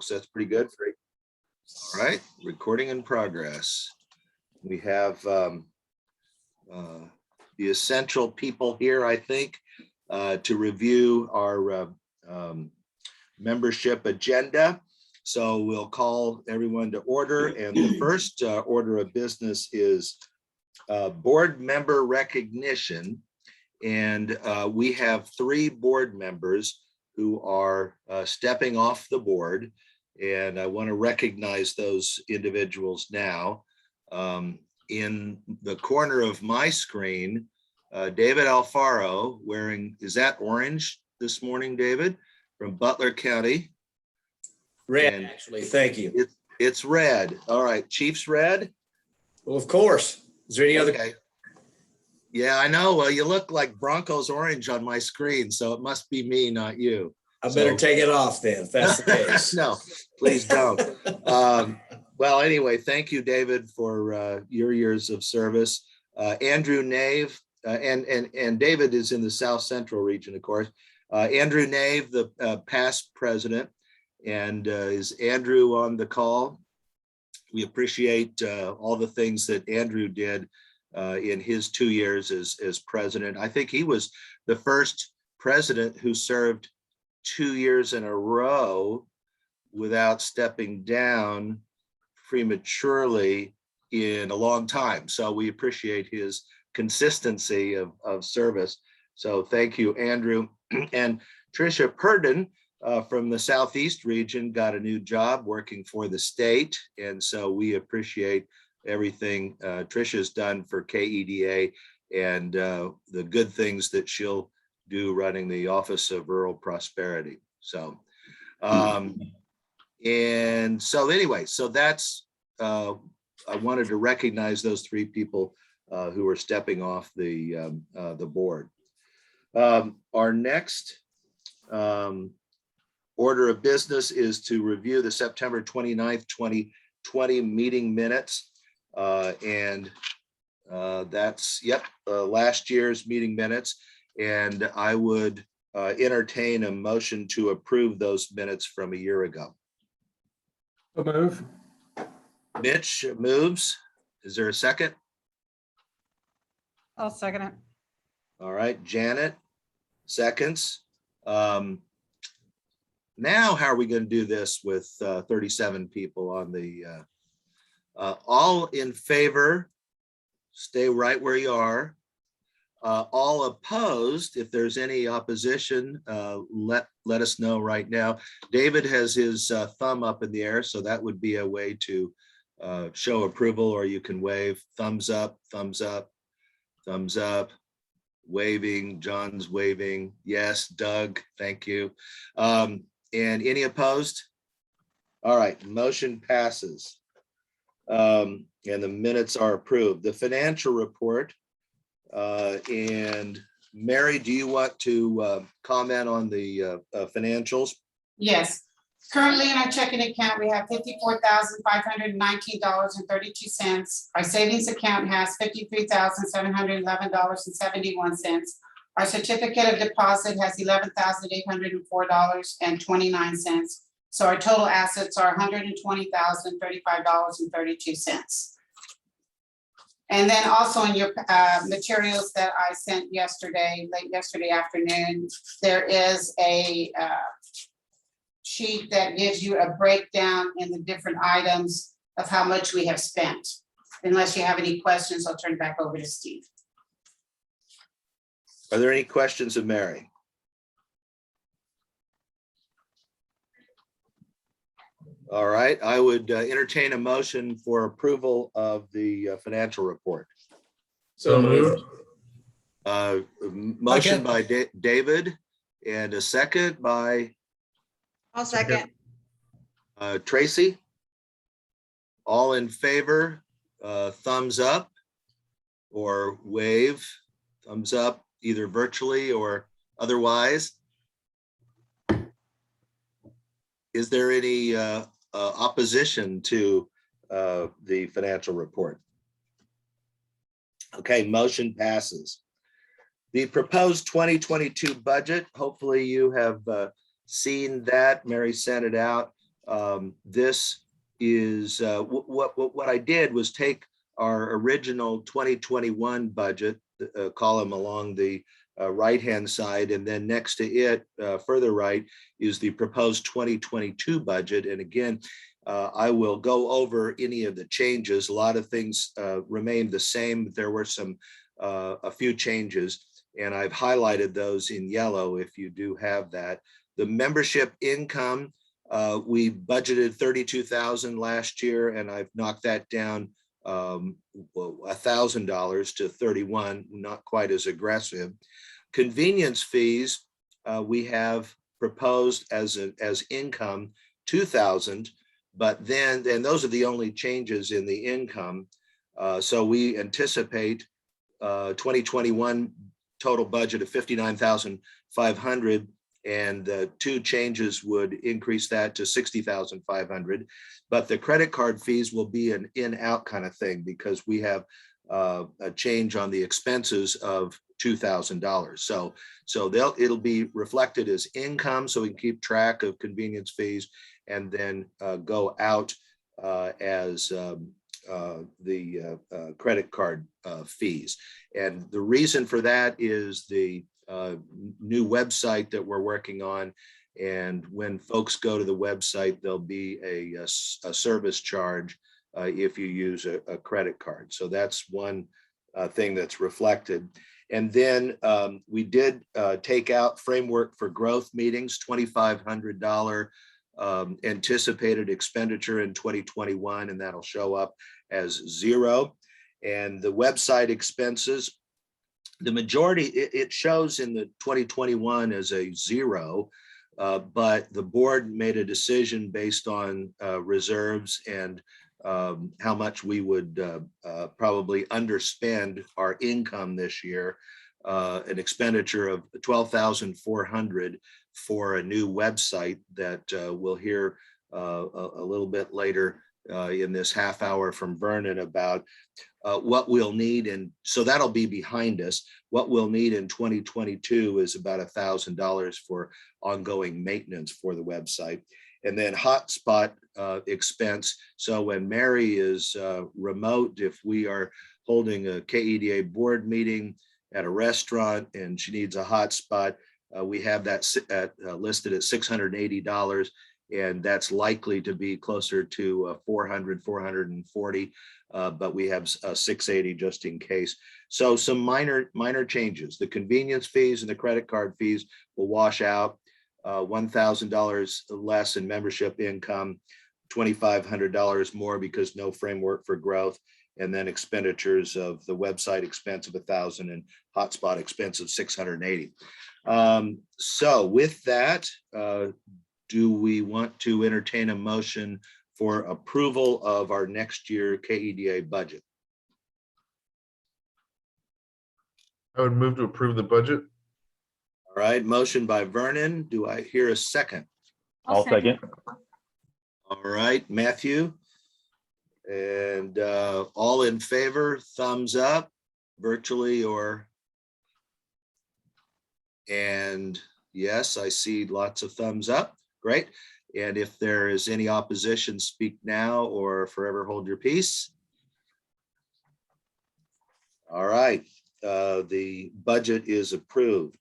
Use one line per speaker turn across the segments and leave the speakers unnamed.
folks. That's pretty good. All right, recording in progress. We have the essential people here, I think, to review our membership agenda. So we'll call everyone to order. And the first order of business is board member recognition. And we have 3 board members who are stepping off the board. And I want to recognize those individuals now. In the corner of my screen, David Alfaro wearing, is that orange this morning, David, from Butler County?
Red,
and
actually, thank you.
It's red. All right, Chief's red?
Well, of course. Is there any other?
Okay. Yeah, I know. Well, you look like Broncos orange on my screen, so it must be me, not you.
I better take it off then, if that's the case.
No, please don't. Well, anyway, thank you, David, for your years of service. Andrew Nave, and David is in the South Central region, of course. Andrew Nave, the past president, and is Andrew on the call? We appreciate all the things that Andrew did in his 2 years as president. I think he was the first president who served 2 years in a row without stepping down prematurely in a long time. So we appreciate his consistency of service. So thank you, Andrew. And Tricia Purdon from the Southeast region got a new job working for the state. And so we appreciate everything Tricia's done for KEDA and the good things that she'll do running the Office of Rural Prosperity. So, and so anyway, so that's, I wanted to recognize those 3 people who are stepping off the board. Our next order of business is to review the September 29th, 2020 meeting minutes. And that's, last year's meeting minutes. And I would entertain a motion to approve those minutes from a year ago.
So move.
Mitch moves. Is there a second?
I'll second it.
All right, Janet seconds. Now, how are we going to do this with 37 people on the, all in favor, stay right where you are. All opposed, if there's any opposition, let us know right now. David has his thumb up in the air, so that would be a way to show approval, or you can wave thumbs up, thumbs up, thumbs up, waving, John's waving. Yes, Doug, thank you. And any opposed? All right, motion passes. And the minutes are approved. The financial report, and Mary, do you want to comment on the financials?
Yes. Currently in our checking account, we have $54,519.32. Our savings account has $53,711.71. Our certificate of deposit has $11,804.29. So our total assets are $120,035.32. And then also in your materials that I sent yesterday, late yesterday afternoon, there is a sheet that gives you a breakdown in the different items of how much we have spent. Unless you have any questions, I'll turn it back over to Steve.
Are there any questions of Mary? All right, I would entertain a motion for approval of the financial report.
So moved.
Motion by David and a second by
I'll second.
Tracy. All in favor, thumbs up or wave, thumbs up, either virtually or otherwise. Is there any opposition to the financial report? Okay, motion passes. The proposed 2022 budget, hopefully you have seen that. Mary sent it out. This is what I did was take our original 2021 budget column along the right-hand side, and then next to it, further right, is the proposed 2022 budget. And again, I will go over any of the changes. A lot of things remained the same. There were a few changes, and I've highlighted those in yellow if you do have that. The membership income, we budgeted 32,000 last year, and I've knocked that down $1,000 to 31, not quite as aggressive. Convenience fees, we have proposed as income 2,000, but then those are the only changes in the income. So we anticipate 2021 total budget of 59,500, and the two changes would increase that to 60,500. But the credit card fees will be an in-out kind of thing, because we have a change on the expenses of $2,000. So it'll be reflected as income, so we can keep track of convenience fees, and then go out as the credit card fees. And the reason for that is the new website that we're working on. And when folks go to the website, there'll be a service charge if you use a credit card. So that's one thing that's reflected. And then we did take out framework for growth meetings, $2,500 anticipated expenditure in 2021, and that'll show up as 0. And the website expenses, the majority, it shows in the 2021 as a 0, but the board made a decision based on reserves and how much we would probably underspend our income this year. An expenditure of $12,400 for a new website that we'll hear a little bit later in this half hour from Vernon about what we'll need. And so that'll be behind us. What we'll need in 2022 is about $1,000 for ongoing maintenance for the website. And then hotspot expense. So when Mary is remote, if we are holding a KEDA board meeting at a restaurant and she needs a hotspot, we have that listed at $680. And that's likely to be closer to 400, 440, but we have 680 just in case. So some minor changes. The convenience fees and the credit card fees will wash out. $1,000 less in membership income, $2,500 more because no framework for growth, and then expenditures of the website expense of 1,000 and hotspot expense of 680. So with that, do we want to entertain a motion for approval of our next year KEDA budget?
I would move to approve the budget.
All right, motion by Vernon. Do I hear a second?
I'll second.
All right, Matthew. And all in favor, thumbs up, virtually or? And yes, I see lots of thumbs up. Great. And if there is any opposition, speak now or forever hold your peace. All right, the budget is approved.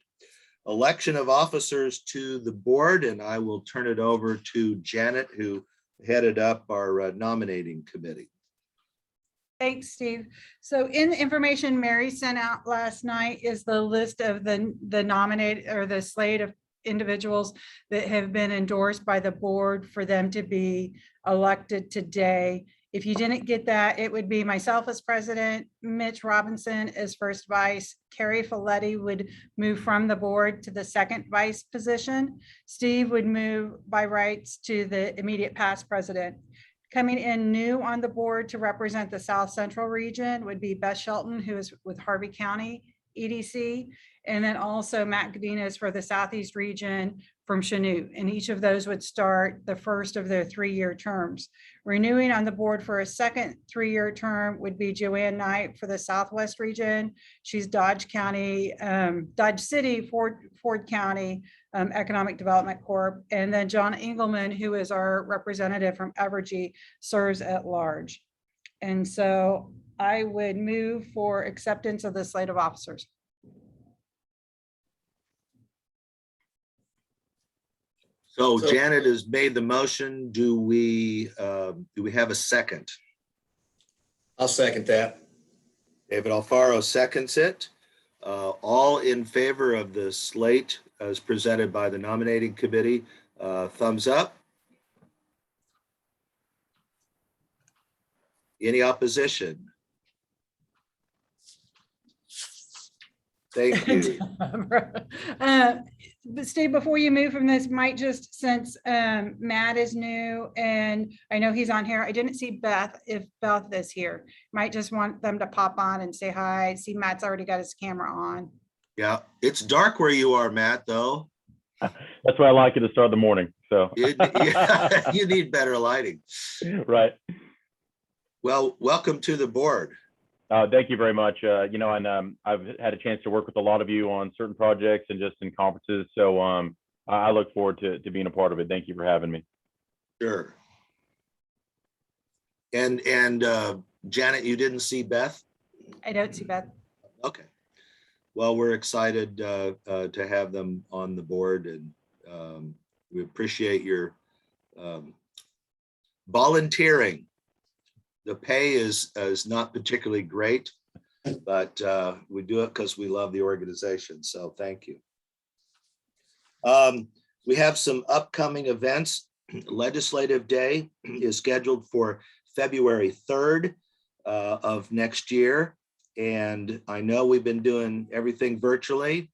Election of officers to the board, and I will turn it over to Janet, who headed up our nominating committee.
Thanks, Steve. So in the information Mary sent out last night is the list of the nominated or the slate of individuals that have been endorsed by the board for them to be elected today. If you didn't get that, it would be myself as president, Mitch Robinson as first vice, Carrie Folletti would move from the board to the second vice position. Steve would move by rights to the immediate past president. Coming in new on the board to represent the South Central region would be Beth Shelton, who is with Harvey County EDC, and then also Matt Gadinas for the Southeast region from Chanute. And each of those would start the first of their 3-year terms. Renewing on the board for a second 3-year term would be Joanne Knight for the Southwest region. She's Dodge County, Dodge City, Ford County Economic Development Corp. And then John Engelman, who is our representative from Evergy, serves at large. And so I would move for acceptance of the slate of officers.
So
So-
Janet has made the motion. Do we have a second?
I'll second that.
David Alfaro seconds it. All in favor of the slate as presented by the nominating committee, thumbs up. Any opposition? Thank you.
But Steve, before you move from this, might just, since Matt is new and I know he's on here, I didn't see Beth. If Beth is here, might just want them to pop on and say hi. See, Matt's already got his camera on.
Yeah, it's dark where you are, Matt, though.
That's why I like it to start the morning. So,
You need better lighting.
right.
Well, welcome to the board.
Thank you very much. And I've had a chance to work with a lot of you on certain projects and just in conferences. So I look forward to being a part of it. Thank you for having me.
Sure. And Janet, you didn't see Beth?
I don't see Beth.
Okay. Well, we're excited to have them on the board, and we appreciate your volunteering. The pay is not particularly great, but we do it because we love the organization. So thank you. We have some upcoming events. Legislative Day is scheduled for February 3rd of next year. And I know we've been doing everything virtually.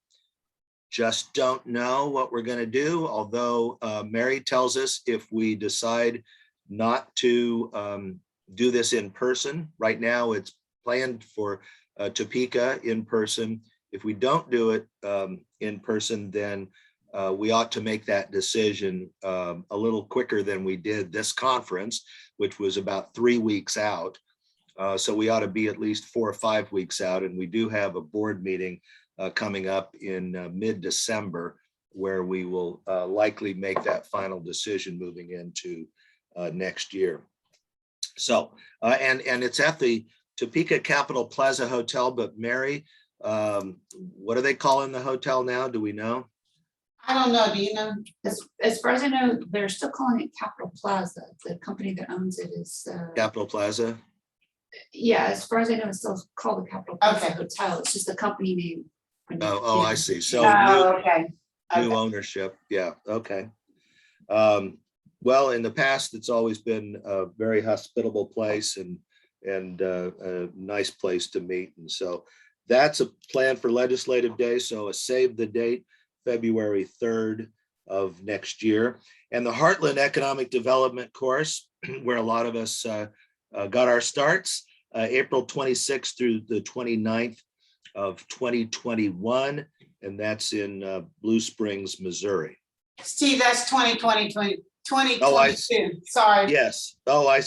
Just don't know what we're going to do. Although Mary tells us if we decide not to do this in person, right now it's planned for Topeka in person. If we don't do it in person, then we ought to make that decision a little quicker than we did this conference, which was about 3 weeks out. So we ought to be at least 4 or 5 weeks out. And we do have a board meeting coming up in mid-December, where we will likely make that final decision moving into next year. So, and it's at the Topeka Capitol Plaza Hotel, but Mary, what are they calling the hotel now? Do we know?
I don't know, do you know?
As far as I know, they're still calling it Capitol Plaza. The company that owns it is,
Capitol Plaza?
yeah, as far as I know, it's still called the Capitol Plaza
Okay.
Hotel. It's just the company name.
Oh, I see. So
Oh, okay.
new
Okay.
ownership. Yeah, okay. Well, in the past, it's always been a very hospitable place and a nice place to meet. And so that's a plan for Legislative Day. So a save the date, February 3rd of next year. And the Heartland Economic Development course, where a lot of us got our starts, April 26th through the 29th of 2021. And that's in Blue Springs, Missouri.
Steve, that's 2022.
Oh,
Sorry,
Yes. Oh, I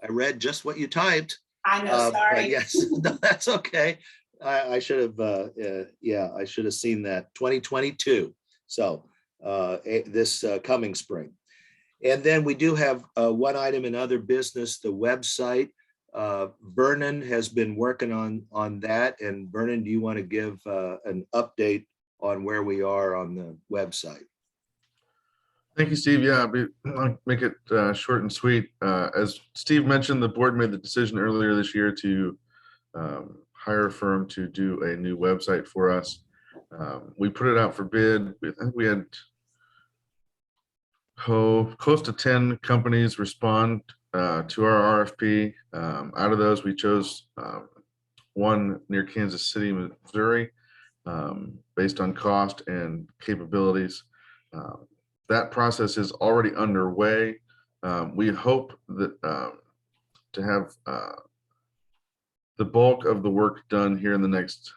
read just what you typed.
I know,
But
sorry.
yes, no, that's okay. I should have, I should have seen that 2022. So this coming spring. And then we do have one item in other business, the website. Vernon has been working on that. And Vernon, do you want to give an update on where we are on the website?
Thank you, Steve. Yeah, I'll make it short and sweet. As Steve mentioned, the board made the decision earlier this year to hire a firm to do a new website for us. We put it out for bid. I think we had close to 10 companies respond to our RFP. Out of those, we chose one near Kansas City, Missouri, based on cost and capabilities. That process is already underway. We hope that to have the bulk of the work done here in the next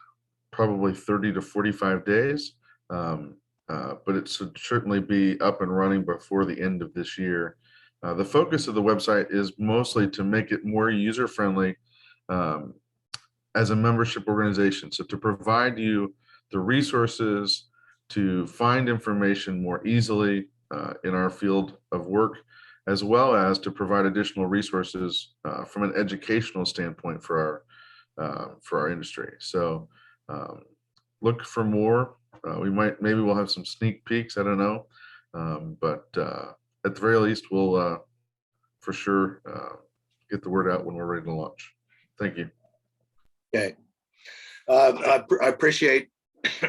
probably 30 to 45 days, but it should certainly be up and running before the end of this year. The focus of the website is mostly to make it more user-friendly as a membership organization. So to provide you the resources to find information more easily in our field of work, as well as to provide additional resources from an educational standpoint for our industry. So look for more. Maybe we'll have some sneak peeks. I don't know, but at the very least, we'll for sure get the word out when we're ready to launch. Thank you.
Okay. I appreciate,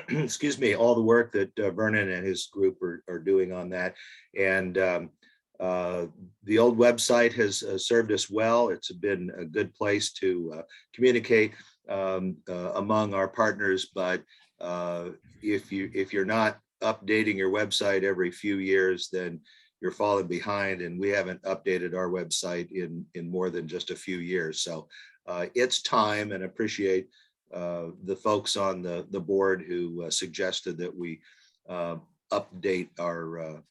excuse me, all the work that Vernon and his group are doing on that. And the old website has served us well. It's been a good place to communicate among our partners. But if you're not updating your website every few years, then you're falling behind. And we haven't updated our website in more than just a few years. So it's time, and appreciate the folks on the board who suggested that we update our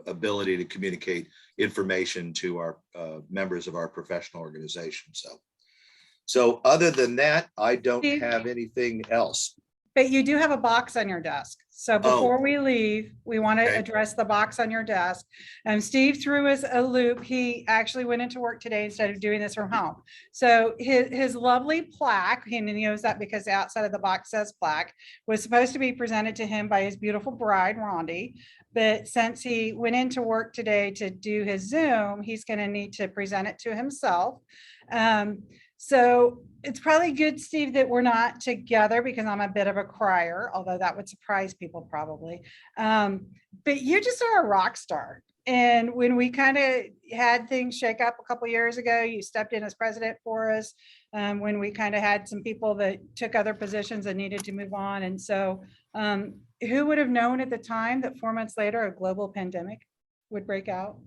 ability to communicate information to our members of our professional organization. So other than that, I don't
Steve?
have anything else.
But you do have a box on your desk. So before
Oh.
we leave, we want to
Okay.
address the box on your desk. And Steve threw us a loop. He actually went into work today instead of doing this from home. So his lovely plaque, and he knows that because the outside of the box says plaque, was supposed to be presented to him by his beautiful bride, Rondi. But since he went into work today to do his Zoom, he's going to need to present it to himself. So it's probably good, Steve, that we're not together because I'm a bit of a crier, although that would surprise people probably. But you just are a rock star. And when we kind of had things shake up a couple years ago, you stepped in as president for us. When we kind of had some people that took other positions and needed to move on. And so who would have known at the time that 4 months later, a global pandemic would break out?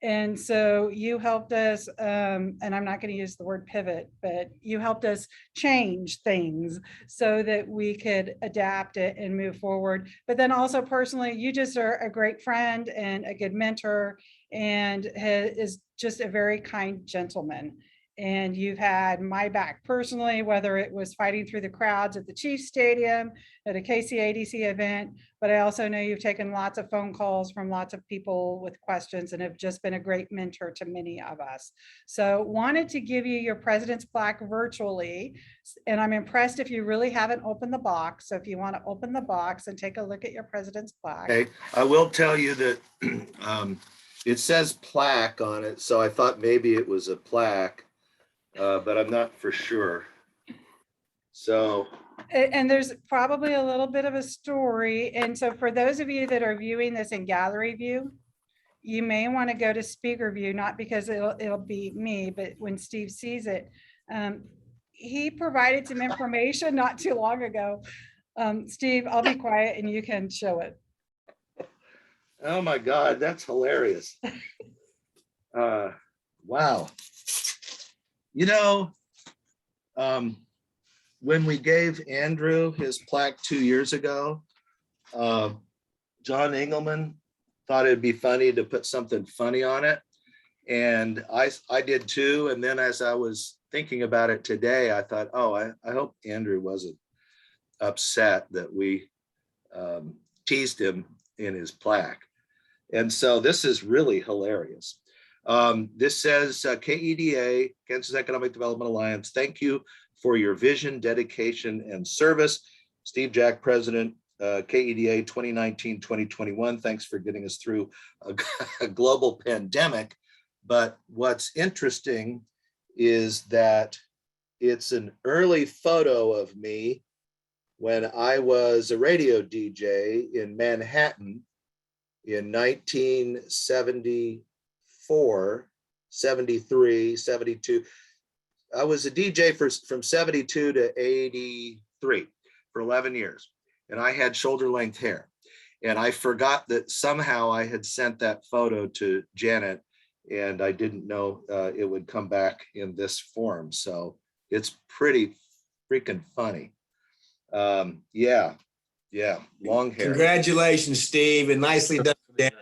And so you helped us, and I'm not going to use the word pivot, but you helped us change things so that we could adapt it and move forward. But then also personally, you just are a great friend and a good mentor, and is just a very kind gentleman. And you've had my back personally, whether it was fighting through the crowds at the Chiefs Stadium, at a KCADC event, but I also know you've taken lots of phone calls from lots of people with questions and have just been a great mentor to many of us. So wanted to give you your president's plaque virtually. And I'm impressed if you really haven't opened the box. So if you want to open the box and take a look at your president's plaque.
Okay, I will tell you that it says plaque on it, so I thought maybe it was a plaque, but I'm not for sure. So,
And there's probably a little bit of a story. And so for those of you that are viewing this in gallery view, you may want to go to speaker view, not because it'll be me, but when Steve sees it. He provided some information not too long ago. Steve, I'll be quiet and you can show it.
oh my God, that's hilarious. Wow. You know, when we gave Andrew his plaque 2 years ago, John Engelman thought it'd be funny to put something funny on it. And I did too. And then as I was thinking about it today, I thought, oh, I hope Andrew wasn't upset that we teased him in his plaque. And so this is really hilarious. This says KEDA, Kansas Economic Development Alliance, thank you for your vision, dedication, and service. Steve Jack, President, KEDA 2019-2021. Thanks for getting us through a global pandemic. But what's interesting is that it's an early photo of me when I was a radio DJ in Manhattan in 1974, 73, 72. I was a DJ from 72 to 83 for 11 years. And I had shoulder length hair. And I forgot that somehow I had sent that photo to Janet, and I didn't know it would come back in this form. So it's pretty freaking funny. Yeah, long hair.
Congratulations, Steve, and nicely done, Janet.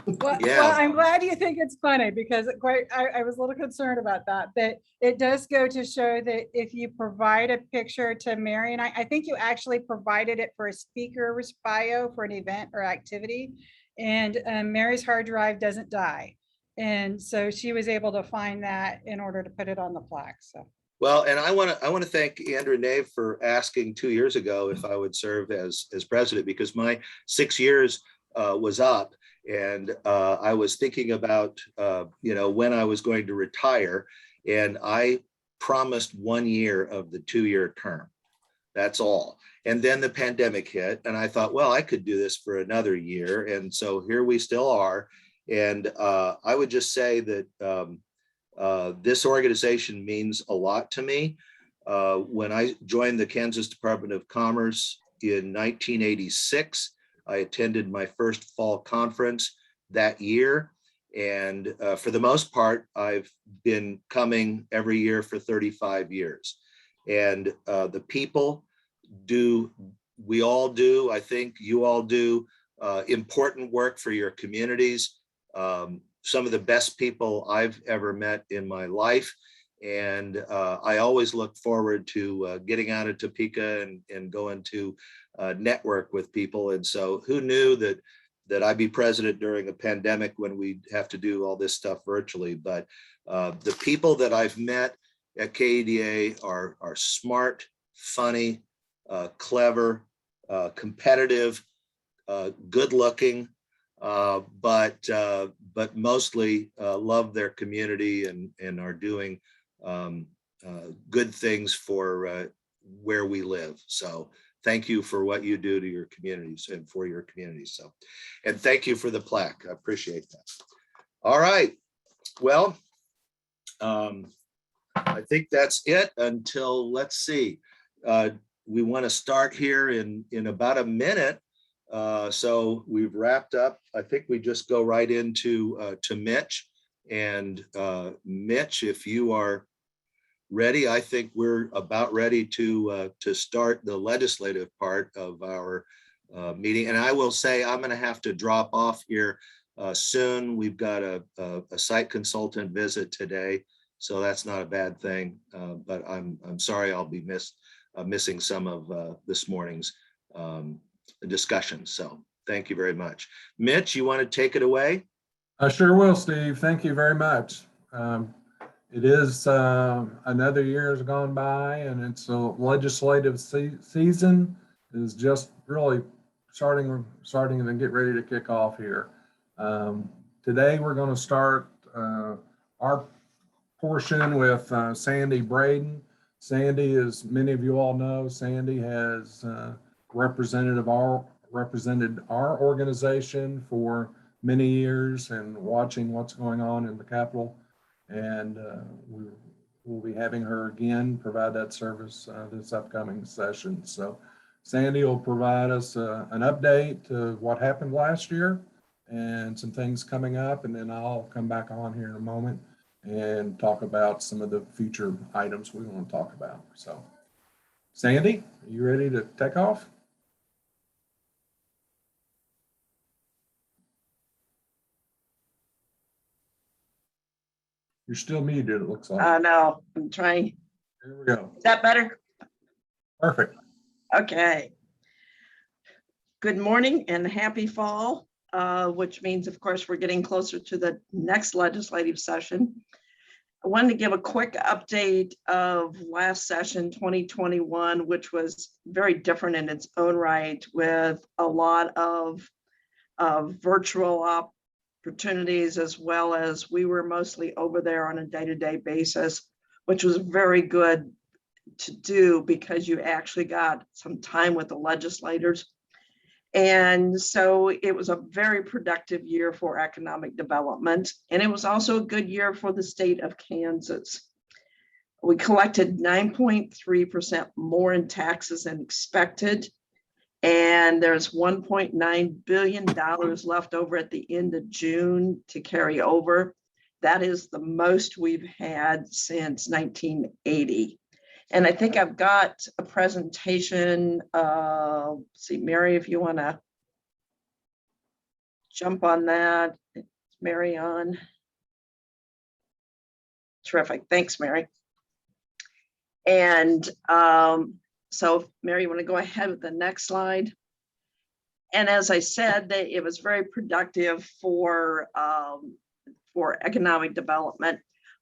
Well,
Yeah.
I'm glad you think it's funny because I was a little concerned about that, but it does go to show that if you provide a picture to Mary, and I think you actually provided it for a speaker's bio for an event or activity, and Mary's hard drive doesn't die. And so she was able to find that in order to put it on the plaque, so.
Well, and I want to thank Andrew Nave for asking 2 years ago if I would serve as president, because my 6 years was up, and I was thinking about when I was going to retire, and I promised 1 year of the 2-year term. That's all. And then the pandemic hit, and I thought, well, I could do this for another year, and so here we still are. And I would just say that this organization means a lot to me. When I joined the Kansas Department of Commerce in 1986, I attended my first fall conference that year. And for the most part, I've been coming every year for 35 years. And the people we all do, I think you all do, important work for your communities. Some of the best people I've ever met in my life. And I always look forward to getting out of Topeka and going to network with people. And so who knew that I'd be president during a pandemic when we have to do all this stuff virtually. But the people that I've met at KEDA are smart, funny, clever, competitive, good looking, but mostly love their community and are doing good things for where we live. So thank you for what you do to your communities and for your communities. So, and thank you for the plaque. I appreciate that. All right. Well, I think that's it until, let's see. We want to start here in about a minute. So we've wrapped up. I think we just go right into to Mitch. And Mitch, if you are ready, I think we're about ready to start the legislative part of our meeting. And I will say I'm going to have to drop off here soon. We've got a site consultant visit today, so that's not a bad thing. But I'm sorry I'll be missing some of this morning's discussion. So thank you very much. Mitch, you want to take it away?
I sure will, Steve. Thank you very much. It is another year has gone by, and it's a legislative season is just really starting to get ready to kick off here. Today we're going to start our portion with Sandy Braden. Sandy, as many of you all know, Sandy has represented our organization for many years and watching what's going on in the Capitol. And we'll be having her again provide that service this upcoming session. So Sandy will provide us an update to what happened last year and some things coming up. And then I'll come back on here in a moment and talk about some of the future items we want to talk about. So Sandy, are you ready to take off? You're still muted, it looks like.
I know, I'm trying.
There we go.
Is that better?
Perfect.
Okay. Good morning and happy fall, which means, of course, we're getting closer to the next legislative session. I wanted to give a quick update of last session, 2021, which was very different in its own right, with a lot of virtual opportunities, as well as we were mostly over there on a day-to-day basis, which was very good to do because you actually got some time with the legislators. And so it was a very productive year for economic development. And it was also a good year for the state of Kansas. We collected 9.3% more in taxes than expected. And there's $1.9 billion left over at the end of June to carry over. That is the most we've had since 1980. And I think I've got a presentation. See, Mary, if you want to jump on that. Mary on? Terrific. Thanks, Mary. And so Mary, you want to go ahead with the next slide? And as I said, it was very productive for economic development.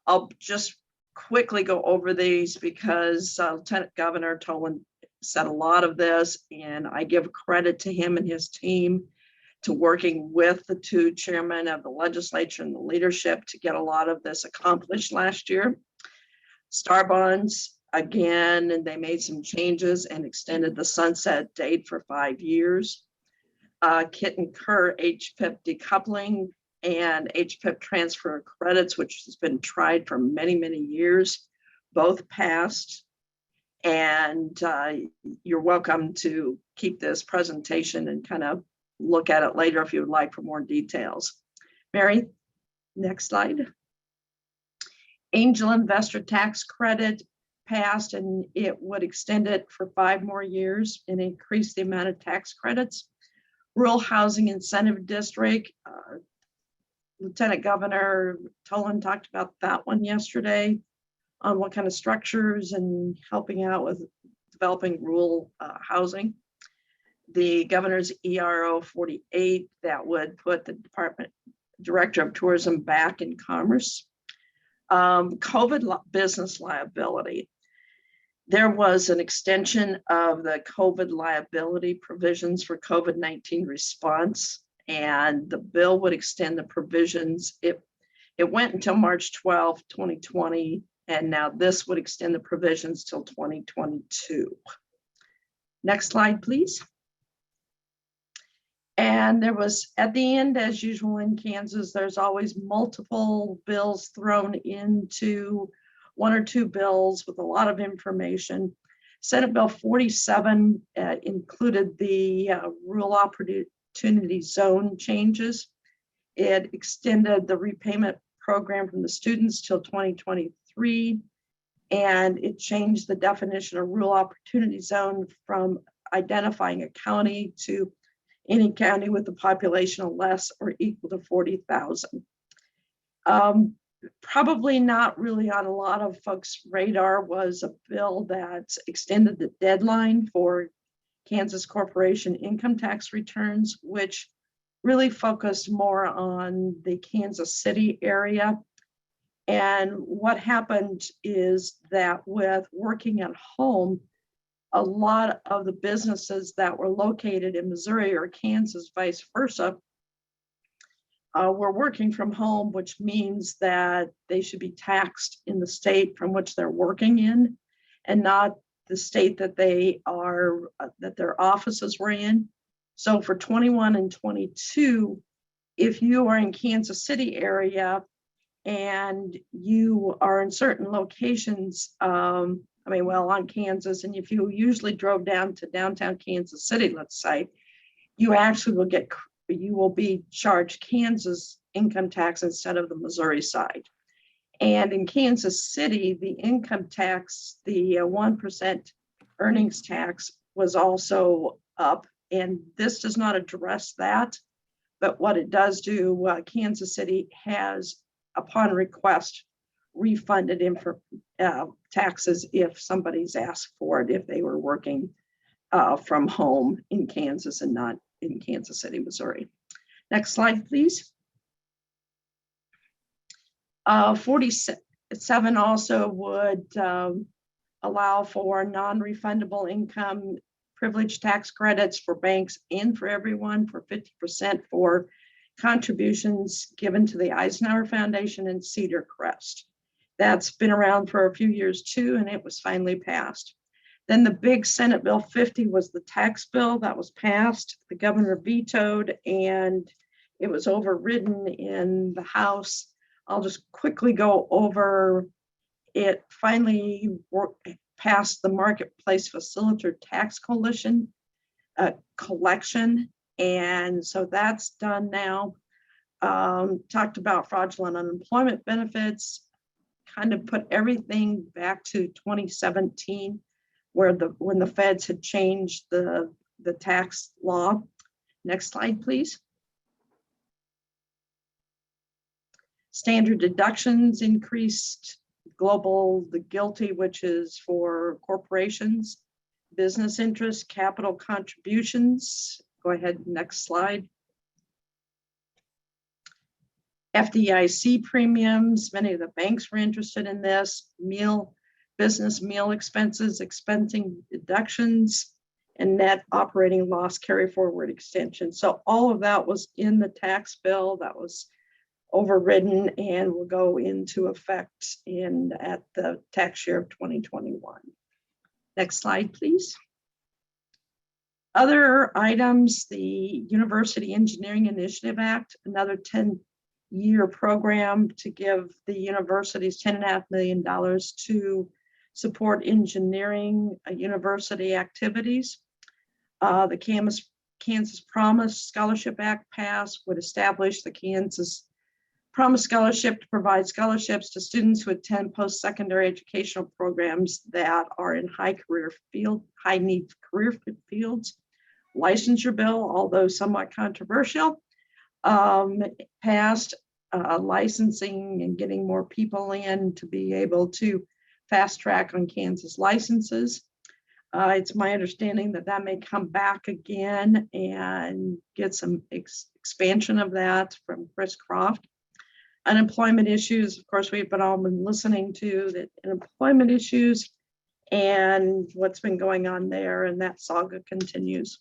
I'll just quickly go over these because Lieutenant Governor Tolan said a lot of this, and I give credit to him and his team to working with the two chairmen of the legislature and the leadership to get a lot of this accomplished last year. Star bonds, again, and they made some changes and extended the sunset date for 5 years. Kit and Kerr HPIP decoupling and HPIP transfer credits, which has been tried for many, many years, both passed. And you're welcome to keep this presentation and kind of look at it later if you would like for more details. Mary, next slide. Angel investor tax credit passed, and it would extend it for 5 more years and increase the amount of tax credits. Rural Housing Incentive District, Lieutenant Governor Tolan talked about that one yesterday on what kind of structures and helping out with developing rural housing. The governor's ERO 48 that would put the Department Director of Tourism back in commerce. COVID business liability. There was an extension of the COVID liability provisions for COVID-19 response, and the bill would extend the provisions. It went until March 12, 2020, and now this would extend the provisions till 2022. Next slide, please. And there was, at the end, as usual in Kansas, there's always multiple bills thrown into 1 or 2 bills with a lot of information. Senate Bill 47 included the rural opportunity zone changes. It extended the repayment program from the students till 2023, and it changed the definition of rural opportunity zone from identifying a county to any county with a population of less or equal to 40,000. Probably not really on a lot of folks' radar was a bill that extended the deadline for Kansas corporation income tax returns, which really focused more on the Kansas City area. And what happened is that with working at home, a lot of the businesses that were located in Missouri or Kansas, vice versa, were working from home, which means that they should be taxed in the state from which they're working in and not the state that they are, that their offices were in. So for 21 and 22, if you are in Kansas City area and you are in certain locations, on Kansas, and if you usually drove down to downtown Kansas City, let's say, you actually will be charged Kansas income tax instead of the Missouri side. And in Kansas City, the income tax, the 1% earnings tax was also up, and this does not address that. But what it does do, Kansas City has, upon request, refunded taxes if somebody's asked for it, if they were working from home in Kansas and not in Kansas City, Missouri. Next slide, please. 47 also would allow for non-refundable income privilege tax credits for banks and for everyone for 50% for contributions given to the Eisenhower Foundation and Cedar Crest. That's been around for a few years too, and it was finally passed. Then the big Senate Bill 50 was the tax bill that was passed. The governor vetoed, and it was overridden in the House. I'll just quickly go over it. Finally passed the Marketplace Facilitator Tax Coalition collection, and so that's done now. Talked about fraudulent unemployment benefits, kind of put everything back to 2017, when the feds had changed the tax law. Next slide, please. Standard deductions increased. Global, the GILTI, which is for corporations, business interests, capital contributions. Go ahead, next slide. FDIC premiums, many of the banks were interested in this. Business meal expenses, expensing deductions, and net operating loss carry forward extension. So all of that was in the tax bill that was overridden and will go into effect at the tax year of 2021. Next slide, please. Other items, the University Engineering Initiative Act, another 10-year program to give the universities $10.5 million to support engineering university activities. The Kansas Promise Scholarship Act passed, would establish the Kansas Promise Scholarship to provide scholarships to students who attend post-secondary educational programs that are in high need career fields. Licensure bill, although somewhat controversial, passed licensing and getting more people in to be able to fast track on Kansas licenses. It's my understanding that that may come back again and get some expansion of that from Chris Croft. Unemployment issues, of course, we've all been listening to the unemployment issues and what's been going on there, and that saga continues.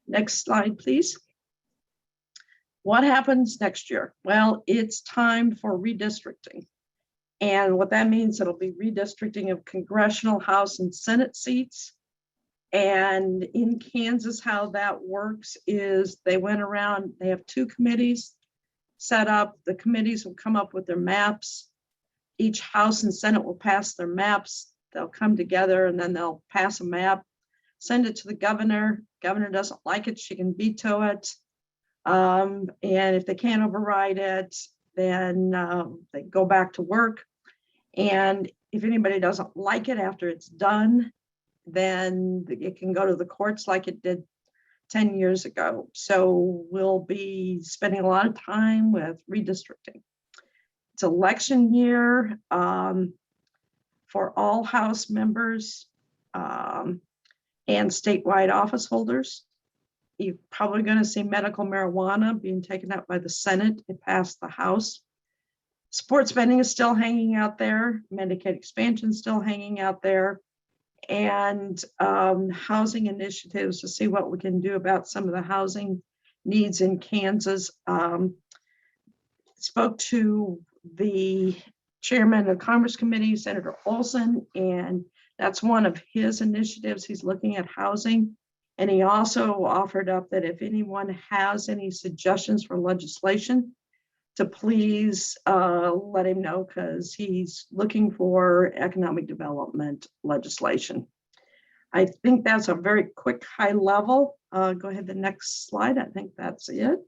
Next slide, please. What happens next year? Well, it's time for redistricting. And what that means, it'll be redistricting of congressional, House, and Senate seats. And in Kansas, how that works is they went around, they have 2 committees set up. The committees will come up with their maps. Each House and Senate will pass their maps. They'll come together and then they'll pass a map, send it to the governor. Governor doesn't like it, she can veto it. And if they can't override it, then they go back to work. And if anybody doesn't like it after it's done, then it can go to the courts like it did 10 years ago. So we'll be spending a lot of time with redistricting. It's election year for all House members and statewide office holders. You're probably going to see medical marijuana being taken up by the Senate. It passed the House. Sports spending is still hanging out there. Medicaid expansion is still hanging out there. And housing initiatives to see what we can do about some of the housing needs in Kansas. Spoke to the chairman of the Commerce Committee, Senator Olson, and that's one of his initiatives. He's looking at housing. And he also offered up that if anyone has any suggestions for legislation, to please let him know, because he's looking for economic development legislation. I think that's a very quick high level. Go ahead to the next slide. I think that's it.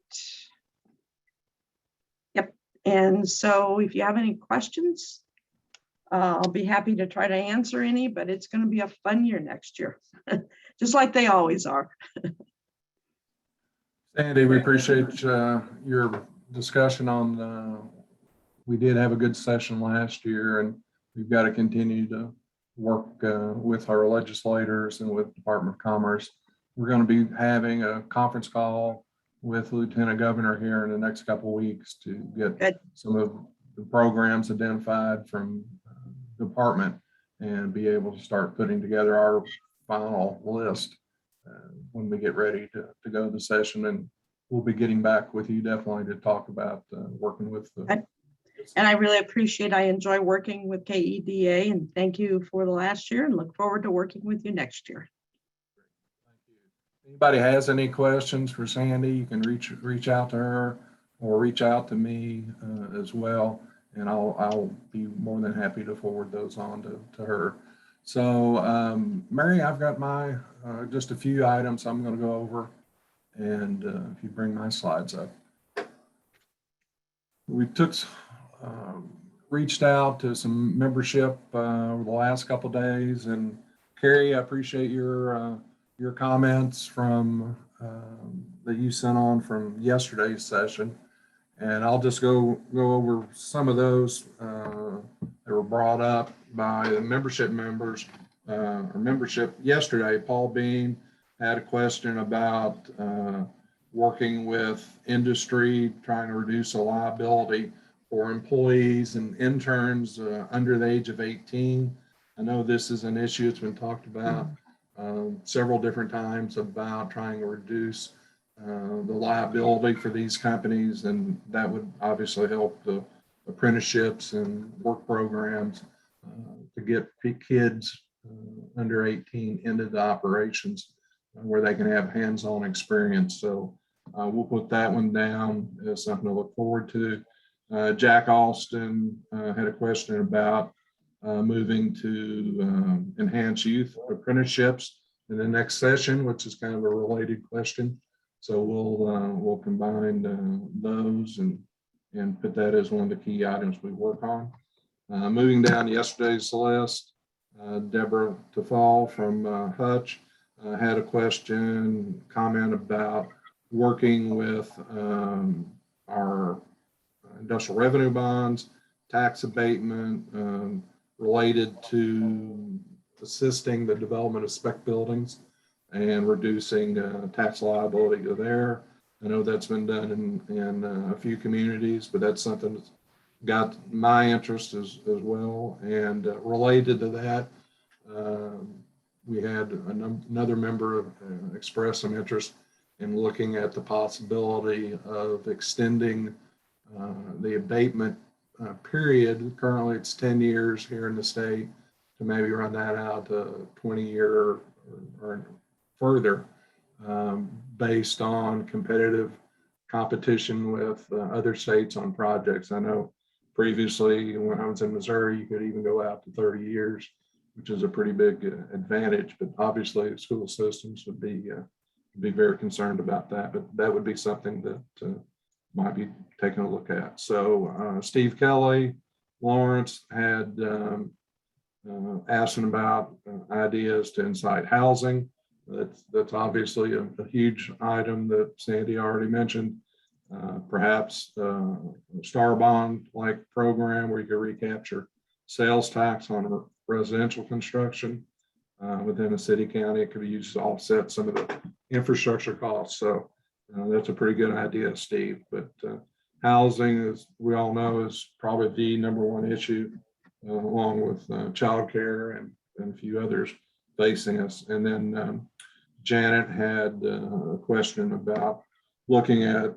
Yep. And so if you have any questions, I'll be happy to try to answer any, but it's going to be a fun year next year, just like they always are.
Sandy, we appreciate your discussion on, we did have a good session last year, and we've got to continue to work with our legislators and with Department of Commerce. We're going to be having a conference call with Lieutenant Governor here in the next couple of weeks to get some of the programs identified from department and be able to start putting together our final list when we get ready to go to the session. And we'll be getting back with you definitely to talk about working with the.
And I really appreciate, I enjoy working with KEDA, and thank you for the last year and look forward to working with you next year.
Thank you. Anybody has any questions for Sandy, you can reach out to her or reach out to me as well. And I'll be more than happy to forward those on to her. So Mary, I've got my just a few items I'm going to go over. And if you bring my slides up. We reached out to some membership over the last couple of days. And Carrie, I appreciate your comments from that you sent on from yesterday's session. And I'll just go over some of those that were brought up by the membership members or membership yesterday. Paul Bean had a question about working with industry, trying to reduce the liability for employees and interns under the age of 18. I know this is an issue that's been talked about several different times about trying to reduce the liability for these companies, and that would obviously help the apprenticeships and work programs to get kids under 18 into the operations where they can have hands-on experience. So we'll put that one down as something to look forward to. Jack Alston had a question about moving to enhance youth apprenticeships in the next session, which is kind of a related question. So we'll combine those and put that as one of the key items we work on. Moving down yesterday's list, Deborah Tafal from Hutch had a comment about working with our industrial revenue bonds, tax abatement related to assisting the development of spec buildings and reducing tax liability there. I know that's been done in a few communities, but that's something that's got my interest as well. And related to that, we had another member express some interest in looking at the possibility of extending the abatement period. Currently, it's 10 years here in the state, to maybe run that out to 20-year or further, based on competitive competition with other states on projects. I know previously when I was in Missouri, you could even go out to 30 years, which is a pretty big advantage, but obviously school systems would be very concerned about that, but that would be something that might be taking a look at. So Steve Kelly, Lawrence had asking about ideas to incite housing. That's obviously a huge item that Sandy already mentioned. Perhaps a star bond like program where you can recapture sales tax on residential construction within a city county. It could be used to offset some of the infrastructure costs. So that's a pretty good idea, Steve. But housing, as we all know, is probably the #1 issue, along with childcare and a few others facing us. And then Janet had a question about looking at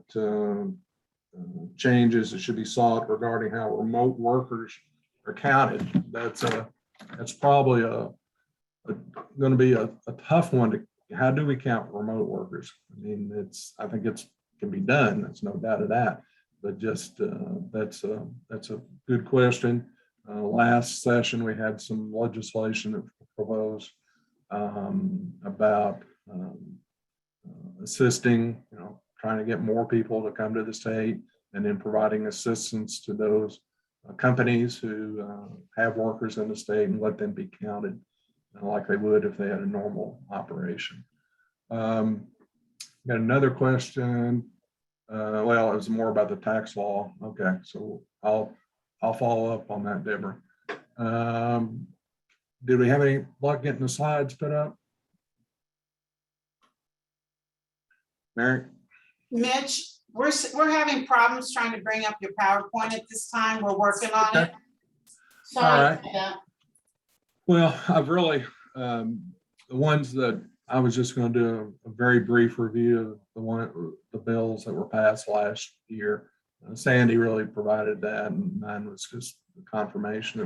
changes that should be sought regarding how remote workers are counted. That's probably going to be a tough one to. How do we count remote workers? I mean, I think it can be done. There's no doubt of that. But just that's a good question. Last session we had some legislation that proposed about assisting, trying to get more people to come to the state, and then providing assistance to those companies who have workers in the state and let them be counted like they would if they had a normal operation. Got another question. Well, it was more about the tax law. Okay, so I'll follow up on that, Deborah. Did we have any luck getting the slides put up? Mary?
Mitch, we're having problems trying to bring up your PowerPoint at this time. We're working on it.
All
Sorry
right.
about that.
Well, I've really, the ones that I was just going to do a very brief review of the bills that were passed last year. Sandy really provided that, and mine was just a confirmation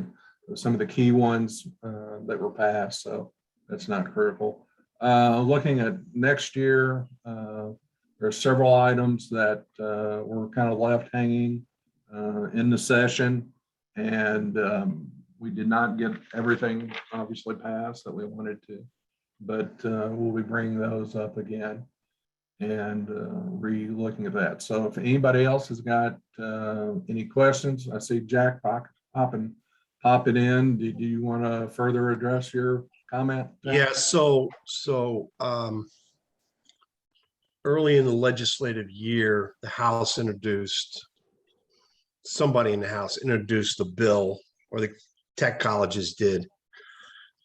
of some of the key ones that were passed, so that's not critical. Looking at next year, there are several items that were kind of left hanging in the session, and we did not get everything obviously passed that we wanted to, but we'll be bringing those up again and re-looking at that. So if anybody else has got any questions, I see Jack popping in. Do you want to further address your comment? Jack?
Yeah, so early in the legislative year, the House introduced somebody in the House introduced a bill, or the tech colleges did,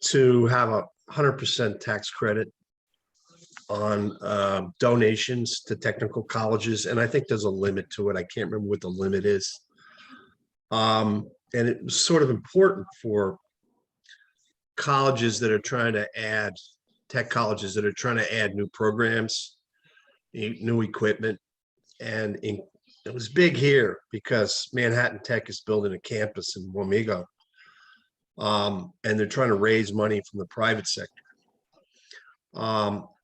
to have 100% tax credit on donations to technical colleges. And I think there's a limit to it. I can't remember what the limit is. And it was sort of important for colleges that are trying to add, tech colleges that are trying to add new programs, new equipment. And it was big here because Manhattan Tech is building a campus in Wamego. And they're trying to raise money from the private sector.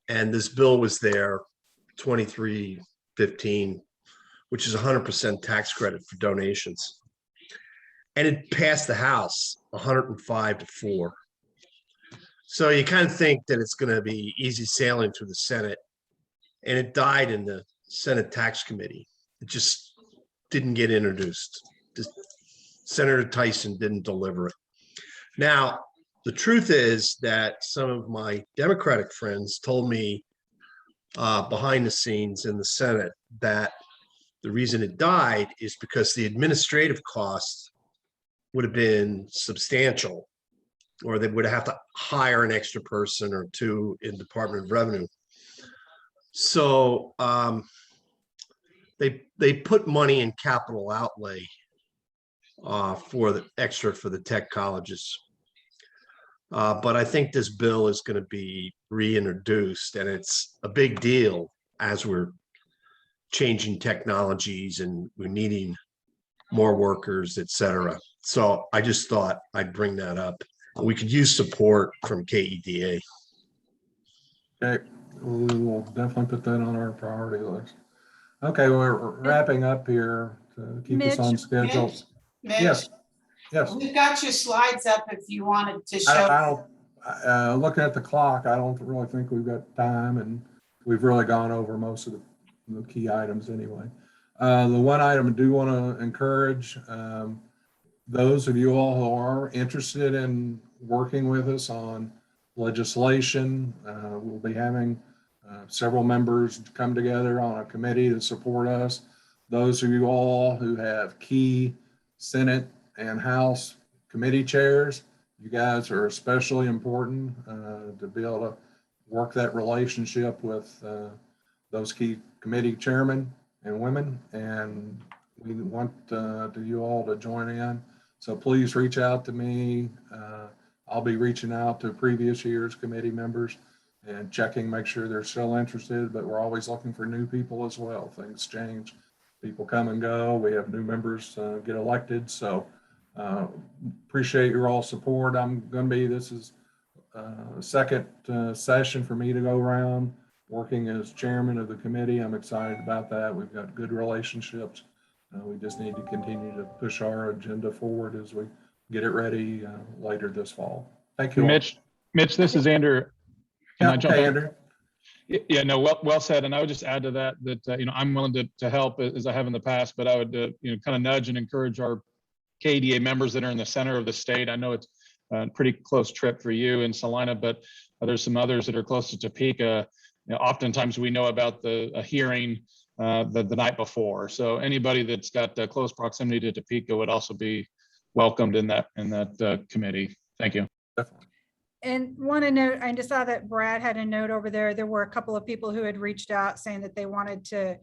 And this bill was there, 2315, which is 100% tax credit for donations. And it passed the House 105-4. So you kind of think that it's going to be easy sailing through the Senate. And it died in the Senate Tax Committee. It just didn't get introduced. Senator Tyson didn't deliver it. Now, the truth is that some of my Democratic friends told me behind the scenes in the Senate that the reason it died is because the administrative costs would have been substantial, or they would have to hire an extra person or two in Department of Revenue. So they put money in capital outlay for the extra for the tech colleges. But I think this bill is going to be reintroduced, and it's a big deal as we're changing technologies and we're needing more workers, et cetera. So I just thought I'd bring that up. We could use support from KEDA.
Okay, we will definitely put that on our priority list. Okay, we're wrapping up here to keep us on
Mitch,
schedule.
Mitch,
Yes, yes.
we've got your slides up if you wanted to show.
Looking at the clock, I don't really think we've got time, and we've really gone over most of the key items anyway. The one item I do want to encourage those of you all who are interested in working with us on legislation. We'll be having several members come together on a committee to support us. Those of you all who have key Senate and House committee chairs, you guys are especially important to be able to work that relationship with those key committee chairmen and women. And we want you all to join in. So please reach out to me. I'll be reaching out to previous year's committee members and checking, make sure they're still interested, but we're always looking for new people as well. Things change, people come and go. We have new members get elected. So appreciate your all support. This is a second session for me to go around working as chairman of the committee. I'm excited about that. We've got good relationships. We just need to continue to push our agenda forward as we get it ready later this fall. Thank you all.
Mitch, this is Andrew. Can I jump in?
Andrew?
Yeah, no, well said. And I would just add to that, I'm willing to help as I have in the past, but I would, kind of nudge and encourage our KEDA members that are in the center of the state. I know it's a pretty close trip for you in Salina, but there's some others that are close to Topeka. Oftentimes we know about a hearing the night before. So anybody that's got close proximity to Topeka would also be welcomed in that committee. Thank you.
Definitely.
And want to note, I just saw that Brad had a note over there. There were a couple of people who had reached out saying that they wanted to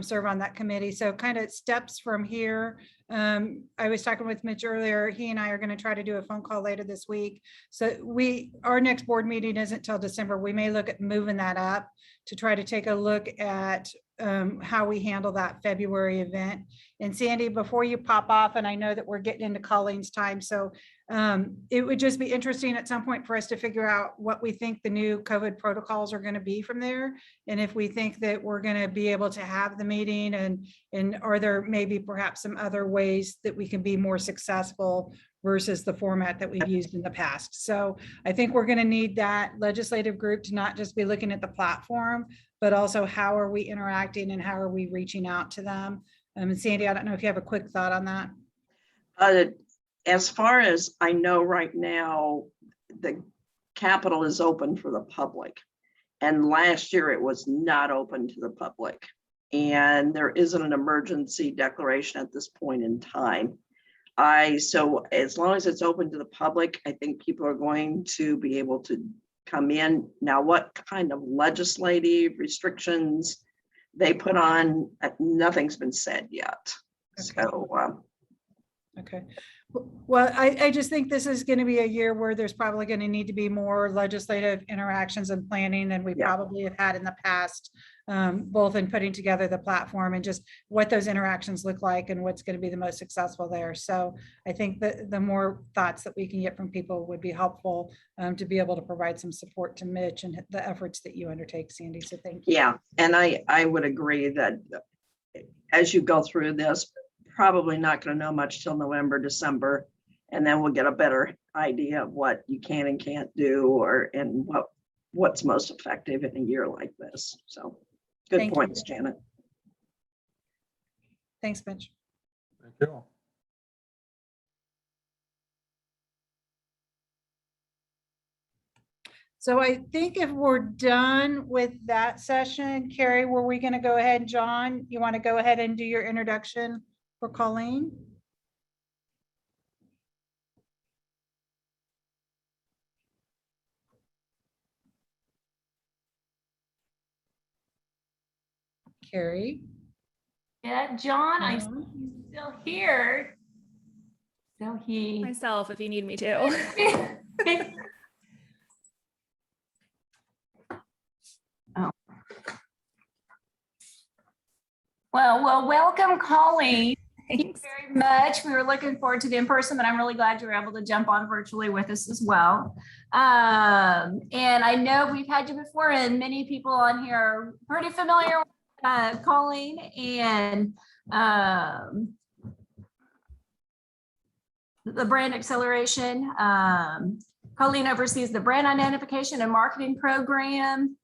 serve on that committee. So kind of steps from here. I was talking with Mitch earlier. He and I are going to try to do a phone call later this week. So our next board meeting isn't till December. We may look at moving that up to try to take a look at how we handle that February event. And Sandy, before you pop off, and I know that we're getting into Colleen's time, so it would just be interesting at some point for us to figure out what we think the new COVID protocols are going to be from there. And if we think that we're going to be able to have the meeting, and are there maybe perhaps some other ways that we can be more successful versus the format that we've used in the past. So I think we're going to need that legislative group to not just be looking at the platform, but also how are we interacting and how are we reaching out to them? And Sandy, I don't know if you have a quick thought on that.
As far as I know right now, the Capitol is open for the public. And last year it was not open to the public. and there isn't an emergency declaration at this point in time. So as long as it's open to the public, I think people are going to be able to come in. Now, what kind of legislative restrictions they put on, nothing's been said yet.
Okay.
So,
Okay. Well, I just think this is going to be a year where there's probably going to need to be more legislative interactions and planning than we
Yeah.
probably have had in the past, both in putting together the platform and just what those interactions look like and what's going to be the most successful there. So I think that the more thoughts that we can get from people would be helpful to be able to provide some support to Mitch and the efforts that you undertake, Sandy. So thank you.
yeah, and I would agree that as you go through this, probably not going to know much till November, December, and then we'll get a better idea of what you can and can't do, and what's most effective in a year like this. So good
Thank you.
points, Janet.
Thanks, Mitch.
Thank you.
So I think if we're done with that session, Carrie, were we going to go ahead? John, you want to go ahead and do your introduction for Colleen? Carrie?
Yeah, John, I
No?
see he's still here. So he.
Myself, if you need me to.
Oh. Well, welcome, Colleen. Thank you very much. We were looking forward to the in-person, but I'm really glad you were able to jump on virtually with us as well. And I know we've had you before, and many people on here are pretty familiar with Colleen and the brand acceleration. Colleen oversees the brand identification and marketing program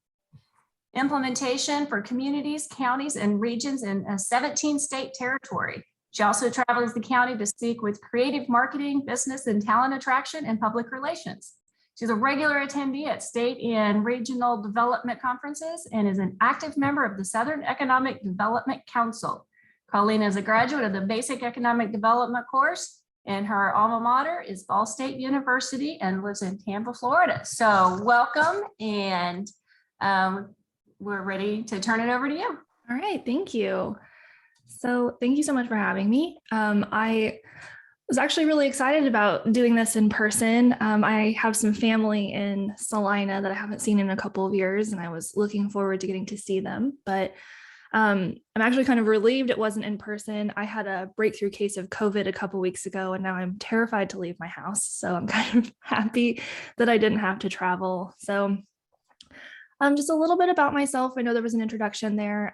implementation for communities, counties, and regions in a 17-state territory. She also travels the county to speak with creative marketing, business and talent attraction, and public relations. She's a regular attendee at state and regional development conferences and is an active member of the Southern Economic Development Council. Colleen is a graduate of the Basic Economic Development course, and her alma mater is Ball State University and lives in Tampa, Florida. So welcome, and we're ready to turn it over to you.
All right, thank you. So thank you so much for having me. I was actually really excited about doing this in person. I have some family in Salina that I haven't seen in a couple of years, and I was looking forward to getting to see them. But I'm actually kind of relieved it wasn't in person. I had a breakthrough case of COVID a couple of weeks ago, and now I'm terrified to leave my house. So I'm kind of happy that I didn't have to travel. So just a little bit about myself. I know there was an introduction there.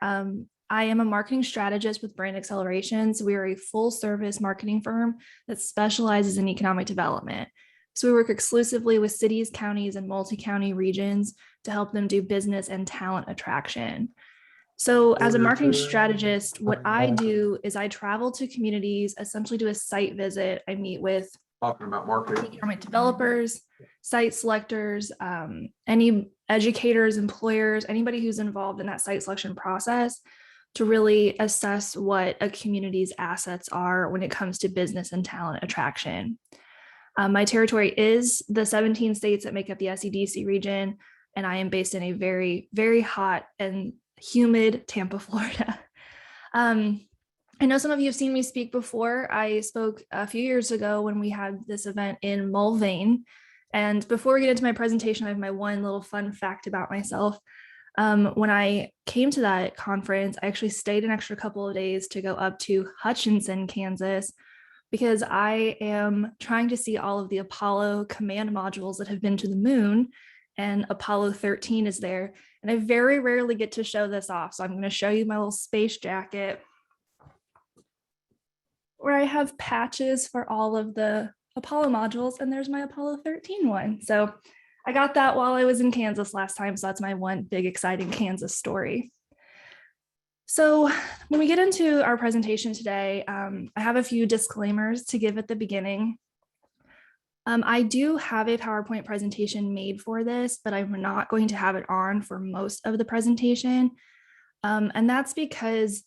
I am a marketing strategist with Brand Acceleration. So we are a full service marketing firm that specializes in economic development. So we work exclusively with cities, counties, and multi-county regions to help them do business and talent attraction. So as a marketing strategist, what I do is I travel to communities, essentially do a site visit. I meet with
Talking about marketing.
economic developers, site selectors, any educators, employers, anybody who's involved in that site selection process to really assess what a community's assets are when it comes to business and talent attraction. My territory is the 17 states that make up the SEDC region, and I am based in a very, very hot and humid Tampa, Florida. I know some of you have seen me speak before. I spoke a few years ago when we had this event in Mulvane. And before we get into my presentation, I have my one little fun fact about myself. When I came to that conference, I actually stayed an extra couple of days to go up to Hutchinson, Kansas, because I am trying to see all of the Apollo command modules that have been to the moon, and Apollo 13 is there. And I very rarely get to show this off. So I'm going to show you my little space jacket, where I have patches for all of the Apollo modules, and there's my Apollo 13 one. So I got that while I was in Kansas last time. So that's my one big exciting Kansas story. So when we get into our presentation today, I have a few disclaimers to give at the beginning. I do have a PowerPoint presentation made for this, but I'm not going to have it on for most of the presentation. And that's because,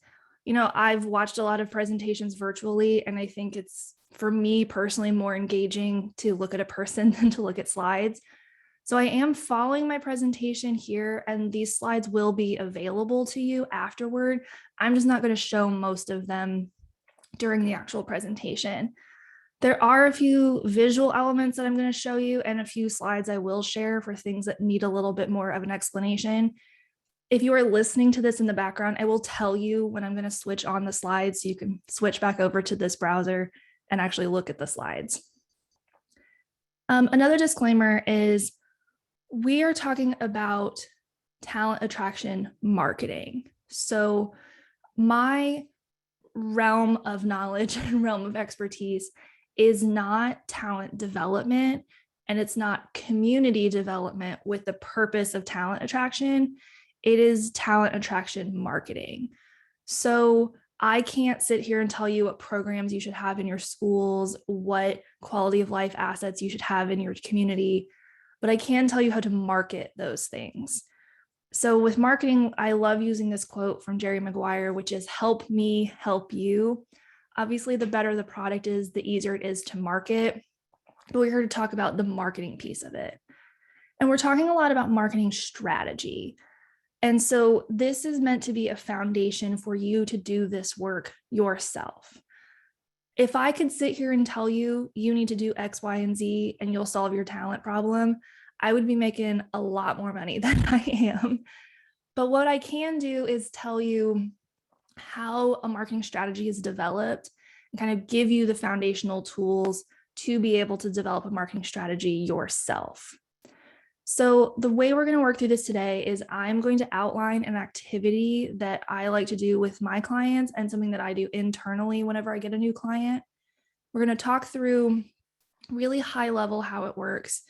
I've watched a lot of presentations virtually, and I think it's, for me personally, more engaging to look at a person than to look at slides. So I am following my presentation here, and these slides will be available to you afterward. I'm just not going to show most of them during the actual presentation. There are a few visual elements that I'm going to show you, and a few slides I will share for things that need a little bit more of an explanation. If you are listening to this in the background, I will tell you when I'm going to switch on the slides so you can switch back over to this browser and actually look at the slides. Another disclaimer is we are talking about talent attraction marketing. So my realm of knowledge and realm of expertise is not talent development, and it's not community development with the purpose of talent attraction. It is talent attraction marketing. So I can't sit here and tell you what programs you should have in your schools, what quality of life assets you should have in your community, but I can tell you how to market those things. So with marketing, I love using this quote from Jerry Maguire, which is help me help you. Obviously, the better the product is, the easier it is to market. But we're here to talk about the marketing piece of it. And we're talking a lot about marketing strategy. And so this is meant to be a foundation for you to do this work yourself. If I could sit here and tell you, you need to do X, Y, and Z, and you'll solve your talent problem, I would be making a lot more money than I am. But what I can do is tell you how a marketing strategy is developed and kind of give you the foundational tools to be able to develop a marketing strategy yourself. So the way we're going to work through this today is I'm going to outline an activity that I like to do with my clients and something that I do internally whenever I get a new client. We're going to talk through really high level how it works.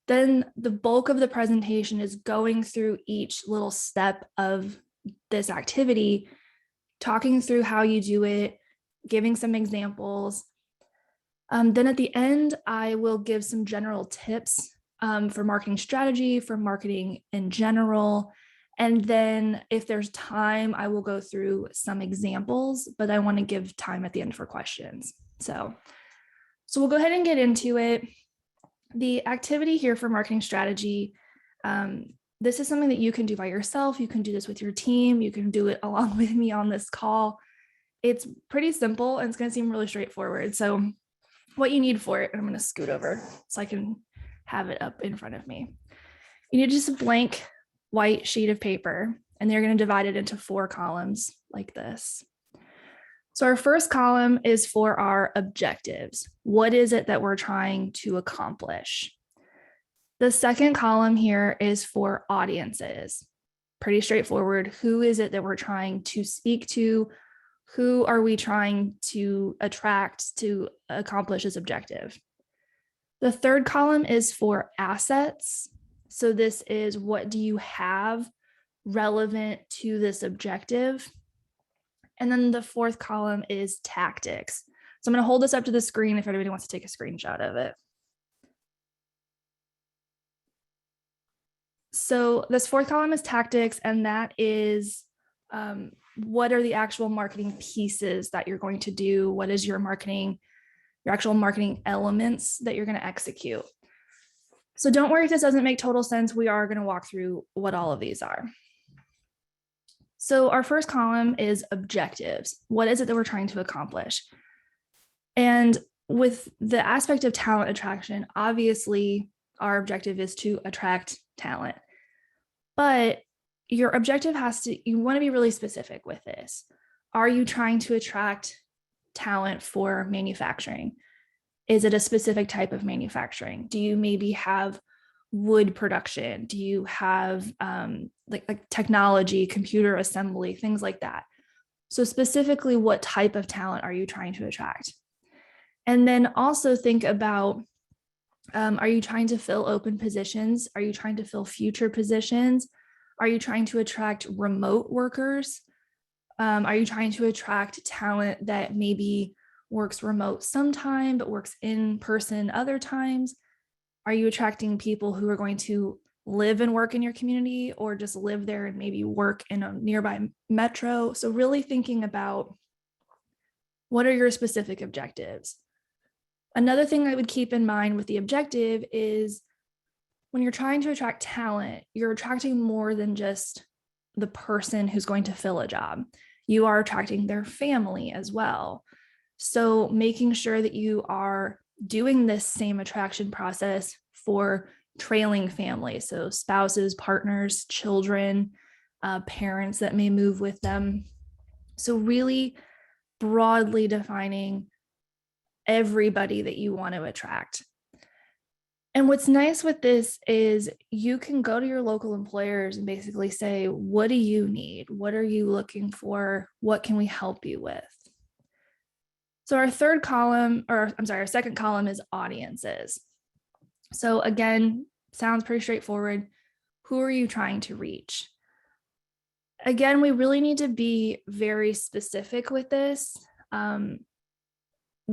Then the bulk of the presentation is going through each little step of this activity, talking through how you do it, giving some examples. Then at the end, I will give some general tips for marketing strategy, for marketing in general. And then if there's time, I will go through some examples, but I want to give time at the end for questions. So we'll go ahead and get into it. The activity here for marketing strategy, this is something that you can do by yourself. You can do this with your team. You can do it along with me on this call. It's pretty simple and it's going to seem really straightforward. So what you need for it, I'm going to scoot over so I can have it up in front of me. You need just a blank white sheet of paper, and they're going to divide it into 4 columns like this. So our first column is for our objectives. What is it that we're trying to accomplish? The second column here is for audiences. Pretty straightforward. Who is it that we're trying to speak to? Who are we trying to attract to accomplish this objective? The third column is for assets. So this is, what do you have relevant to this objective? And then the fourth column is tactics. So I'm going to hold this up to the screen if anybody wants to take a screenshot of it. So this fourth column is tactics, and that is what are the actual marketing pieces that you're going to do? What is your actual marketing elements that you're going to execute? So don't worry if this doesn't make total sense. We are going to walk through what all of these are. So our first column is objectives. What is it that we're trying to accomplish? And with the aspect of talent attraction, obviously our objective is to attract talent. But your objective you want to be really specific with this. Are you trying to attract talent for manufacturing? Is it a specific type of manufacturing? Do you maybe have wood production? Do you have like technology, computer assembly, things like that? So specifically, what type of talent are you trying to attract? And then also think about, are you trying to fill open positions? Are you trying to fill future positions? Are you trying to attract remote workers? Are you trying to attract talent that maybe works remote sometime, but works in person other times? Are you attracting people who are going to live and work in your community or just live there and maybe work in a nearby metro. So really thinking about what are your specific objectives. Another thing I would keep in mind with the objective is when you're trying to attract talent, you're attracting more than just the person who's going to fill a job. You are attracting their family as well. So making sure that you are doing this same attraction process for trailing families, so spouses, partners, children, parents that may move with them. So really broadly defining everybody that you want to attract. And what's nice with this is you can go to your local employers and basically say, what do you need? What are you looking for? What can we help you with? So our second column is audiences. So again, sounds pretty straightforward. Who are you trying to reach? Again, we really need to be very specific with this.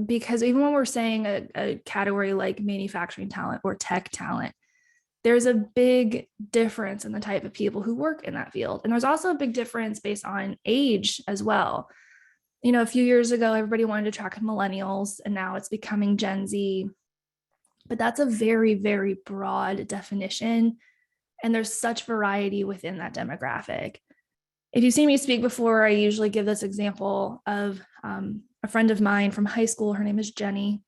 Because even when we're saying a category like manufacturing talent or tech talent, there's a big difference in the type of people who work in that field. And there's also a big difference based on age as well. You know, a few years ago, everybody wanted to track millennials, and now it's becoming Gen Z. But that's a very, very broad definition. And there's such variety within that demographic. If you've seen me speak before, I usually give this example of a friend of mine from high school. Her name is Jenny.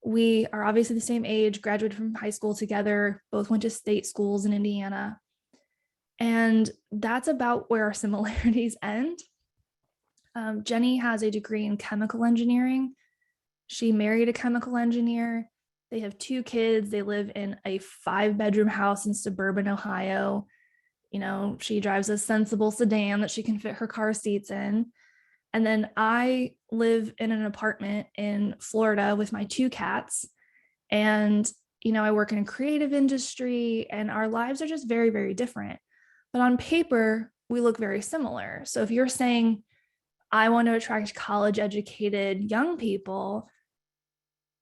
We are obviously the same age, graduated from high school together, both went to state schools in Indiana. And that's about where our similarities end. Jenny has a degree in chemical engineering. She married a chemical engineer. They have 2 kids. They live in a 5-bedroom house in suburban Ohio. You know, she drives a sensible sedan that she can fit her car seats in. And then I live in an apartment in Florida with my 2 cats. And, you know, I work in a creative industry and our lives are just very, very different. But on paper, we look very similar. So if you're saying, I want to attract college educated young people,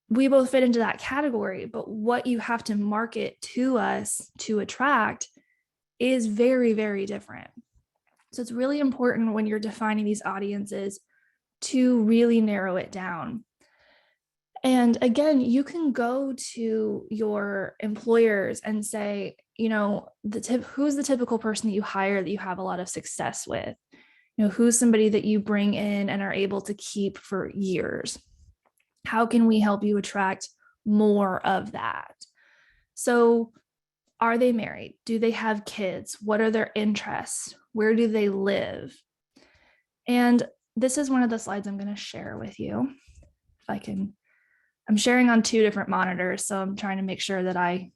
we both fit into that category. But what you have to market to us to attract is very, very different. So it's really important when you're defining these audiences to really narrow it down. And again, you can go to your employers and say, you know, who's the typical person that you hire that you have a lot of success with? You know, who's somebody that you bring in and are able to keep for years? How can we help you attract more of that? So are they married? Do they have kids? What are their interests? Where do they live? And this is one of the slides I'm going to share with you. If I can, I'm sharing on 2 different monitors, so I'm trying to make sure that I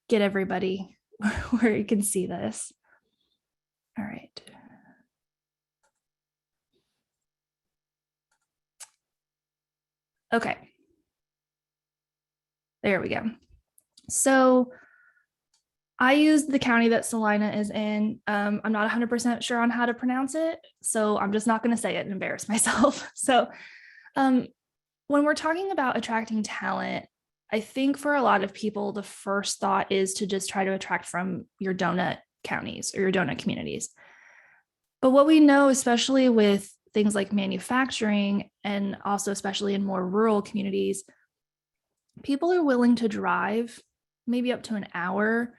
get everybody where you can see this. All right. Okay. There we go. So I used the county that Salina is in. I'm not 100% sure on how to pronounce it, so I'm just not going to say it and embarrass myself. So when we're talking about attracting talent, I think for a lot of people, the first thought is to just try to attract from your donut counties or your donut communities. But what we know, especially with things like manufacturing and also especially in more rural communities, people are willing to drive maybe up to an hour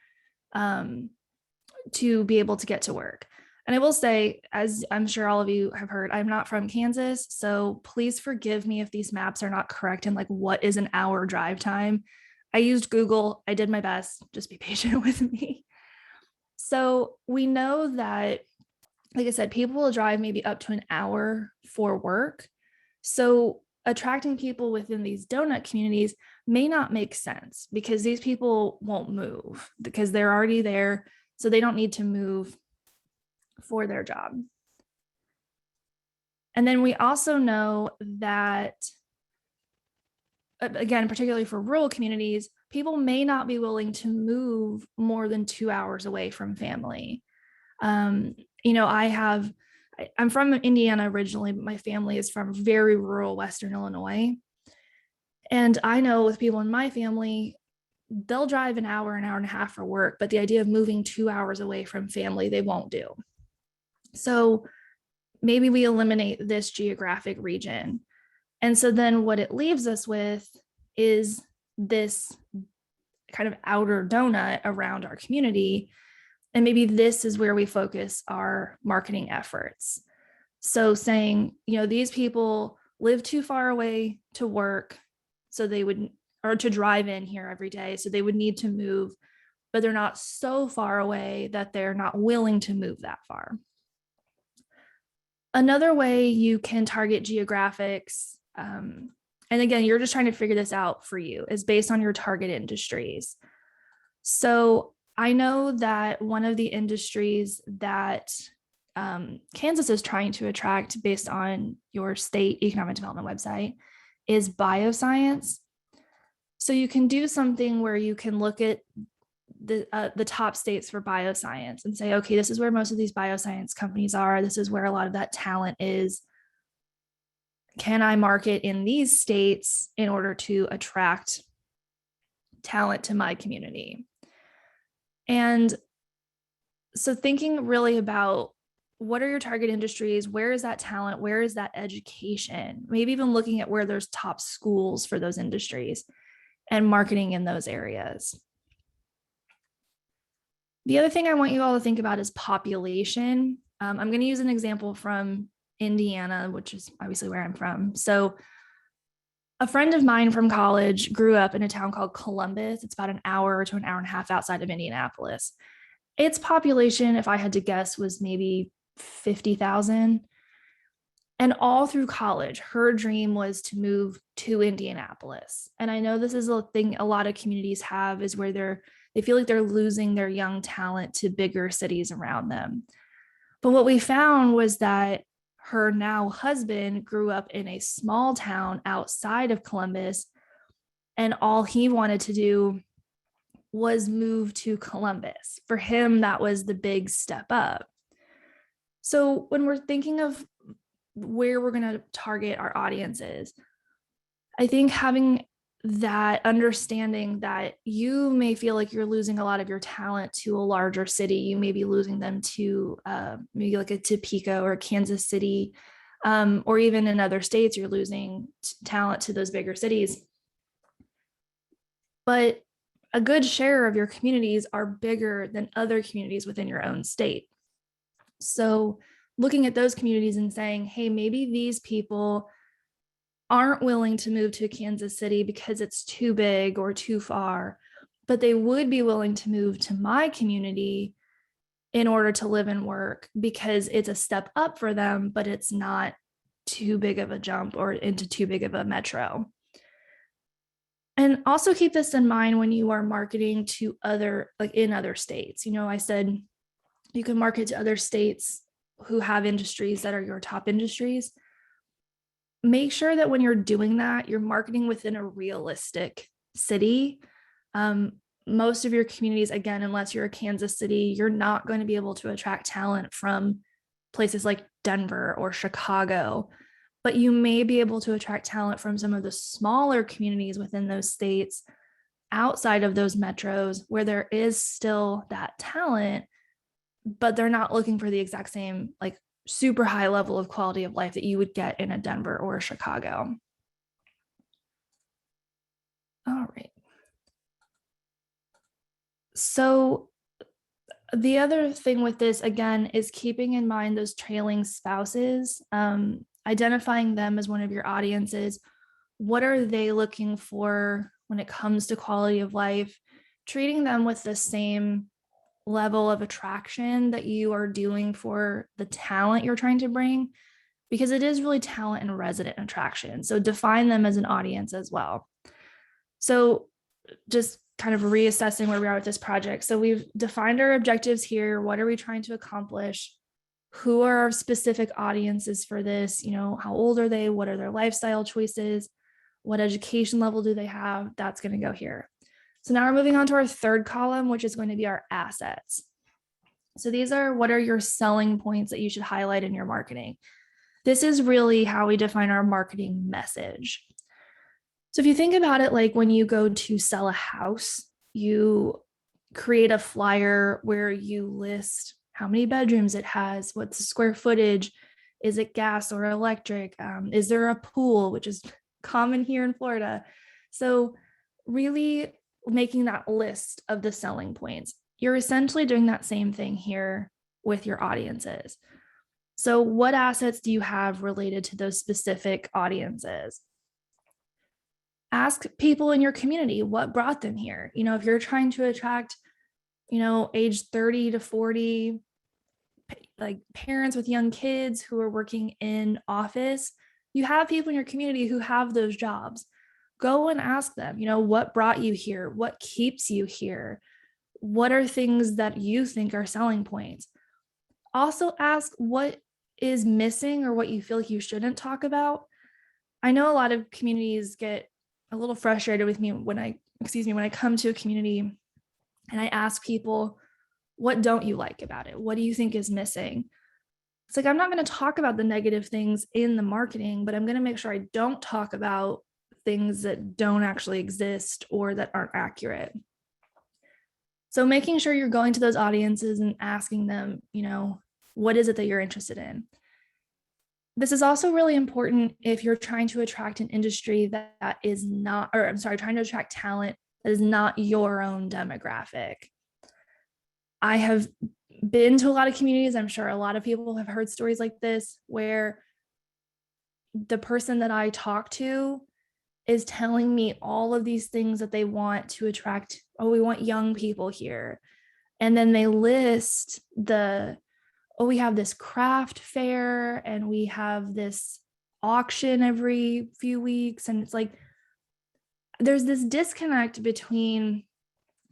to be able to get to work. And I will say, as I'm sure all of you have heard, I'm not from Kansas, so please forgive me if these maps are not correct in like what is an hour drive time. I used Google, I did my best, just be patient with me. So we know that, like I said, people will drive maybe up to an hour for work. So attracting people within these donut communities may not make sense because these people won't move because they're already there. So they don't need to move for their job. And then we also know that, again, particularly for rural communities, people may not be willing to move more than 2 hours away from family. You know, I'm from Indiana originally, but my family is from very rural Western Illinois. And I know with people in my family, they'll drive an hour and a half for work, but the idea of moving 2 hours away from family, they won't do. So maybe we eliminate this geographic region. And so then what it leaves us with is this kind of outer donut around our community. And maybe this is where we focus our marketing efforts. So saying, these people live too far away to work, so they would, or to drive in here every day, so they would need to move, but they're not so far away that they're not willing to move that far. Another way you can target geographics, and again, you're just trying to figure this out for you, is based on your target industries. So I know that one of the industries that Kansas is trying to attract based on your state economic development website is bioscience. So you can do something where you can look at the top states for bioscience and say, okay, this is where most of these bioscience companies are. This is where a lot of that talent is. Can I market in these states in order to attract talent to my community? And so thinking really about what are your target industries? Where is that talent? Where is that education? Maybe even looking at where there's top schools for those industries and marketing in those areas. The other thing I want you all to think about is population. I'm going to use an example from Indiana, which is obviously where I'm from. So a friend of mine from college grew up in a town called Columbus. It's about an hour to an hour and a half outside of Indianapolis. Its population, if I had to guess, was maybe 50,000. And all through college, her dream was to move to Indianapolis. And I know this is a thing a lot of communities have, is where they feel like they're losing their young talent to bigger cities around them. But what we found was that her now husband grew up in a small town outside of Columbus, and all he wanted to do was move to Columbus. For him, that was the big step up. So when we're thinking of where we're going to target our audiences, I think having that understanding that you may feel like you're losing a lot of your talent to a larger city. You may be losing them to maybe like a Topeka or Kansas City, or even in other states, you're losing talent to those bigger cities. But a good share of your communities are bigger than other communities within your own state. So looking at those communities and saying, hey, maybe these people aren't willing to move to Kansas City because it's too big or too far, but they would be willing to move to my community in order to live and work because it's a step up for them, but it's not too big of a jump or into too big of a metro. And also keep this in mind when you are marketing to in other states. I said you can market to other states who have industries that are your top industries. Make sure that when you're doing that, you're marketing within a realistic city. Most of your communities, again, unless you're a Kansas City, you're not going to be able to attract talent from places like Denver or Chicago, but you may be able to attract talent from some of the smaller communities within those states outside of those metros where there is still that talent, but they're not looking for the exact same super high level of quality of life that you would get in a Denver or a Chicago. All right. So the other thing with this, again, is keeping in mind those trailing spouses, identifying them as one of your audiences. What are they looking for when it comes to quality of life? Treating them with the same level of attraction that you are doing for the talent you're trying to bring, because it is really talent and resident attraction. So define them as an audience as well. So just kind of reassessing where we are with this project. So we've defined our objectives here. What are we trying to accomplish? Who are our specific audiences for this? How old are they? What are their lifestyle choices? What education level do they have? That's going to go here. So now we're moving on to our third column, which is going to be our assets. So these are what are your selling points that you should highlight in your marketing. This is really how we define our marketing message. So if you think about it, like when you go to sell a house, you create a flyer where you list how many bedrooms it has, what's the square footage, is it gas or electric, is there a pool, which is common here in Florida. So really making that list of the selling points. You're essentially doing that same thing here with your audiences. So what assets do you have related to those specific audiences? Ask people in your community what brought them here. You know, if you're trying to attract, you know, age 30 to 40, like parents with young kids who are working in office, you have people in your community who have those jobs. Go and ask them, you know, what brought you here? What keeps you here? What are things that you think are selling points? Also ask what is missing or what you feel like you shouldn't talk about. I know a lot of communities get a little frustrated with me when I come to a community and I ask people, what don't you like about it? What do you think is missing? It's like, I'm not going to talk about the negative things in the marketing, but I'm going to make sure I don't talk about things that don't actually exist or that aren't accurate. So making sure you're going to those audiences and asking them, you know, what is it that you're interested in? This is also really important if you're trying to attract an industry that is not, or I'm sorry, trying to attract talent that is not your own demographic. I have been to a lot of communities. I'm sure a lot of people have heard stories like this, where the person that I talk to is telling me all of these things that they want to attract. Oh, we want young people here. And then they list we have this craft fair and we have this auction every few weeks. And it's like, there's this disconnect between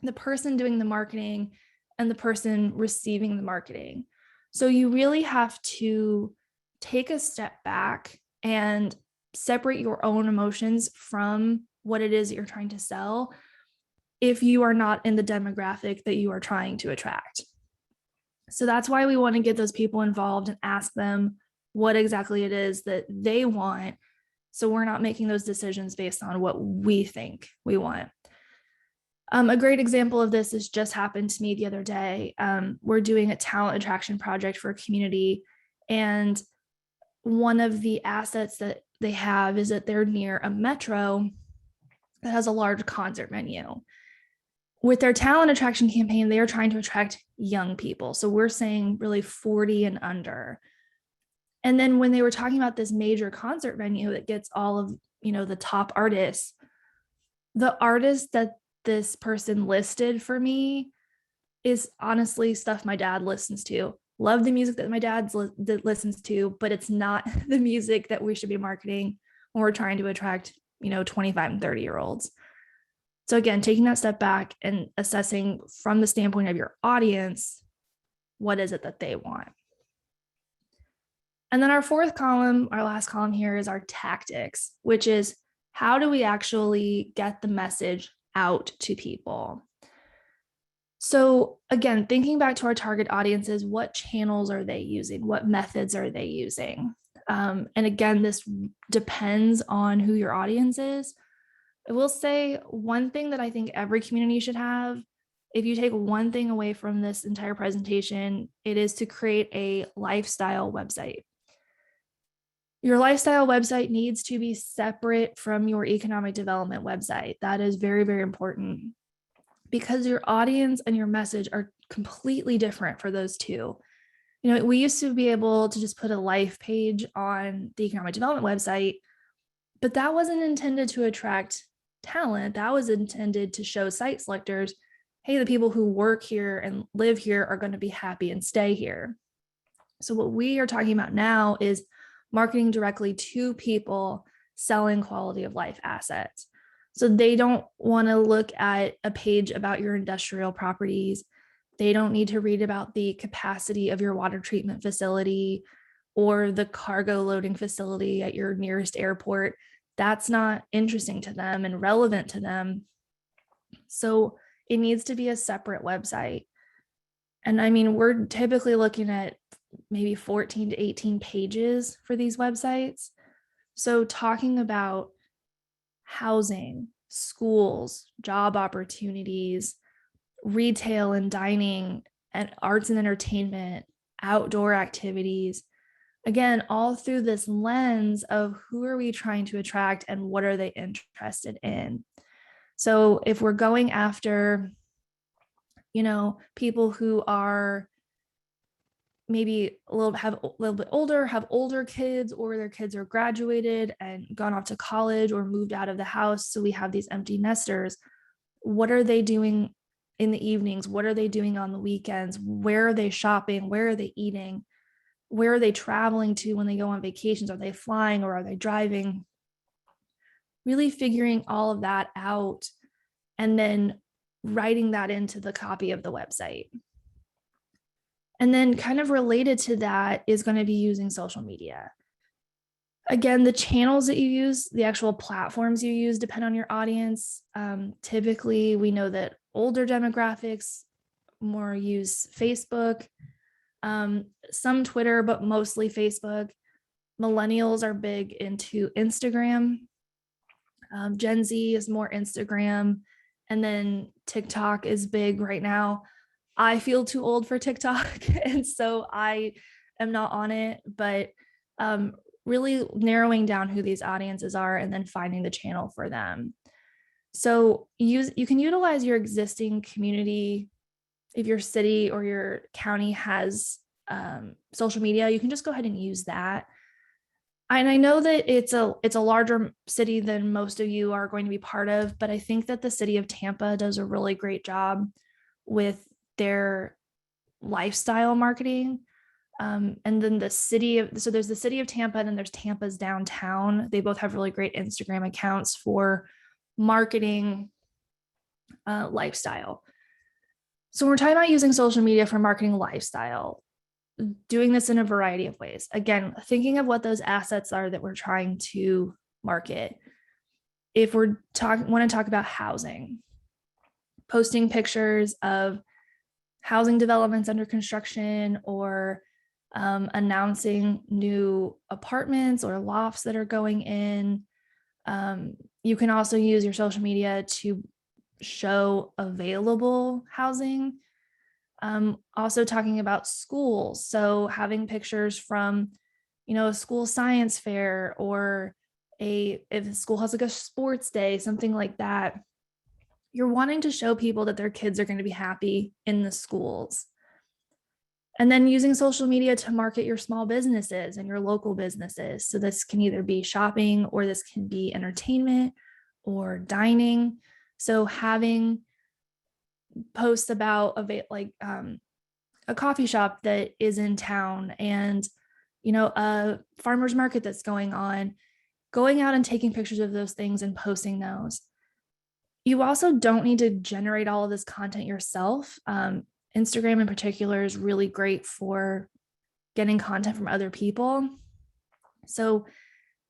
the person doing the marketing and the person receiving the marketing. So you really have to take a step back and separate your own emotions from what it is that you're trying to sell if you are not in the demographic that you are trying to attract. So that's why we want to get those people involved and ask them what exactly it is that they want. So we're not making those decisions based on what we think we want. A great example of this has just happened to me the other day. We're doing a talent attraction project for a community, and one of the assets that they have is that they're near a metro that has a large concert venue. With their talent attraction campaign, they are trying to attract young people. So we're saying really 40 and under. And then when they were talking about this major concert venue that gets all of, you know, the top artists, the artist that this person listed for me is honestly stuff my dad listens to. Love the music that my dad listens to, but it's not the music that we should be marketing when we're trying to attract, you know, 25 and 30-year-olds. So again, taking that step back and assessing from the standpoint of your audience, what is it that they want? And then our fourth column, our last column here, is our tactics, which is how do we actually get the message out to people? So again, thinking back to our target audiences, what channels are they using? What methods are they using? And again, this depends on who your audience is. I will say one thing that I think every community should have, if you take one thing away from this entire presentation, it is to create a lifestyle website. Your lifestyle website needs to be separate from your economic development website. That is very, very important because your audience and your message are completely different for those two. You know, we used to be able to just put a life page on the economic development website, but that wasn't intended to attract talent. That was intended to show site selectors, hey, the people who work here and live here are going to be happy and stay here. So what we are talking about now is marketing directly to people selling quality of life assets. So they don't want to look at a page about your industrial properties. They don't need to read about the capacity of your water treatment facility or the cargo loading facility at your nearest airport. That's not interesting to them and relevant to them. So it needs to be a separate website. And I mean, we're typically looking at maybe 14 to 18 pages for these websites. So talking about housing, schools, job opportunities, retail and dining, and arts and entertainment, outdoor activities. Again, all through this lens of who are we trying to attract and what are they interested in. So if we're going after, people who are maybe have a little bit older, have older kids, or their kids are graduated and gone off to college or moved out of the house, so we have these empty nesters. What are they doing in the evenings? What are they doing on the weekends? Where are they shopping? Where are they eating? Where are they traveling to when they go on vacations? Are they flying or are they driving? Really figuring all of that out and then writing that into the copy of the website. And then kind of related to that is going to be using social media. Again, the channels that you use, the actual platforms you use depend on your audience. Typically, we know that older demographics more use Facebook, some Twitter, but mostly Facebook. Millennials are big into Instagram. Gen Z is more Instagram. And then TikTok is big right now. I feel too old for TikTok, and so I am not on it, but really narrowing down who these audiences are and then finding the channel for them. So you can utilize your existing community. If your city or your county has social media, you can just go ahead and use that. And I know that it's a larger city than most of you are going to be part of, but I think that the city of Tampa does a really great job with their lifestyle marketing. And then there's the city of Tampa, and then there's Tampa's downtown. They both have really great Instagram accounts for marketing lifestyle. So we're talking about using social media for marketing lifestyle, doing this in a variety of ways. Again, thinking of what those assets are that we're trying to market. If we're want to talk about housing, posting pictures of housing developments under construction, or announcing new apartments or lofts that are going in. You can also use your social media to show available housing. Also talking about schools. So having pictures from, a school science fair, or if the school has like a sports day, something like that. You're wanting to show people that their kids are going to be happy in the schools. And then using social media to market your small businesses and your local businesses. So this can either be shopping, or this can be entertainment or dining. So having posts about a coffee shop that is in town, and a farmer's market that's going on, going out and taking pictures of those things and posting those. You also don't need to generate all of this content yourself. Instagram in particular is really great for getting content from other people. So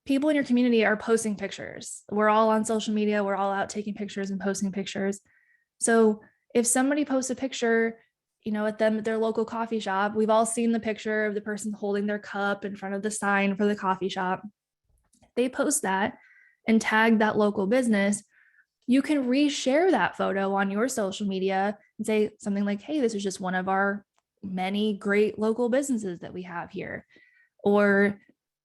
people in your community are posting pictures. We're all on social media. We're all out taking pictures and posting pictures. So if somebody posts a picture, at their local coffee shop, we've all seen the picture of the person holding their cup in front of the sign for the coffee shop. They post that and tag that local business. You can reshare that photo on your social media and say something like, hey, this is just one of our many great local businesses that we have here. Or,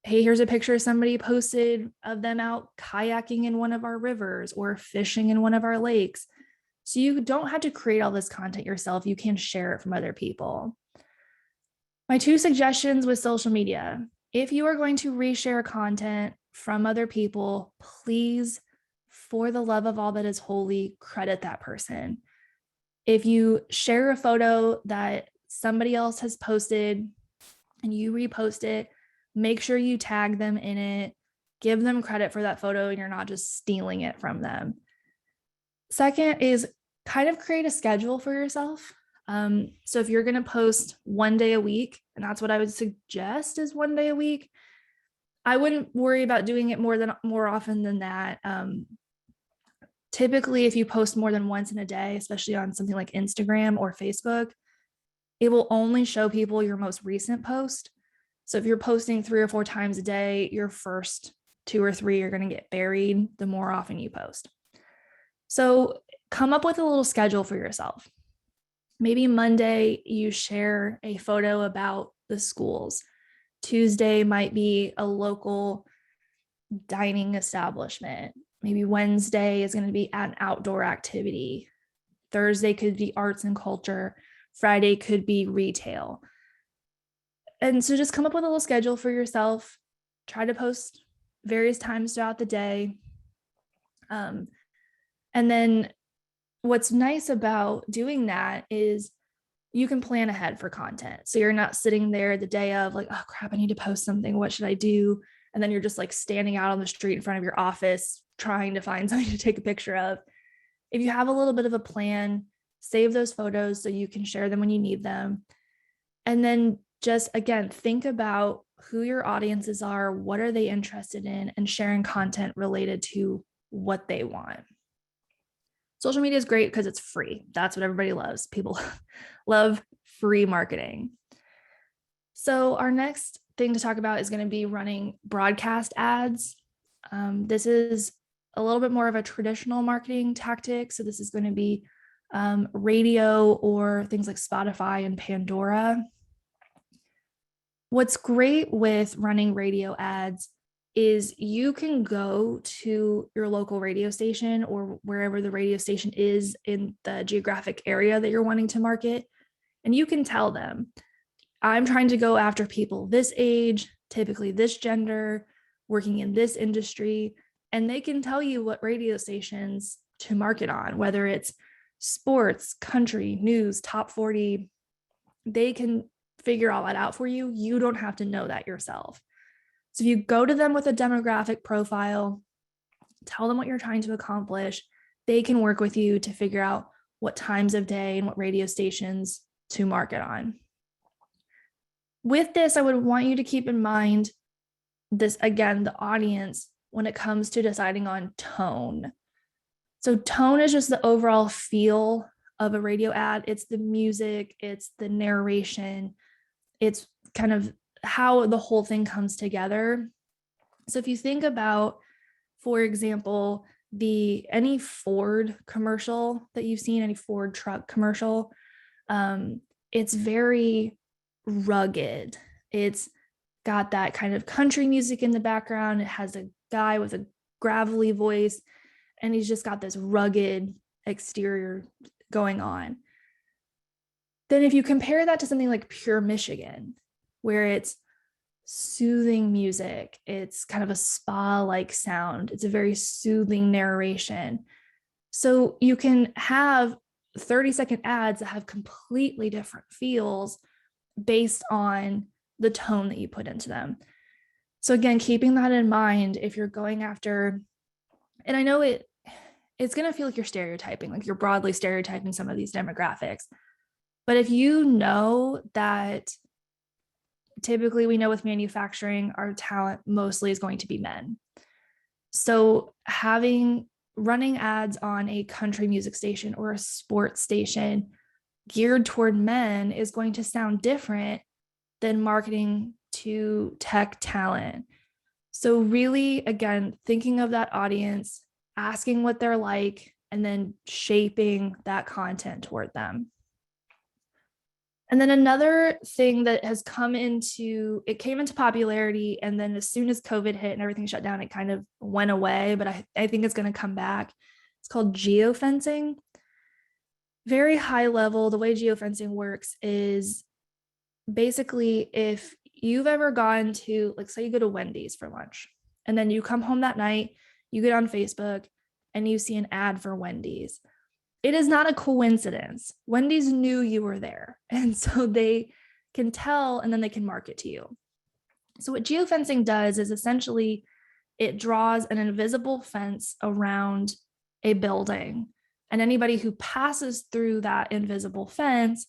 hey, here's a picture somebody posted of them out kayaking in one of our rivers or fishing in one of our lakes. So you don't have to create all this content yourself. You can share it from other people. My 2 suggestions with social media: if you are going to reshare content from other people, please, for the love of all that is holy, credit that person. If you share a photo that somebody else has posted and you repost it, make sure you tag them in it, give them credit for that photo, and you're not just stealing it from them. Second is kind of create a schedule for yourself. So if you're going to post one day a week, and that's what I would suggest is one day a week, I wouldn't worry about doing it more often than that. Typically, if you post more than once in a day, especially on something like Instagram or Facebook, it will only show people your most recent post. So if you're posting 3 or 4 times a day, your first 2 or 3 are going to get buried the more often you post. So come up with a little schedule for yourself. Maybe Monday you share a photo about the schools. Tuesday might be a local dining establishment. Maybe Wednesday is going to be an outdoor activity. Thursday could be arts and culture. Friday could be retail. And so just come up with a little schedule for yourself. Try to post various times throughout the day. And then what's nice about doing that is you can plan ahead for content. So you're not sitting there the day of like, oh crap, I need to post something. What should I do? And then you're just like standing out on the street in front of your office trying to find something to take a picture of. If you have a little bit of a plan, save those photos so you can share them when you need them. And then just again, think about who your audiences are, what are they interested in, and sharing content related to what they want. Social media is great because it's free. That's what everybody loves. People love free marketing. So our next thing to talk about is going to be running broadcast ads. This is a little bit more of a traditional marketing tactic. So this is going to be radio or things like Spotify and Pandora. What's great with running radio ads is you can go to your local radio station or wherever the radio station is in the geographic area that you're wanting to market, and you can tell them, I'm trying to go after people this age, typically this gender, working in this industry, and they can tell you what radio stations to market on, whether it's sports, country, news, top 40. They can figure all that out for you. You don't have to know that yourself. So if you go to them with a demographic profile, tell them what you're trying to accomplish, they can work with you to figure out what times of day and what radio stations to market on. With this, I would want you to keep in mind this, again, the audience when it comes to deciding on tone. So tone is just the overall feel of a radio ad. It's the music, it's the narration, it's kind of how the whole thing comes together. So if you think about, for example, any Ford commercial that you've seen, any Ford truck commercial, it's very rugged. It's got that kind of country music in the background. It has a guy with a gravelly voice, and he's just got this rugged exterior going on. Then if you compare that to something like Pure Michigan, where it's soothing music, it's kind of a spa-like sound, it's a very soothing narration. So you can have 30-second ads that have completely different feels based on the tone that you put into them. So again, keeping that in mind, if you're going after, and I know it's going to feel like you're stereotyping, like you're broadly stereotyping some of these demographics. But if you know that typically we know with manufacturing, our talent mostly is going to be men. So running ads on a country music station or a sports station geared toward men is going to sound different than marketing to tech talent. So really, again, thinking of that audience, asking what they're like, and then shaping that content toward them. And then another thing that has came into popularity, and then as soon as COVID hit and everything shut down, it kind of went away, but I think it's going to come back. It's called geofencing. Very high level, the way geofencing works is basically if you've ever gone to, like, say you go to Wendy's for lunch, and then you come home that night, you get on Facebook and you see an ad for Wendy's. It is not a coincidence. Wendy's knew you were there, and so they can tell, and then they can market to you. So what geofencing does is essentially it draws an invisible fence around a building, and anybody who passes through that invisible fence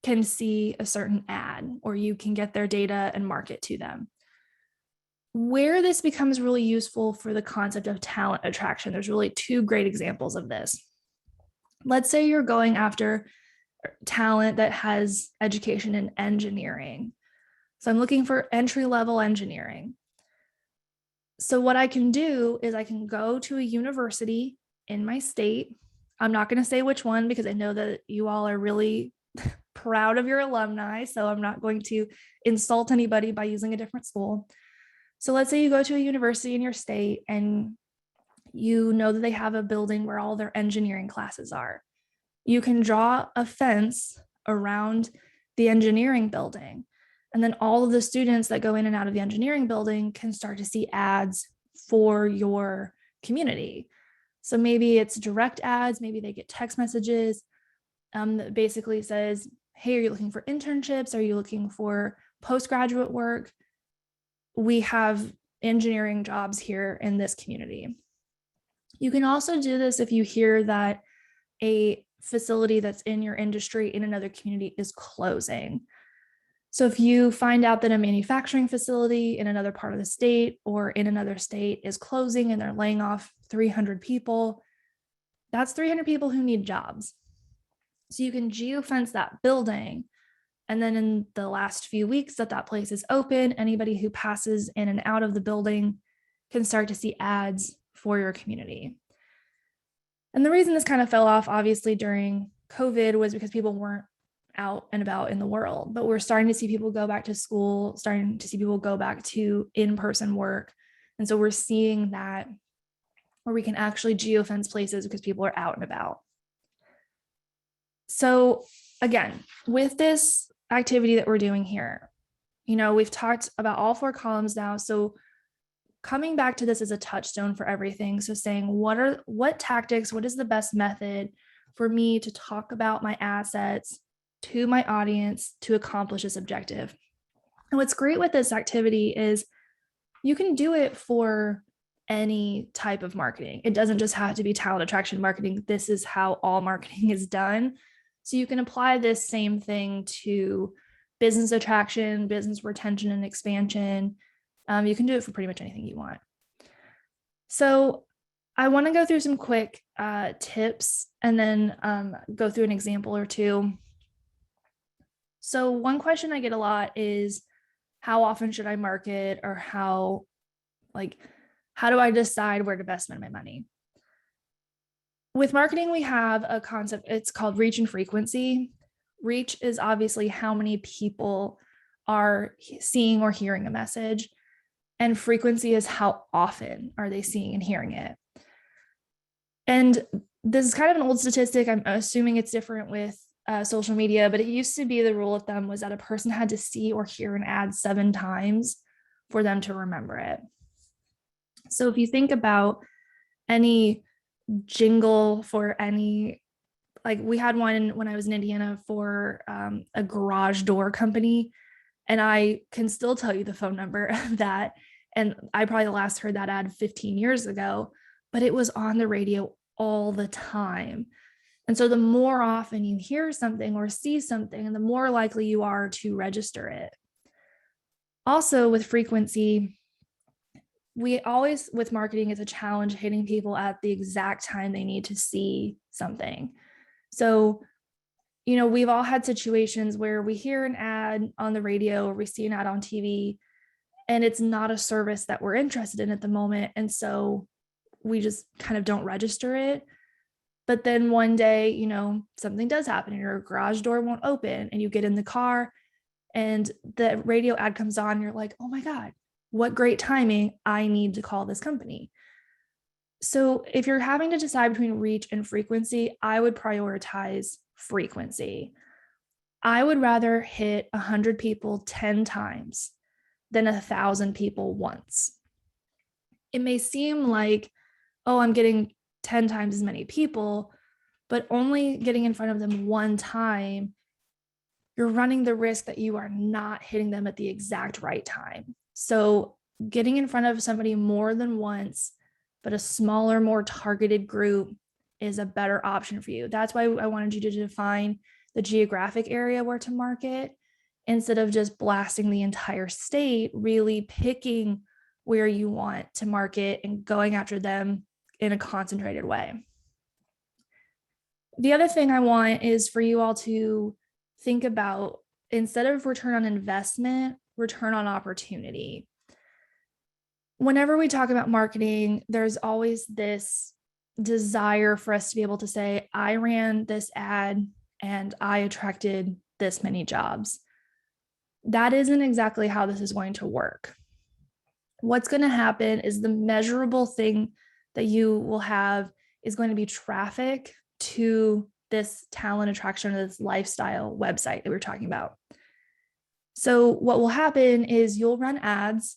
can see a certain ad, or you can get their data and market to them. Where this becomes really useful for the concept of talent attraction, there's really two great examples of this. Let's say you're going after talent that has education in engineering. So I'm looking for entry-level engineering. So what I can do is I can go to a university in my state. I'm not going to say which one because I know that you all are really proud of your alumni. So I'm not going to insult anybody by using a different school. So let's say you go to a university in your state and you know that they have a building where all their engineering classes are. You can draw a fence around the engineering building. And then all of the students that go in and out of the engineering building can start to see ads for your community. So maybe it's direct ads, maybe they get text messages that basically says, hey, are you looking for internships? Are you looking for postgraduate work? We have engineering jobs here in this community. You can also do this if you hear that a facility that's in your industry in another community is closing. So if you find out that a manufacturing facility in another part of the state or in another state is closing and they're laying off 300 people, that's 300 people who need jobs. So you can geofence that building. And then in the last few weeks that that place is open, anybody who passes in and out of the building can start to see ads for your community. And the reason this kind of fell off, obviously, during COVID was because people weren't out and about in the world, but we're starting to see people go back to school, starting to see people go back to in-person work. And so we're seeing that where we can actually geofence places because people are out and about. So again, with this activity that we're doing here, you know, we've talked about all 4 columns now. So coming back to this as a touchstone for everything. So saying what tactics, what is the best method for me to talk about my assets to my audience to accomplish this objective. And what's great with this activity is you can do it for any type of marketing. It doesn't just have to be talent attraction marketing. This is how all marketing is done. So you can apply this same thing to business attraction, business retention and expansion. You can do it for pretty much anything you want. So I want to go through some quick tips and then go through an example or two. So one question I get a lot is, how often should I market, or how do I decide where to best spend my money? With marketing, we have a concept, it's called reach and frequency. Reach is obviously how many people are seeing or hearing a message, and frequency is how often are they seeing and hearing it. And this is kind of an old statistic. I'm assuming it's different with social media, but it used to be the rule of thumb was that a person had to see or hear an ad 7 times for them to remember it. So if you think about any jingle for any, like we had one when I was in Indiana for a garage door company, and I can still tell you the phone number of that. And I probably last heard that ad 15 years ago, but it was on the radio all the time. And so the more often you hear something or see something, the more likely you are to register it. Also with frequency, we always, with marketing, it's a challenge hitting people at the exact time they need to see something. So, you know, we've all had situations where we hear an ad on the radio or we see an ad on TV, and it's not a service that we're interested in at the moment. And so we just kind of don't register it. But then one day, you know, something does happen and your garage door won't open, and you get in the car and the radio ad comes on, and you're like, oh my God, what great timing. I need to call this company. So if you're having to decide between reach and frequency, I would prioritize frequency. I would rather hit 100 people 10 times than 1,000 people once. It may seem like, oh, I'm getting 10 times as many people, but only getting in front of them one time, you're running the risk that you are not hitting them at the exact right time. So getting in front of somebody more than once, but a smaller, more targeted group is a better option for you. That's why I wanted you to define the geographic area where to market instead of just blasting the entire state, really picking where you want to market and going after them in a concentrated way. The other thing I want is for you all to think about, instead of return on investment, return on opportunity. Whenever we talk about marketing, there's always this desire for us to be able to say, I ran this ad and I attracted this many jobs. That isn't exactly how this is going to work. What's going to happen is the measurable thing that you will have is going to be traffic to this talent attraction or this lifestyle website that we're talking about. So what will happen is you'll run ads.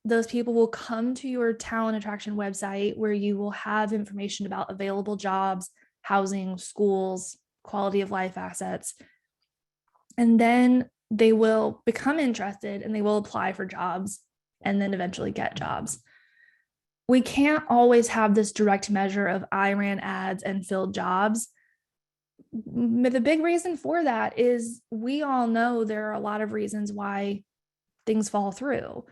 Those people will come to your talent attraction website where you will have information about available jobs, housing, schools, quality of life assets. And then they will become interested and they will apply for jobs and then eventually get jobs. We can't always have this direct measure of I ran ads and filled jobs. The big reason for that is we all know there are a lot of reasons why things fall through.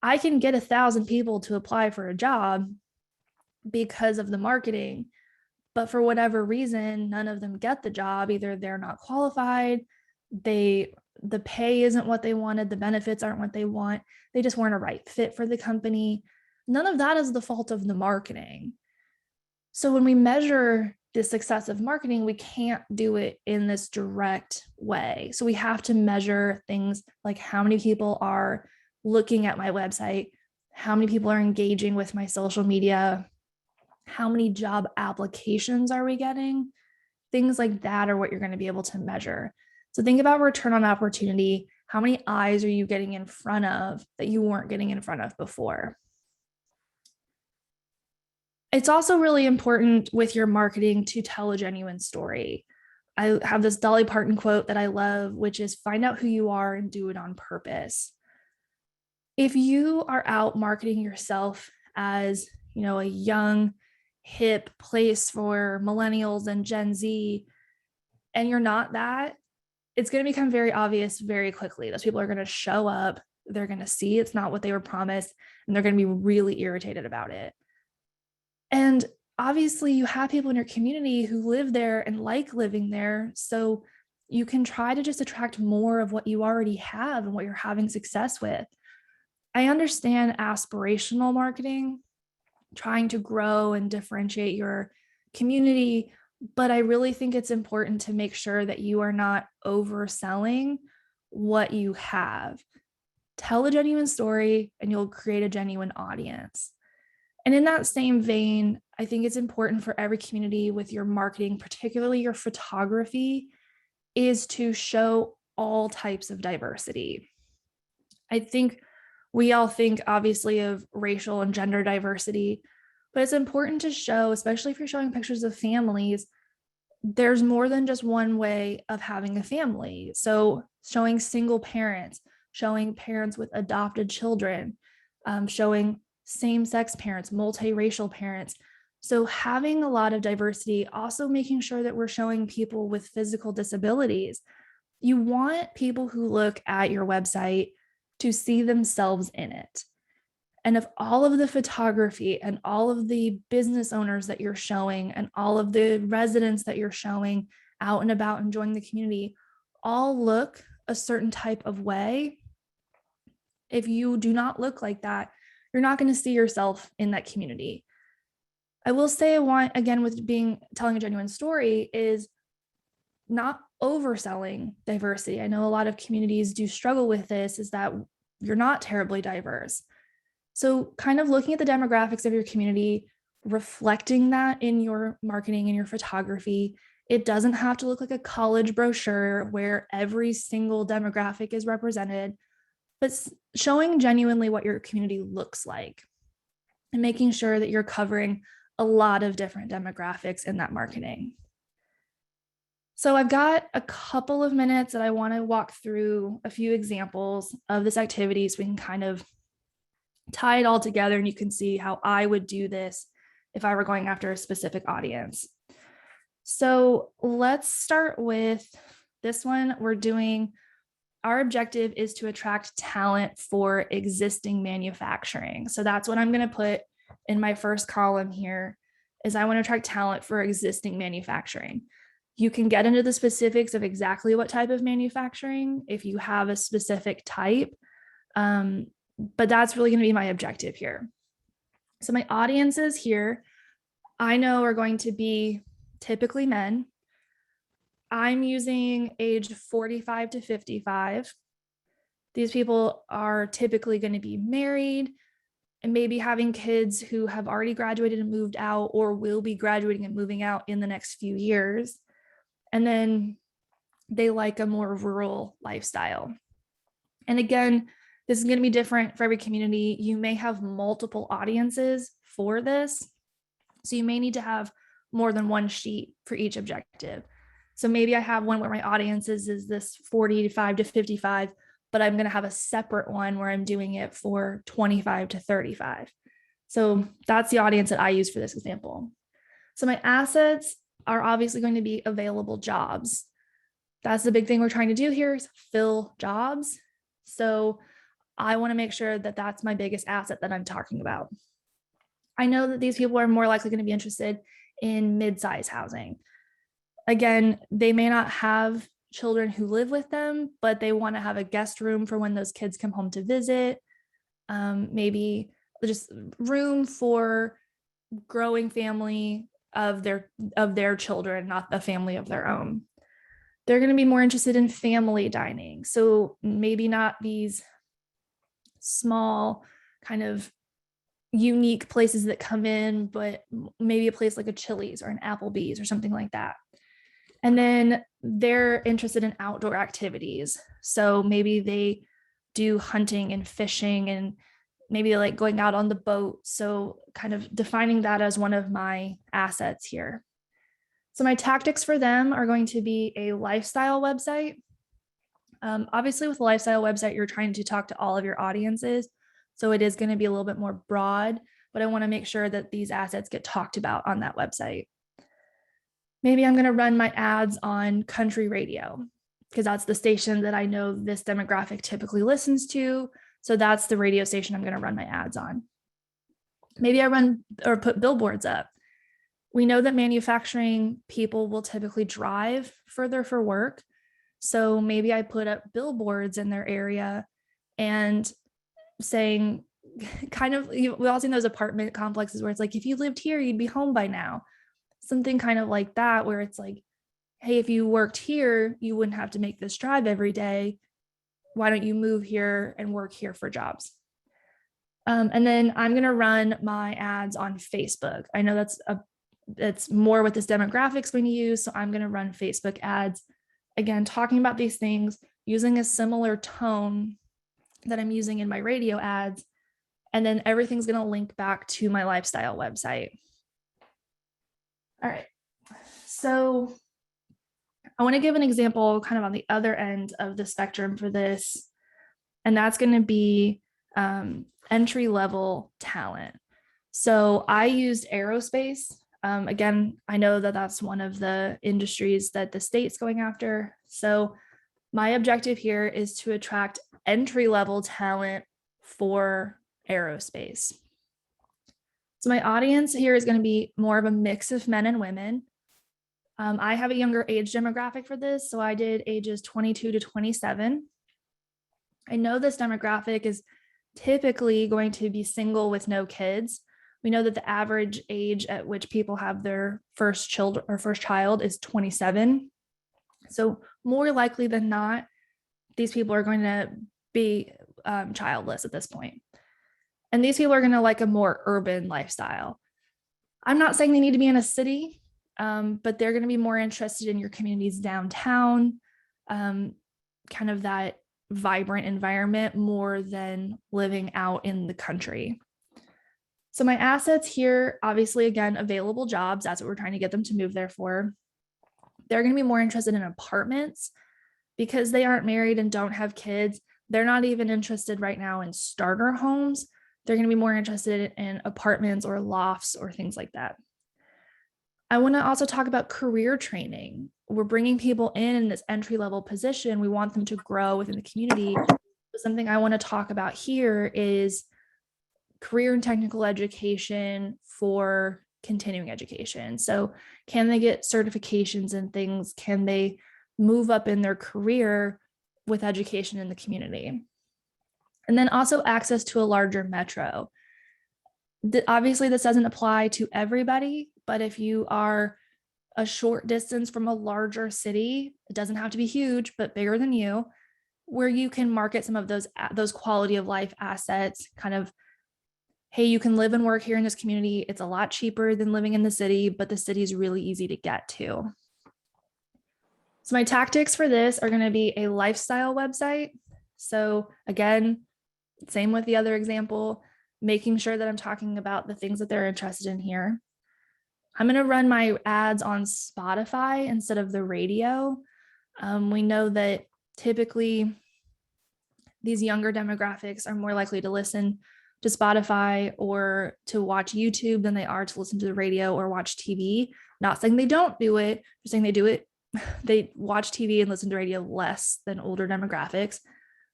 I can get 1,000 people to apply for a job because of the marketing, but for whatever reason, none of them get the job. Either they're not qualified, the pay isn't what they wanted, the benefits aren't what they want, they just weren't a right fit for the company. None of that is the fault of the marketing. So when we measure the success of marketing, we can't do it in this direct way. So we have to measure things like how many people are looking at my website, how many people are engaging with my social media, how many job applications are we getting? Things like that are what you're going to be able to measure. So think about return on opportunity. How many eyes are you getting in front of that you weren't getting in front of before? It's also really important with your marketing to tell a genuine story. I have this Dolly Parton quote that I love, which is find out who you are and do it on purpose. If you are out marketing yourself as, a young, hip place for millennials and Gen Z, and you're not that, it's going to become very obvious very quickly. Those people are going to show up, they're going to see it's not what they were promised, and they're going to be really irritated about it. And obviously you have people in your community who live there and like living there. So you can try to just attract more of what you already have and what you're having success with. I understand aspirational marketing, trying to grow and differentiate your community, but I really think it's important to make sure that you are not overselling what you have. Tell a genuine story and you'll create a genuine audience. And in that same vein, I think it's important for every community with your marketing, particularly your photography, is to show all types of diversity. I think we all think obviously of racial and gender diversity, but it's important to show, especially if you're showing pictures of families, there's more than just one way of having a family. So showing single parents, showing parents with adopted children, showing same-sex parents, multiracial parents. So having a lot of diversity, also making sure that we're showing people with physical disabilities. You want people who look at your website to see themselves in it. And if all of the photography and all of the business owners that you're showing and all of the residents that you're showing out and about enjoying the community all look a certain type of way, if you do not look like that, you're not going to see yourself in that community. I will say, I want, again, with telling a genuine story, is not overselling diversity. I know a lot of communities do struggle with this, is that you're not terribly diverse. So kind of looking at the demographics of your community, reflecting that in your marketing and your photography. It doesn't have to look like a college brochure where every single demographic is represented, but showing genuinely what your community looks like and making sure that you're covering a lot of different demographics in that marketing. So I've got a couple of minutes that I want to walk through a few examples of this activity so we can kind of tie it all together and you can see how I would do this if I were going after a specific audience. So let's start with this one. Our objective is to attract talent for existing manufacturing. So that's what I'm going to put in my first column here, is I want to attract talent for existing manufacturing. You can get into the specifics of exactly what type of manufacturing if you have a specific type, but that's really going to be my objective here. So my audiences here, I know are going to be typically men. I'm using age 45 to 55. These people are typically going to be married and maybe having kids who have already graduated and moved out or will be graduating and moving out in the next few years. And then they like a more rural lifestyle. And again, this is going to be different for every community. You may have multiple audiences for this. So you may need to have more than one sheet for each objective. So maybe I have one where my audience is this 45 to 55, but I'm going to have a separate one where I'm doing it for 25 to 35. So that's the audience that I use for this example. So my assets are obviously going to be available jobs. That's the big thing we're trying to do here is fill jobs. So I want to make sure that that's my biggest asset that I'm talking about. I know that these people are more likely going to be interested in mid-size housing. Again, they may not have children who live with them, but they want to have a guest room for when those kids come home to visit. Maybe just room for growing family of their children, not a family of their own. They're going to be more interested in family dining. So maybe not these small kind of unique places that come in, but maybe a place like a Chili's or an Applebee's or something like that. And then they're interested in outdoor activities. So maybe they do hunting and fishing and maybe they like going out on the boat. So kind of defining that as one of my assets here. So my tactics for them are going to be a lifestyle website. Obviously with a lifestyle website, you're trying to talk to all of your audiences. So it is going to be a little bit more broad, but I want to make sure that these assets get talked about on that website. Maybe I'm going to run my ads on country radio because that's the station that I know this demographic typically listens to. So that's the radio station I'm going to run my ads on. Maybe I run or put billboards up. We know that manufacturing people will typically drive further for work. So maybe I put up billboards in their area and saying kind of, we've all seen those apartment complexes where it's like, if you lived here, you'd be home by now. Something kind of like that, where it's like, hey, if you worked here, you wouldn't have to make this drive every day. Why don't you move here and work here for jobs? And then I'm going to run my ads on Facebook. I know that's more what this demographic's going to use. So I'm going to run Facebook ads, again, talking about these things, using a similar tone that I'm using in my radio ads. And then everything's going to link back to my lifestyle website. All right. So I want to give an example kind of on the other end of the spectrum for this. And that's going to be entry-level talent. So I used aerospace. Again, I know that that's one of the industries that the state's going after. So my objective here is to attract entry-level talent for aerospace. So my audience here is going to be more of a mix of men and women. I have a younger age demographic for this. So I did ages 22 to 27. I know this demographic is typically going to be single with no kids. We know that the average age at which people have their first child is 27. So more likely than not, these people are going to be childless at this point. And these people are going to like a more urban lifestyle. I'm not saying they need to be in a city, but they're going to be more interested in your community's downtown, kind of that vibrant environment more than living out in the country. So my assets here, obviously, again, available jobs. That's what we're trying to get them to move there for. They're going to be more interested in apartments because they aren't married and don't have kids. They're not even interested right now in starter homes. They're going to be more interested in apartments or lofts or things like that. I want to also talk about career training. We're bringing people in this entry-level position. We want them to grow within the community. But something I want to talk about here is career and technical education for continuing education. So can they get certifications and things? Can they move up in their career with education in the community? And then also access to a larger metro. Obviously, this doesn't apply to everybody, But if you are a short distance from a larger city, it doesn't have to be huge, but bigger than you, where you can market some of those quality of life assets, kind of, hey, you can live and work here in this community. It's a lot cheaper than living in the city, but the city is really easy to get to. So my tactics for this are going to be a lifestyle website. So again, same with the other example, making sure that I'm talking about the things that they're interested in here. I'm going to run my ads on Spotify instead of the radio. We know that typically these younger demographics are more likely to listen to Spotify or to watch YouTube than they are to listen to the radio or watch TV. Not saying they don't do it, just saying they do it. They watch TV and listen to radio less than older demographics.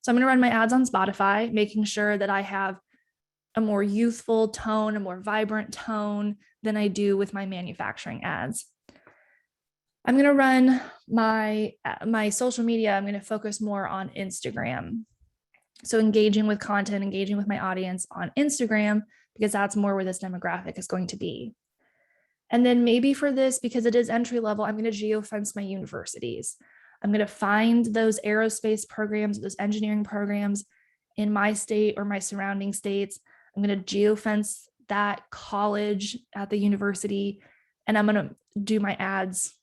So I'm going to run my ads on Spotify, making sure that I have a more youthful tone, a more vibrant tone than I do with my manufacturing ads. I'm going to run my social media. I'm going to focus more on Instagram. So engaging with content, engaging with my audience on Instagram, because that's more where this demographic is going to be. And then maybe for this, because it is entry level, I'm going to geofence my universities. I'm going to find those aerospace programs, those engineering programs in my state or my surrounding states. I'm going to geofence that college at the university, and I'm going to do my ads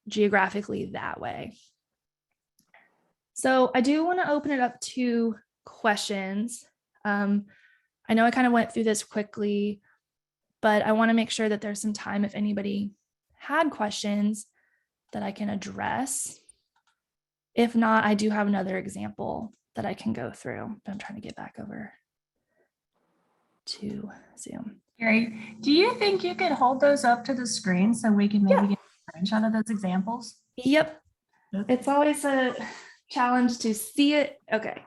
geographically that way. So I do want to open it up to questions. I know I kind of went through this quickly, but I want to make sure that there's some time if anybody had questions that I can address. If not, I do have another example that I can go through. I'm trying to get back over to Zoom.
Gary, do you think you could hold those up to the screen so we can maybe get a screenshot of those examples?
Yep. It's always a challenge to see it. Okay.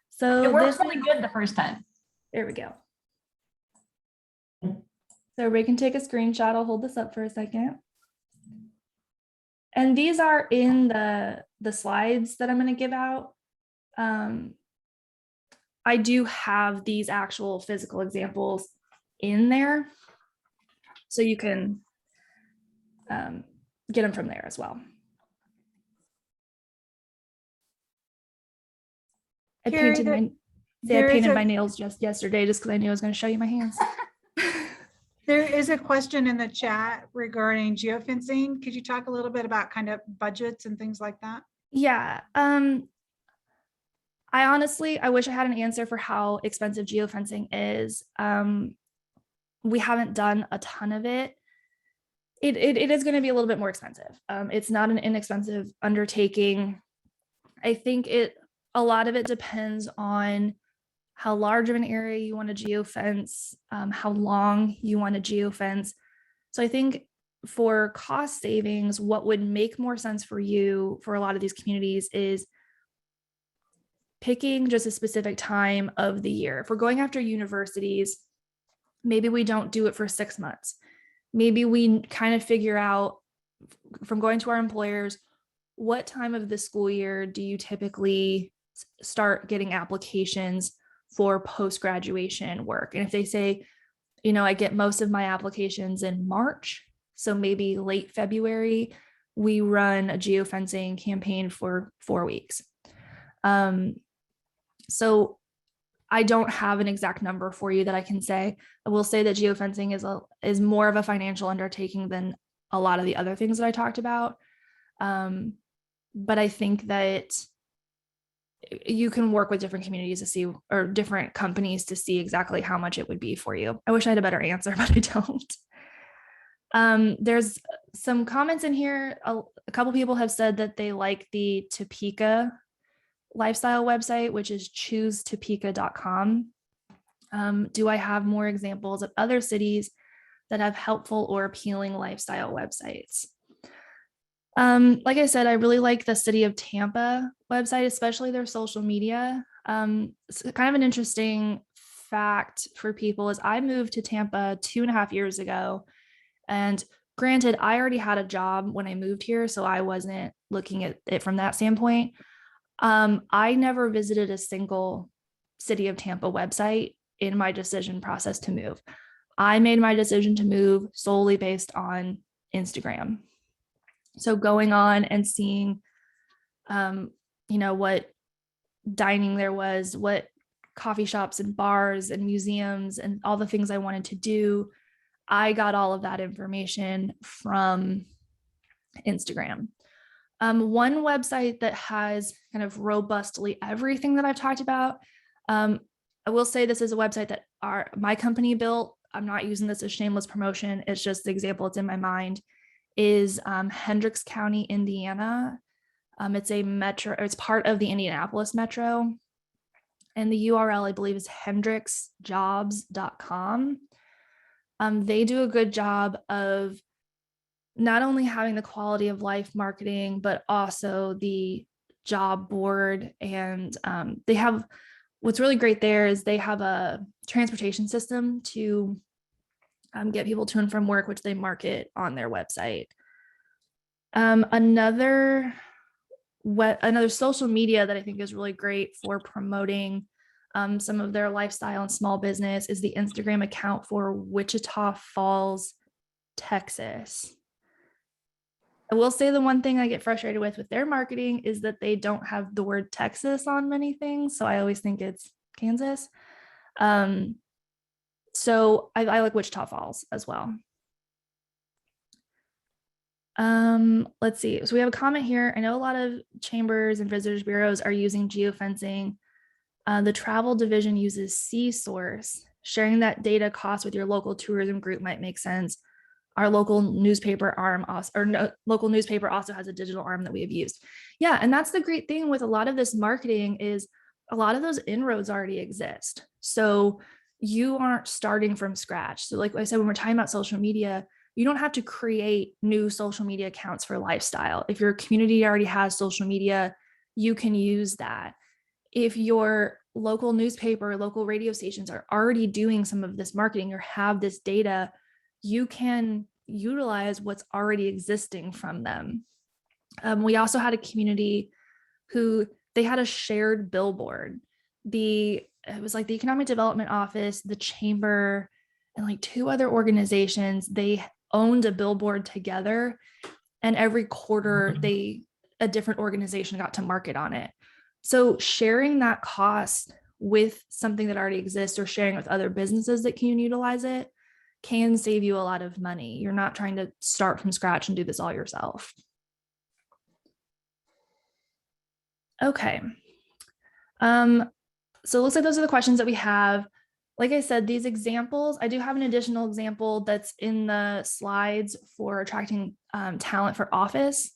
So
it works really good the first time.
There we go. So we can take a screenshot. I'll hold this up for a second. And these are in the slides that I'm going to give out. I do have these actual physical examples in there, so you can get them from there as well. I painted my nails just yesterday just because I knew I was going to show you my hands.
There is a question in the chat regarding geofencing. Could you talk a little bit about kind of budgets and things like that?
Yeah. I wish I had an answer for how expensive geofencing is. We haven't done a ton of it. It is going to be a little bit more expensive. It's not an inexpensive undertaking. I think a lot of it depends on how large of an area you want to geofence, how long you want to geofence. So I think for cost savings, what would make more sense for you for a lot of these communities is picking just a specific time of the year. If we're going after universities, maybe we don't do it for 6 months. Maybe we kind of figure out from going to our employers, what time of the school year do you typically start getting applications for post-graduation work? And if they say, I get most of my applications in March, so maybe late February, we run a geofencing campaign for 4 weeks. So I don't have an exact number for you that I can say. I will say that geofencing is more of a financial undertaking than a lot of the other things that I talked about. But I think that you can work with different communities to see, or different companies to see exactly how much it would be for you. I wish I had a better answer, but I don't. There's some comments in here. A couple people have said that they like the Topeka lifestyle website, which is choosetopeka.com. Do I have more examples of other cities that have helpful or appealing lifestyle websites? Like I said, I really like the City of Tampa website, especially their social media. It's kind of an interesting fact for people is I moved to Tampa 2.5 years ago. And granted, I already had a job when I moved here, so I wasn't looking at it from that standpoint. I never visited a single City of Tampa website in my decision process to move. I made my decision to move solely based on Instagram. So going on and seeing, what dining there was, what coffee shops and bars and museums and all the things I wanted to do, I got all of that information from Instagram. One website that has kind of robustly everything that I've talked about. I will say this is a website that my company built. I'm not using this as shameless promotion. It's just the example it's in my mind is Hendricks County, Indiana. It's a metro, or it's part of the Indianapolis Metro. And the URL, I believe, is hendricksjobs.com. They do a good job of not only having the quality of life marketing, but also the job board. And they have, what's really great there is they have a transportation system to get people to and from work, which they market on their website. Another social media that I think is really great for promoting some of their lifestyle and small business is the Instagram account for Wichita Falls, Texas. I will say the one thing I get frustrated with their marketing is that they don't have the word Texas on many things. So I always think it's Kansas. So I like Wichita Falls as well. Let's see. So we have a comment here. I know a lot of chambers and visitors bureaus are using geofencing. The travel division uses C-Source. Sharing that data cost with your local tourism group might make sense. Our local newspaper arm local newspaper also has a digital arm that we have used. Yeah, and that's the great thing with a lot of this marketing is a lot of those inroads already exist. So you aren't starting from scratch. So like I said, when we're talking about social media, you don't have to create new social media accounts for lifestyle. If your community already has social media, you can use that. If your local newspaper, local radio stations are already doing some of this marketing or have this data, you can utilize what's already existing from them. We also had a community who they had a shared billboard. It was like the Economic Development Office, the Chamber, and like 2 other organizations. They owned a billboard together, and every quarter a different organization got to market on it. So sharing that cost with something that already exists or sharing with other businesses that can utilize it can save you a lot of money. You're not trying to start from scratch and do this all yourself. Okay. So it looks like those are the questions that we have. Like I said, these examples, I do have an additional example that's in the slides for attracting talent for office.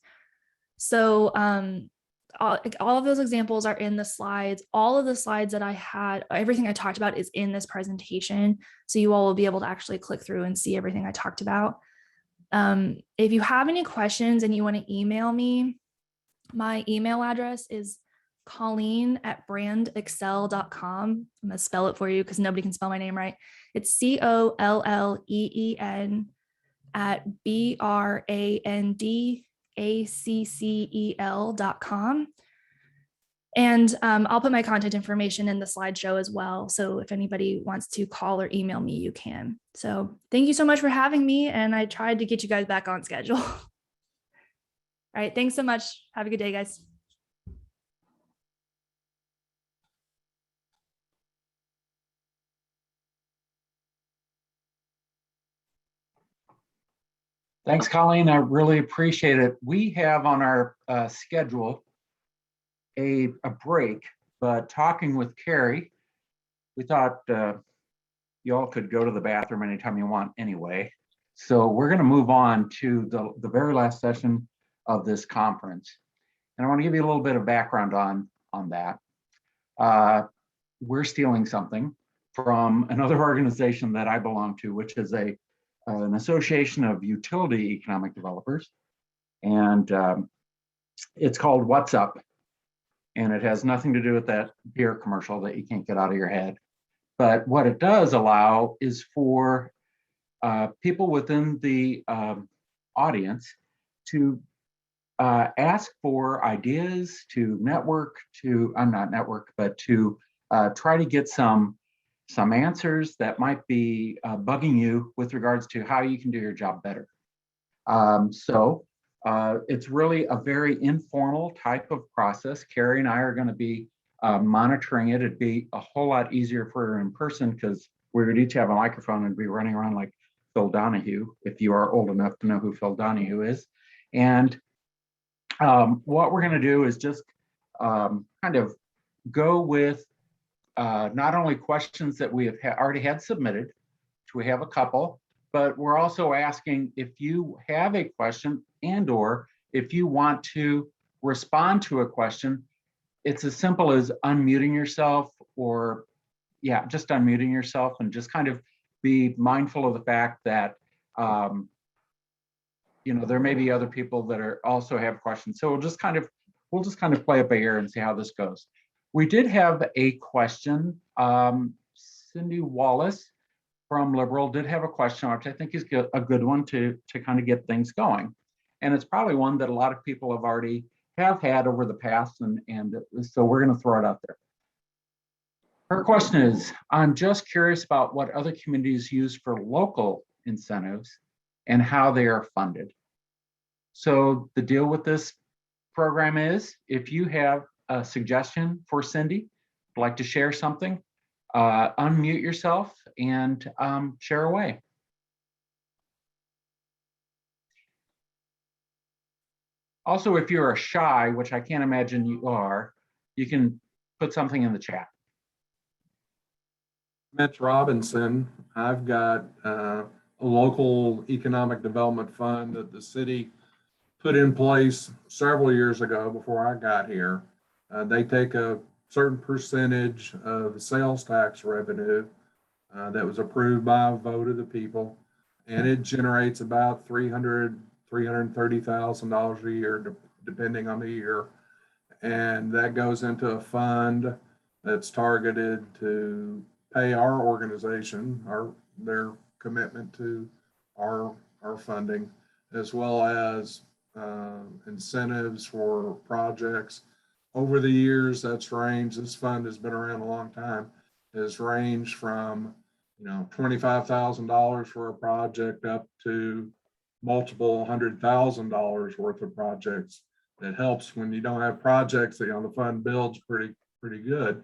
So all of those examples are in the slides. All of the slides that I had, everything I talked about is in this presentation. So you all will be able to actually click through and see everything I talked about. If you have any questions and you want to email me, my email address is Colleen@brandexcel.com. I'm going to spell it for you because nobody can spell my name right. It's COLLEEN @BRANDACCEL.com. And I'll put my contact information in the slideshow as well. So if anybody wants to call or email me, you can. So thank you so much for having me. And I tried to get you guys back on schedule. All right. Thanks so much. Have a good day, guys.
Thanks, Colleen. I really appreciate it. We have on our schedule a break, but talking with Carrie, we thought you all could go to the bathroom anytime you want anyway. So we're going to move on to the very last session of this conference. And I want to give you a little bit of background on that. We're stealing something from another organization that I belong to, which is an association of utility economic developers. And it's called What's Up. And it has nothing to do with that beer commercial that you can't get out of your head. But what it does allow is for people within the audience to ask for ideas, to network, to, not network, but to try to get some some answers that might be bugging you with regards to how you can do your job better. It's really a very informal type of process. Carrie and I are going to be monitoring it. It'd be a whole lot easier for her in person because we would each have a microphone and be running around like Phil Donahue, if you are old enough to know who Phil Donahue is. And what we're going to do is just kind of go with not only questions that we have already had submitted, which we have a couple, but we're also asking if you have a question and or if you want to respond to a question, it's as simple as unmuting yourself or just unmuting yourself and just kind of be mindful of the fact that there may be other people that are also have questions. So we'll just kind of play it by ear and see how this goes. We did have a question. Cindy Wallace from Liberal did have a question, which I think is a good one to kind of get things going. And it's probably one that a lot of people have had over the past, and so we're going to throw it out there. Her question is, I'm just curious about what other communities use for local incentives and how they are funded. So the deal with this program is, if you have a suggestion for Cindy, would like to share something, unmute yourself and share away. Also, if you're shy, which I can't imagine you are, you can put something in the chat.
Mitch Robinson. I've got a local economic development fund that the city put in place several years ago before I got here. They take a certain percentage of sales tax revenue that was approved by a vote of the people, and it generates about $330,000 a year, depending on the year. And that goes into a fund that's targeted to pay our organization, their commitment to our funding, as well as incentives for projects. Over the years, that's ranged, this fund has been around a long time, has ranged from $25,000 for a project up to multiple $100,000 worth of projects. That helps when you don't have projects that the fund builds pretty good.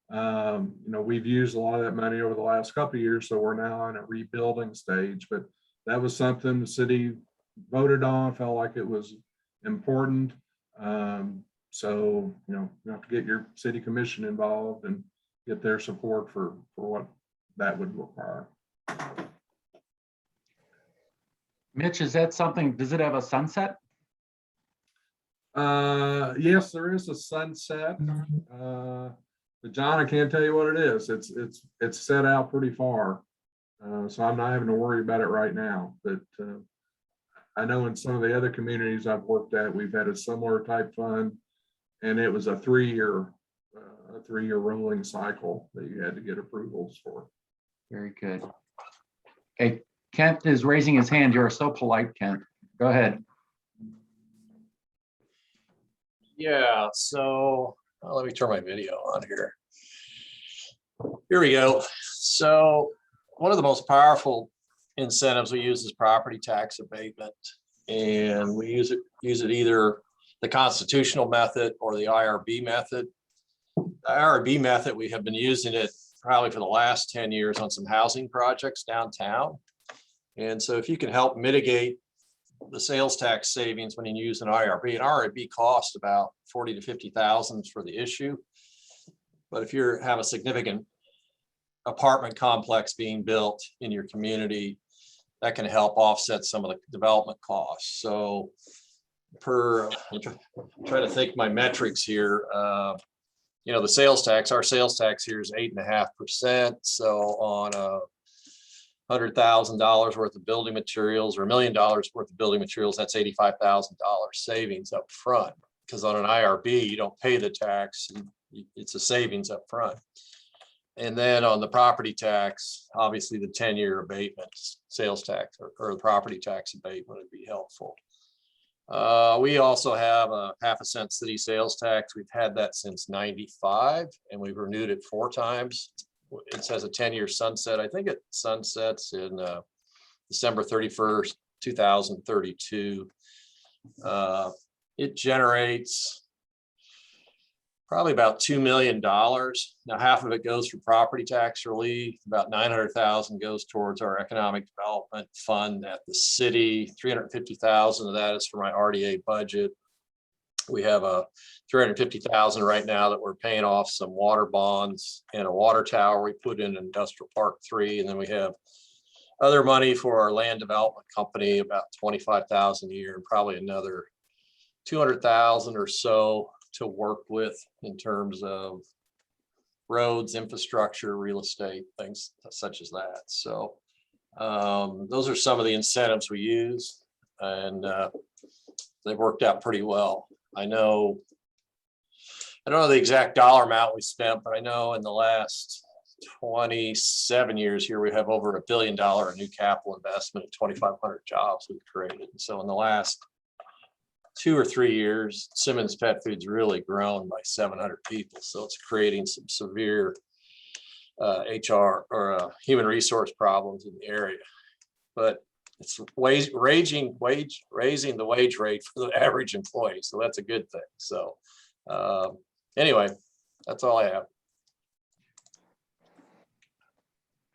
We've used a lot of that money over the last couple of years, so we're now in a rebuilding stage. But that was something the city voted on, felt like it was important. So you have to get your city commission involved and get their support for what that would require.
Mitch, is that something? Does it have a sunset?
Yes, there is a sunset. But John, I can't tell you what it is. It's set out pretty far. So I'm not having to worry about it right now. But I know in some of the other communities I've worked at, we've had a similar type fund, and it was a three-year rolling cycle that you had to get approvals for.
Very good. Hey, Kent is raising his hand. You're so polite, Kent. Go ahead.
Yeah, so let me turn my video on here. Here we go. So one of the most powerful incentives we use is property tax abatement. And we use it either the constitutional method or the IRB method. The IRB method, we have been using it probably for the last 10 years on some housing projects downtown. And so if you can help mitigate the sales tax savings when you use an IRB costs about 40 to 50,000 for the issue. But if you have a significant apartment complex being built in your community, that can help offset some of the development costs. So I'm trying to think my metrics here. The sales tax, our sales tax here is 8.5%. So on $100,000 worth of building materials or $1 million worth of building materials, that's $85,000 savings up front. Because on an IRB, you don't pay the tax, it's a savings up front. And then on the property tax, obviously the 10-year abatement, sales tax or the property tax abatement would be helpful. We also have a 1/2 cent city sales tax. We've had that since '95, and we've renewed it 4 times. it says a 10-year sunset. I think it sunsets in December 31st, 2032. It generates probably about $2 million. Now, half of it goes for property tax relief. About 900,000 goes towards our economic development fund at the city. 350,000 of that is for my RDA budget. We have a 350,000 right now that we're paying off some water bonds and a water tower we put in Industrial Park 3. And then we have other money for our land development company, about 25,000 a year, and probably another 200,000 or so to work with in terms of roads, infrastructure, real estate, things such as that. So those are some of the incentives we use, and they've worked out pretty well. I don't know the exact dollar amount we spent, but I know in the last 27 years here, we have over $1 billion in new capital investment and 2,500 jobs we've created. And so in the last 2 or 3 years, Simmons Pet Food's really grown by 700 people. So it's creating some severe HR or human resource problems in the area. But it's raising the wage rate for the average employee. So that's a good thing. So anyway, that's all I have.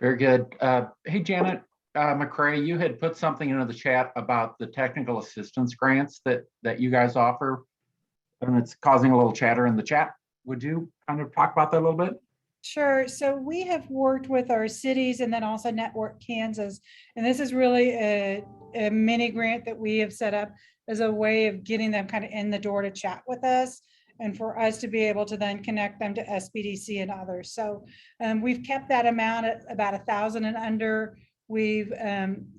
Very good. Hey, Janet McCray, you had put something into the chat about the technical assistance grants that you guys offer, and it's causing a little chatter in the chat. Would you kind of talk about that a little bit?
Sure. So we have worked with our cities and then also Network Kansas. And this is really a mini grant that we have set up as a way of getting them kind of in the door to chat with us and for us to be able to then connect them to SBDC and others. So we've kept that amount at about 1,000 and under. We've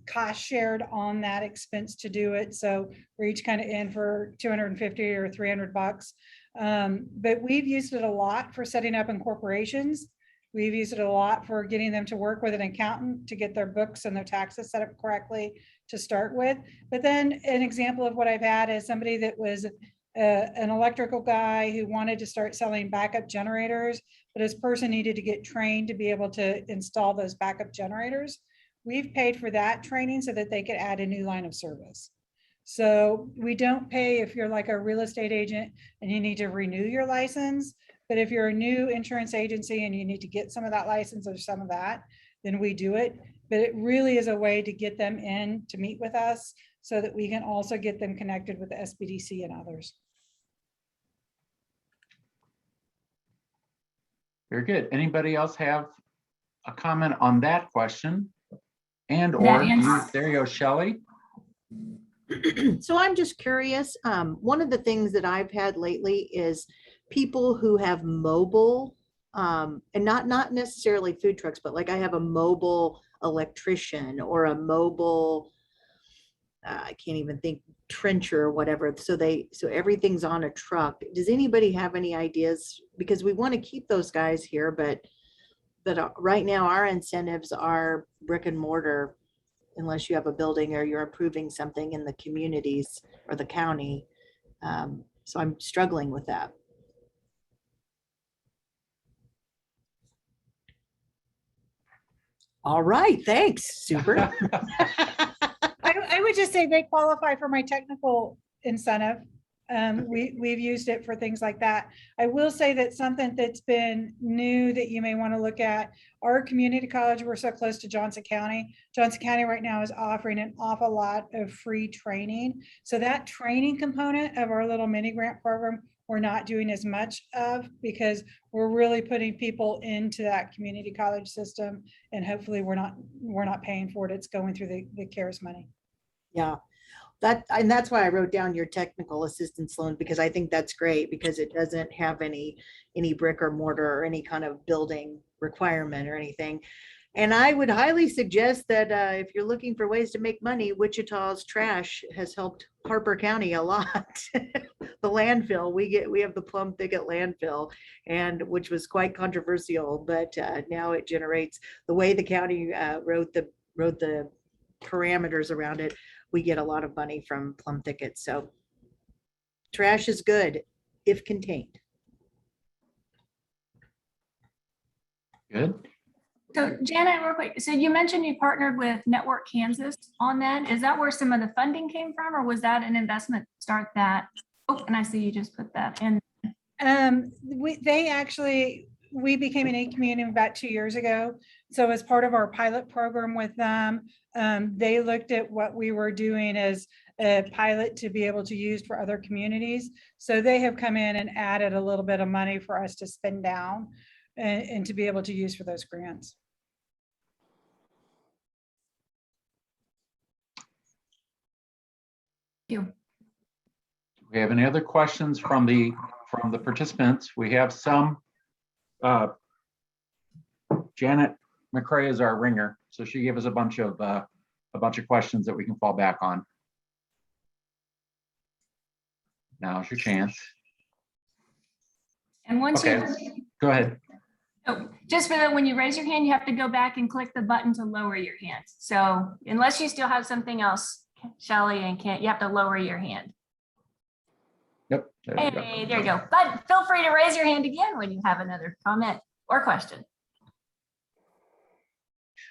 cost shared on that expense to do it. So we're each kind of in for 250 or 300 bucks. But we've used it a lot for setting up incorporations. We've used it a lot for getting them to work with an accountant to get their books and their taxes set up correctly to start with. But then an example of what I've had is somebody that was an electrical guy who wanted to start selling backup generators, but his person needed to get trained to be able to install those backup generators. We've paid for that training so that they could add a new line of service. So we don't pay if you're like a real estate agent and you need to renew your license. But if you're a new insurance agency and you need to get some of that license or some of that, then we do it. But it really is a way to get them in to meet with us so that we can also get them connected with the SBDC and others.
Very good. Anybody else have a comment on that question? And or there you go, Shelley.
So I'm just curious. One of the things that I've had lately is people who have mobile, and not necessarily food trucks, but like I have a mobile electrician or a mobile, I can't even think, trencher or whatever. So everything's on a truck. Does anybody have any ideas? Because we want to keep those guys here, but right now our incentives are brick and mortar, unless you have a building or you're improving something in the communities or the county. So I'm struggling with that. All right, thanks. Super.
I would just say they qualify for my technical incentive. We've used it for things like that. I will say that something that's been new that you may want to look at, our community college, we're so close to Johnson County. Johnson County right now is offering an awful lot of free training. So that training component of our little mini grant program, we're not doing as much of because we're really putting people into that community college system, and hopefully we're not paying for it. It's going through the CARES money.
Yeah. And that's why I wrote down your technical assistance loan, because I think that's great because it doesn't have any brick or mortar or any kind of building requirement or anything. And I would highly suggest that if you're looking for ways to make money, Wichita's trash has helped Harper County a lot. The landfill, we have the Plum Thicket landfill, and which was quite controversial, but now it generates, the way the county wrote the parameters around it, we get a lot of money from Plum Thicket. So trash is good if contained.
Good.
So Janet, real quick, so you mentioned you partnered with Network Kansas on that. Is that where some of the funding came from, or was that an investment start that? Oh, and I see you just put that in.
We became an aid community about 2 years ago. So as part of our pilot program with them, they looked at what we were doing as a pilot to be able to use for other communities. So they have come in and added a little bit of money for us to spend down and to be able to use for those grants.
Thank you.
Do we have any other questions from the participants? We have some. Janet McCrae is our ringer, so she gave us a bunch of questions that we can fall back on. Now's your chance.
And once
Okay, go ahead.
Oh, just for that, when you raise your hand, you have to go back and click the button to lower your hand. So unless you still have something else, Shelley and Kent, you have to lower your hand.
Yep.
Hey, there you go. But feel free to raise your hand again when you have another comment or question.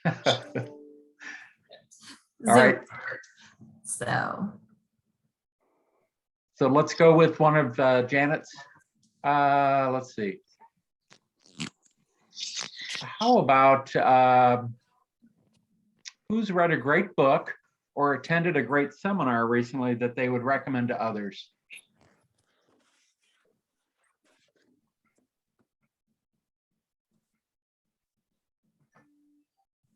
All right.
So
let's go with one of Janet's. Let's see. How about who's read a great book or attended a great seminar recently that they would recommend to others?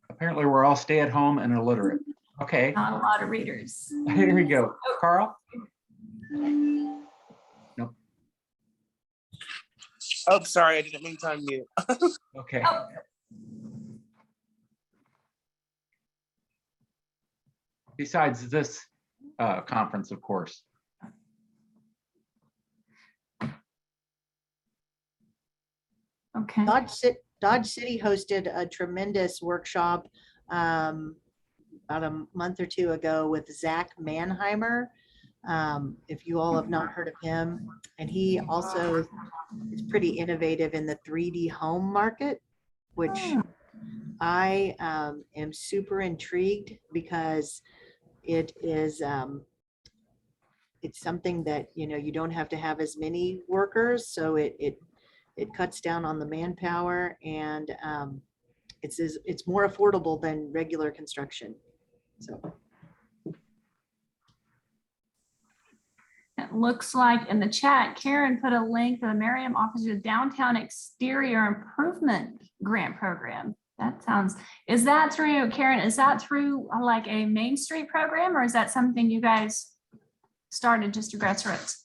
Apparently we're all stay at home and illiterate. Okay.
Not a lot of readers.
Here we go. Carl? Nope.
Oh, sorry, I didn't mean to unmute.
Okay.
Oh.
Besides this conference, of course.
Okay.
Dodge City hosted a tremendous workshop about a month or two ago with Zach Mannheimer. If you all have not heard of him, and he also is pretty innovative in the 3D home market, which I am super intrigued because it is it's something that you don't have to have as many workers, so it cuts down on the manpower, and it's more affordable than regular construction. So
it looks like in the chat, Karen put a link to the Merriam Office of Downtown Exterior Improvement Grant Program. That sounds, is that through, Karen, is that through like a Main Street program, or is that something you guys started just to grassroots?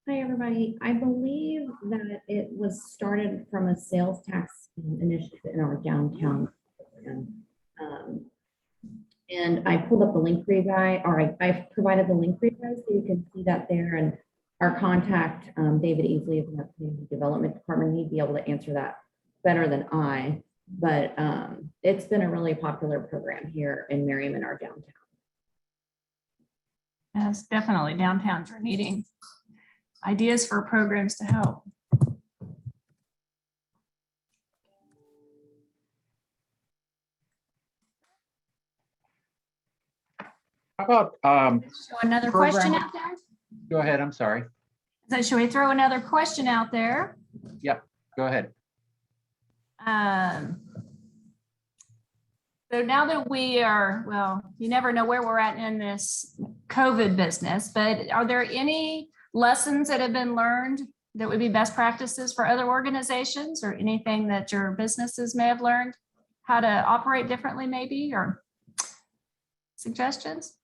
Hi, everybody. I believe that it was started from a sales tax initiative in our downtown program. And I pulled up the link for you guys, or I provided the link for you guys so you can see that there. And our contact, David Easley of our Community Development Department, he'd be able to answer that better than I. But it's been a really popular program here in Merriam and our downtown.
Yes, definitely. Downtowns are needing ideas for programs to help.
How about
so another question out there?
Go ahead. I'm sorry.
So should we throw another question out there?
Yep. Go ahead.
So now that we are, well, you never know where we're at in this COVID business, but are there any lessons that have been learned that would be best practices for other organizations, or anything that your businesses may have learned how to operate differently maybe, or suggestions?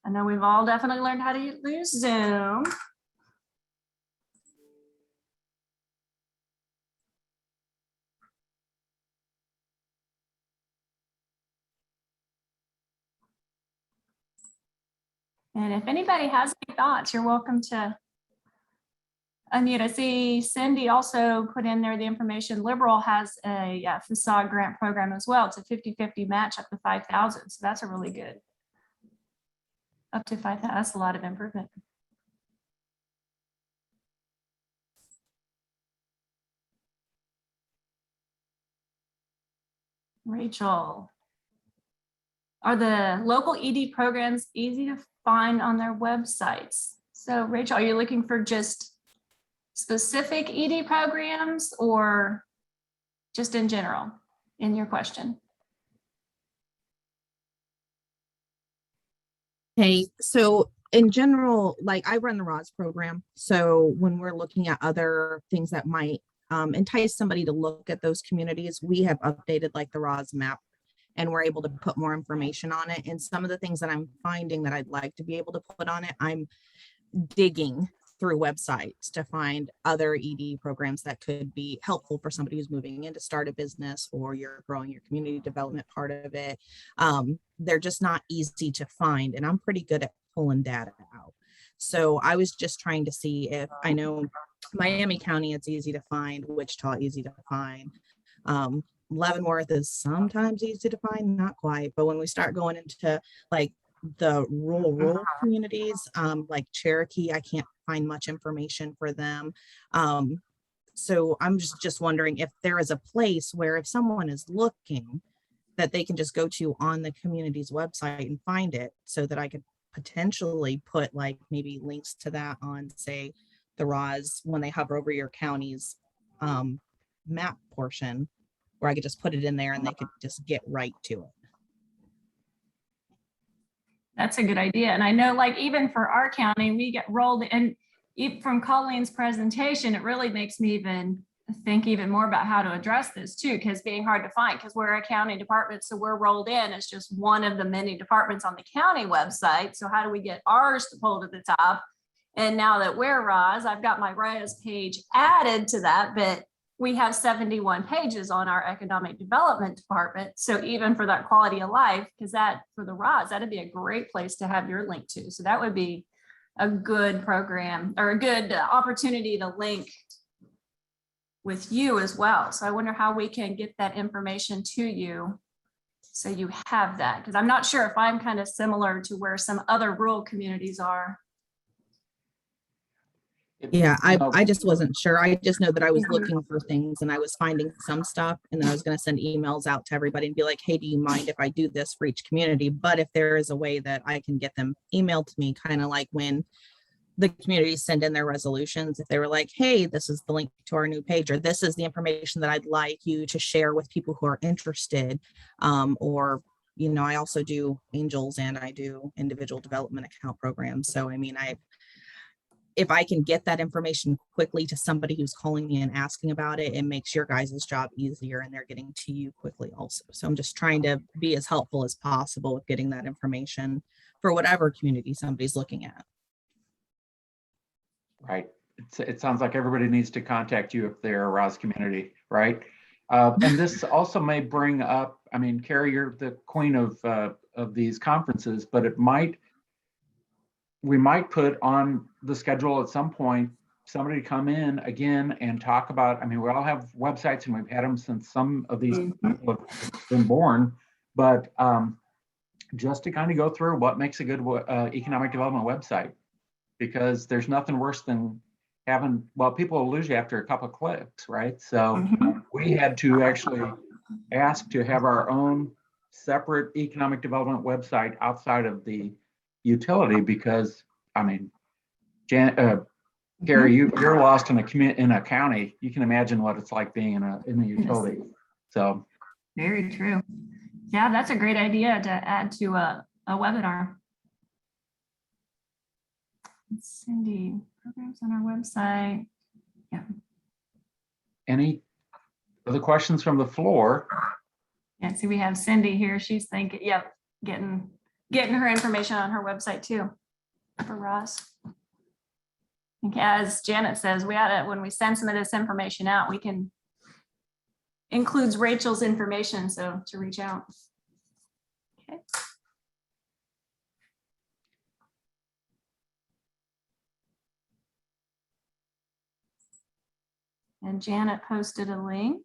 I know we've all definitely learned how to use Zoom. And if anybody has any thoughts, you're welcome to unmute. I see Cindy also put in there the information. Liberal has a facade grant program as well. It's a 50-50 match up to 5,000. So that's a really good, up to 5,000. That's a lot of improvement. Rachel. Are the local ED programs easy to find on their websites? So Rachel, are you looking for just specific ED programs or just in general in your question?
Hey, so in general, like I run the ROS program. So when we're looking at other things that might entice somebody to look at those communities, we have updated like the ROS map and we're able to put more information on it. And some of the things that I'm finding that I'd like to be able to put on it, I'm digging through websites to find other ED programs that could be helpful for somebody who's moving in to start a business or you're growing your community development part of it. They're just not easy to find, and I'm pretty good at pulling data out. So I was just trying to see if I know Miami County, it's easy to find, Wichita, easy to find. Leavenworth is sometimes easy to find, not quite, but when we start going into like the rural communities, like Cherokee, I can't find much information for them. So I'm just wondering if there is a place where if someone is looking that they can just go to on the community's website and find it, so that I could potentially put like maybe links to that on, say, the ROS when they hover over your county's map portion, where I could just put it in there and they could just get right to it.
That's a good idea. And I know like even for our county, we get rolled in from Colleen's presentation, it really makes me even think even more about how to address this too, because being hard to find, because we're a county department. So we're rolled in as just one of the many departments on the county website. So how do we get ours to pull to the top? And now that we're ROS, I've got my ROS page added to that, but we have 71 pages on our economic development department. So even for that quality of life, because that for the ROS, that'd be a great place to have your link to. So that would be a good program or a good opportunity to link with you as well. So I wonder how we can get that information to you so you have that, because I'm not sure if I'm kind of similar to where some other rural communities are.
Yeah, I just wasn't sure. I just know that I was looking for things and I was finding some stuff, and then I was going to send emails out to everybody and be like, hey, do you mind if I do this for each community? But if there is a way that I can get them emailed to me, kind of like when the communities send in their resolutions, if they were like, hey, this is the link to our new page, or this is the information that I'd like you to share with people who are interested, or you know, I also do angels and I do individual development account programs. So I mean, if I can get that information quickly to somebody who's calling me and asking about it, it makes your guys' job easier and they're getting to you quickly also. So I'm just trying to be as helpful as possible with getting that information for whatever community somebody's looking at.
Right. It sounds like everybody needs to contact you if they're a ROS community, right? And this also may bring up, I mean, Carrie, you're the queen of these conferences, but we might put on the schedule at some point, somebody to come in again and talk about, I mean, we all have websites and we've had them since some of these people have been born, but just to kind of go through what makes a good economic development website, because there's nothing worse than having, well, people will lose you after a couple of clicks, right? So we had to actually ask to have our own separate economic development website outside of the utility, because I mean, Gary, you're lost in a county. You can imagine what it's like being in the utility. So
very true. Yeah, that's a great idea to add to a webinar. Cindy, programs on our website. Yeah.
Any other questions from the floor?
Yeah, see, we have Cindy here. She's thinking, yep, getting her information on her website too for ROS. As Janet says, we ought to, when we send some of this information out, we can includes Rachel's information, so to reach out. Okay. And Janet posted a link.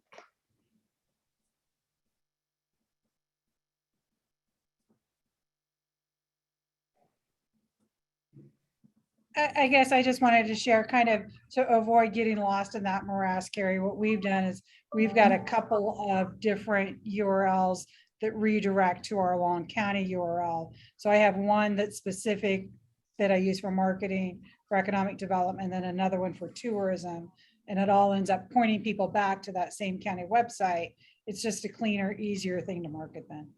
I guess I just wanted to share kind of to avoid getting lost in that morass, Carrie. What we've done is we've got a couple of different URLs that redirect to our Long County URL. So I have one that's specific that I use for marketing, for economic development, and then another one for tourism. And it all ends up pointing people back to that same county website. It's just a cleaner, easier thing to market then.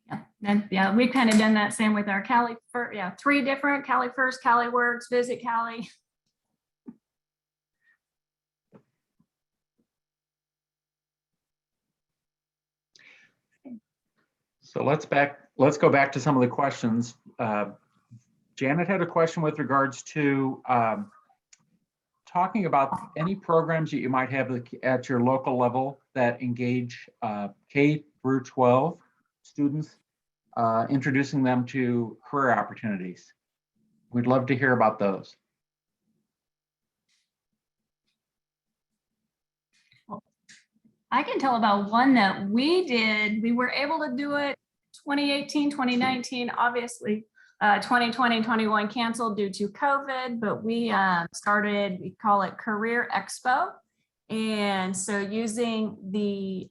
Yeah, and yeah, we've kind of done that same with our Cali, yeah, 3 different Cali First, Cali Works, Visit Cali.
So let's go back to some of the questions. Janet had a question with regards to talking about any programs that you might have at your local level that engage K through 12 students, introducing them to career opportunities. We'd love to hear about those.
I can tell about one that we did. We were able to do it 2018, 2019, obviously 2020, 21 canceled due to COVID, but we started, we call it Career Expo. And so using the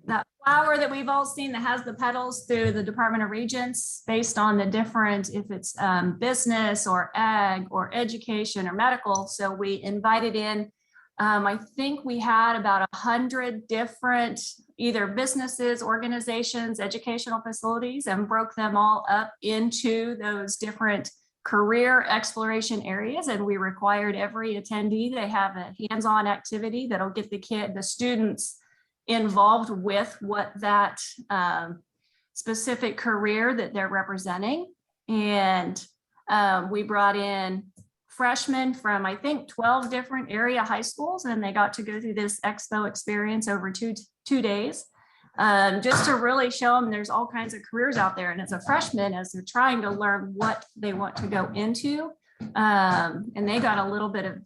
that flower that we've all seen that has the petals through the Department of Regents, based on the different, if it's business or ag or education or medical. So we invited in, I think we had about 100 different either businesses, organizations, educational facilities, and broke them all up into those different career exploration areas. And we required every attendee to have a hands-on activity that'll get the students involved with what that specific career that they're representing. And we brought in freshmen from, I think, 12 different area high schools, and they got to go through this expo experience over two days, just to really show them there's all kinds of careers out there. And as a freshman, as they're trying to learn what they want to go into, and they got a little bit of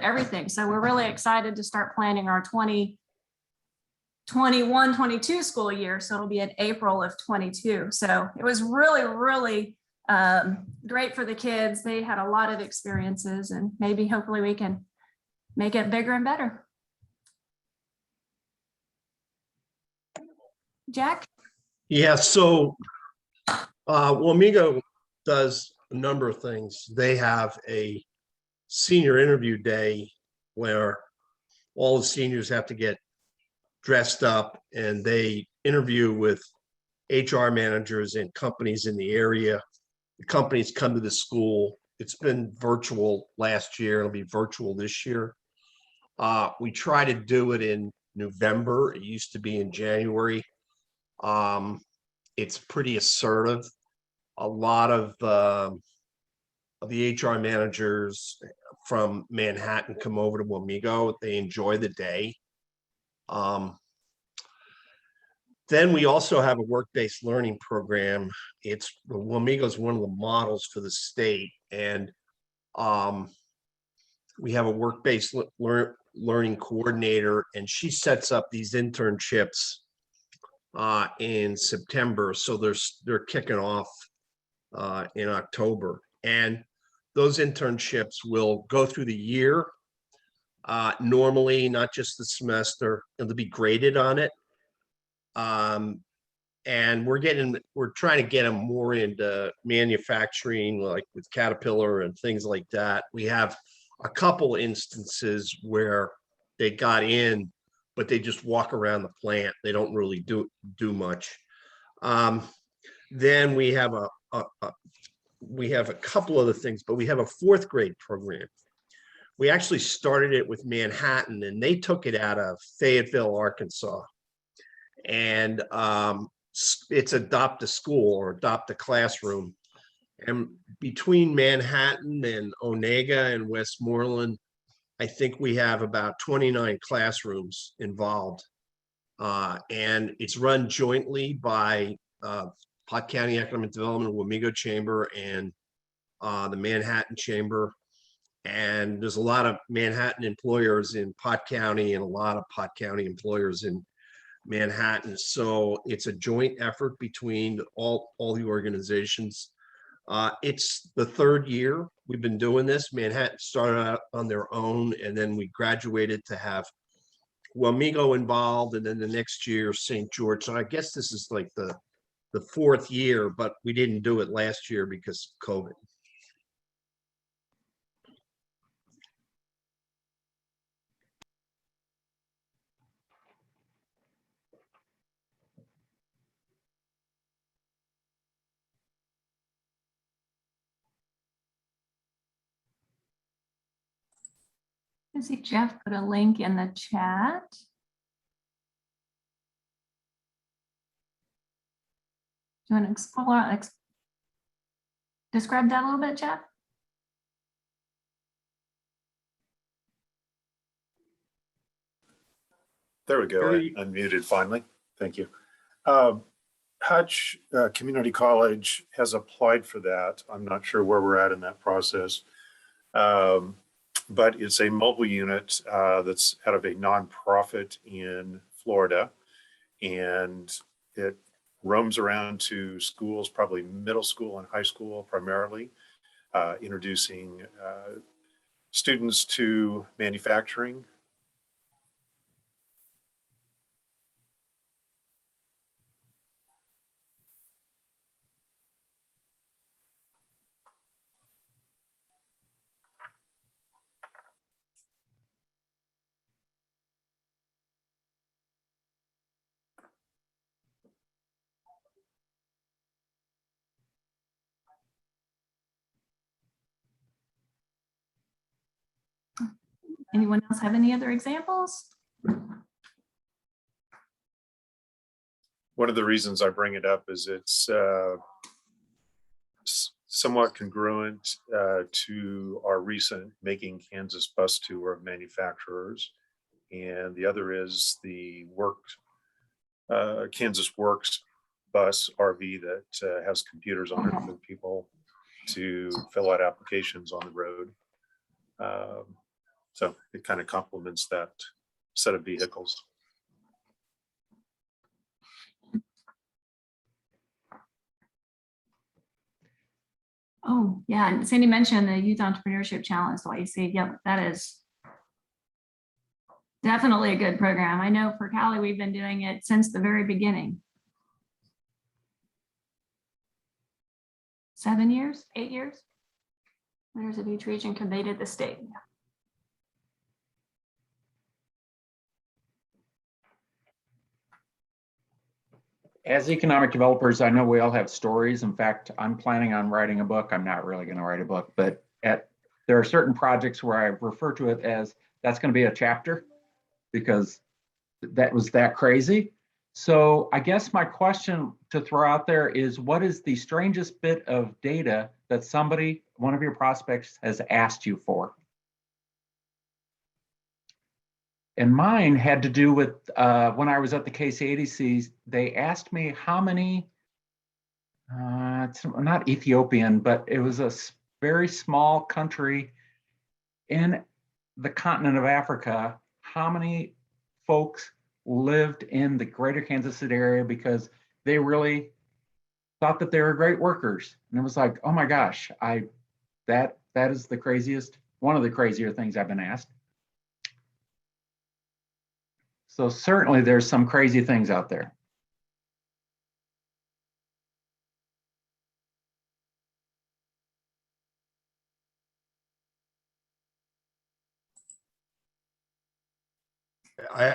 everything. So we're really excited to start planning our 2021-22 school year. So it'll be in April of 22. So it was really great for the kids. They had a lot of experiences, and maybe hopefully we can make it bigger and better. Jack?
Yeah, so Wamego does a number of things. They have a senior interview day where all the seniors have to get dressed up and they interview with HR managers and companies in the area. The companies come to the school. It's been virtual last year. It'll be virtual this year. We try to do it in November. It used to be in January. It's pretty assertive. A lot of the HR managers from Manhattan come over to Wamego. They enjoy the day. Then we also have a work-based learning program. Wamego is one of the models for the state, and we have a work-based learning coordinator, and she sets up these internships in September. So they're kicking off in October, and those internships will go through the year. Normally, not just the semester, and they'll be graded on it. And we're trying to get them more into manufacturing, like with Caterpillar and things like that. We have a couple instances where they got in, but they just walk around the plant. They don't really do much. Then we have a couple other things, but we have a 4th grade program. We actually started it with Manhattan, and they took it out of Fayetteville, Arkansas. And it's Adopt a School or Adopt a Classroom. And between Manhattan and Onega and Westmoreland, I think we have about 29 classrooms involved. And it's run jointly by Pot County Economic Development, Wamego Chamber, and the Manhattan Chamber. And there's a lot of Manhattan employers in Pot County and a lot of Pot County employers in Manhattan. So it's a joint effort between all the organizations. It's the third year we've been doing this. Manhattan started out on their own, and then we graduated to have Wamego involved, and then the next year St. George. So I guess this is like the fourth year, but we didn't do it last year because of COVID.
I see Jeff put a link in the chat. Do you want to explore, describe that a little bit, Jeff?
There we go. I unmuted finally. Thank you. Hutch Community College has applied for that. I'm not sure where we're at in that process. But it's a mobile unit that's out of a nonprofit in Florida. And it roams around to schools, probably middle school and high school primarily, introducing students to manufacturing.
Anyone else have any other examples?
One of the reasons I bring it up is it's somewhat congruent to our recent Making Kansas bus tour of manufacturers. And the other is the Kansas Works bus RV that has computers on it for people to fill out applications on the road. So it kind of complements that set of vehicles.
Oh, yeah. And Sandy mentioned the Youth Entrepreneurship Challenge, the YEC. Yep, that is definitely a good program. I know for Cali, we've been doing it since the very beginning. 7 years, 8 years. Leaders of each region conveyed the state.
As economic developers, I know we all have stories. In fact, I'm planning on writing a book. I'm not really going to write a book, but there are certain projects where I refer to it as that's going to be a chapter because that was that crazy. So I guess my question to throw out there is, what is the strangest bit of data that somebody, one of your prospects, has asked you for? And mine had to do with when I was at the KCADC, they asked me how many, it's not Ethiopian, but it was a very small country in the continent of Africa, how many folks lived in the greater Kansas City area because they really thought that they were great workers. And it was like, oh my gosh, that is the craziest, one of the crazier things I've been asked. So certainly there's some crazy things out there.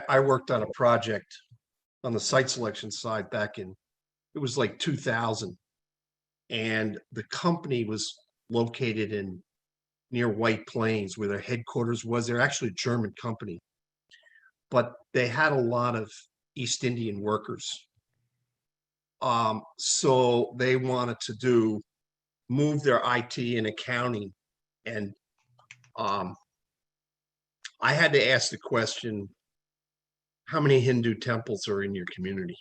I worked on a project on the site selection side back in, it was like 2000. And the company was located in near White Plains where their headquarters was. They're actually a German company, but they had a lot of East Indian workers. So they wanted to move their IT and accounting. And I had to ask the question, how many Hindu temples are in your community?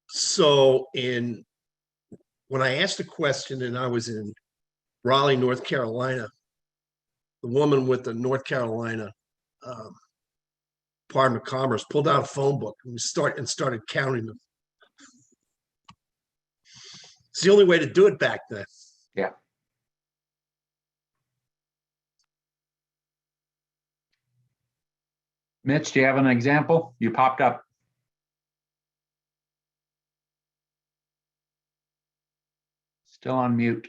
So when I asked the question and I was in Raleigh, North Carolina, the woman with the North Carolina Department of Commerce pulled out a phone book and started counting them. It's the only way to do it back then.
Yeah. Mitch, do you have an example? You popped up. Still on mute.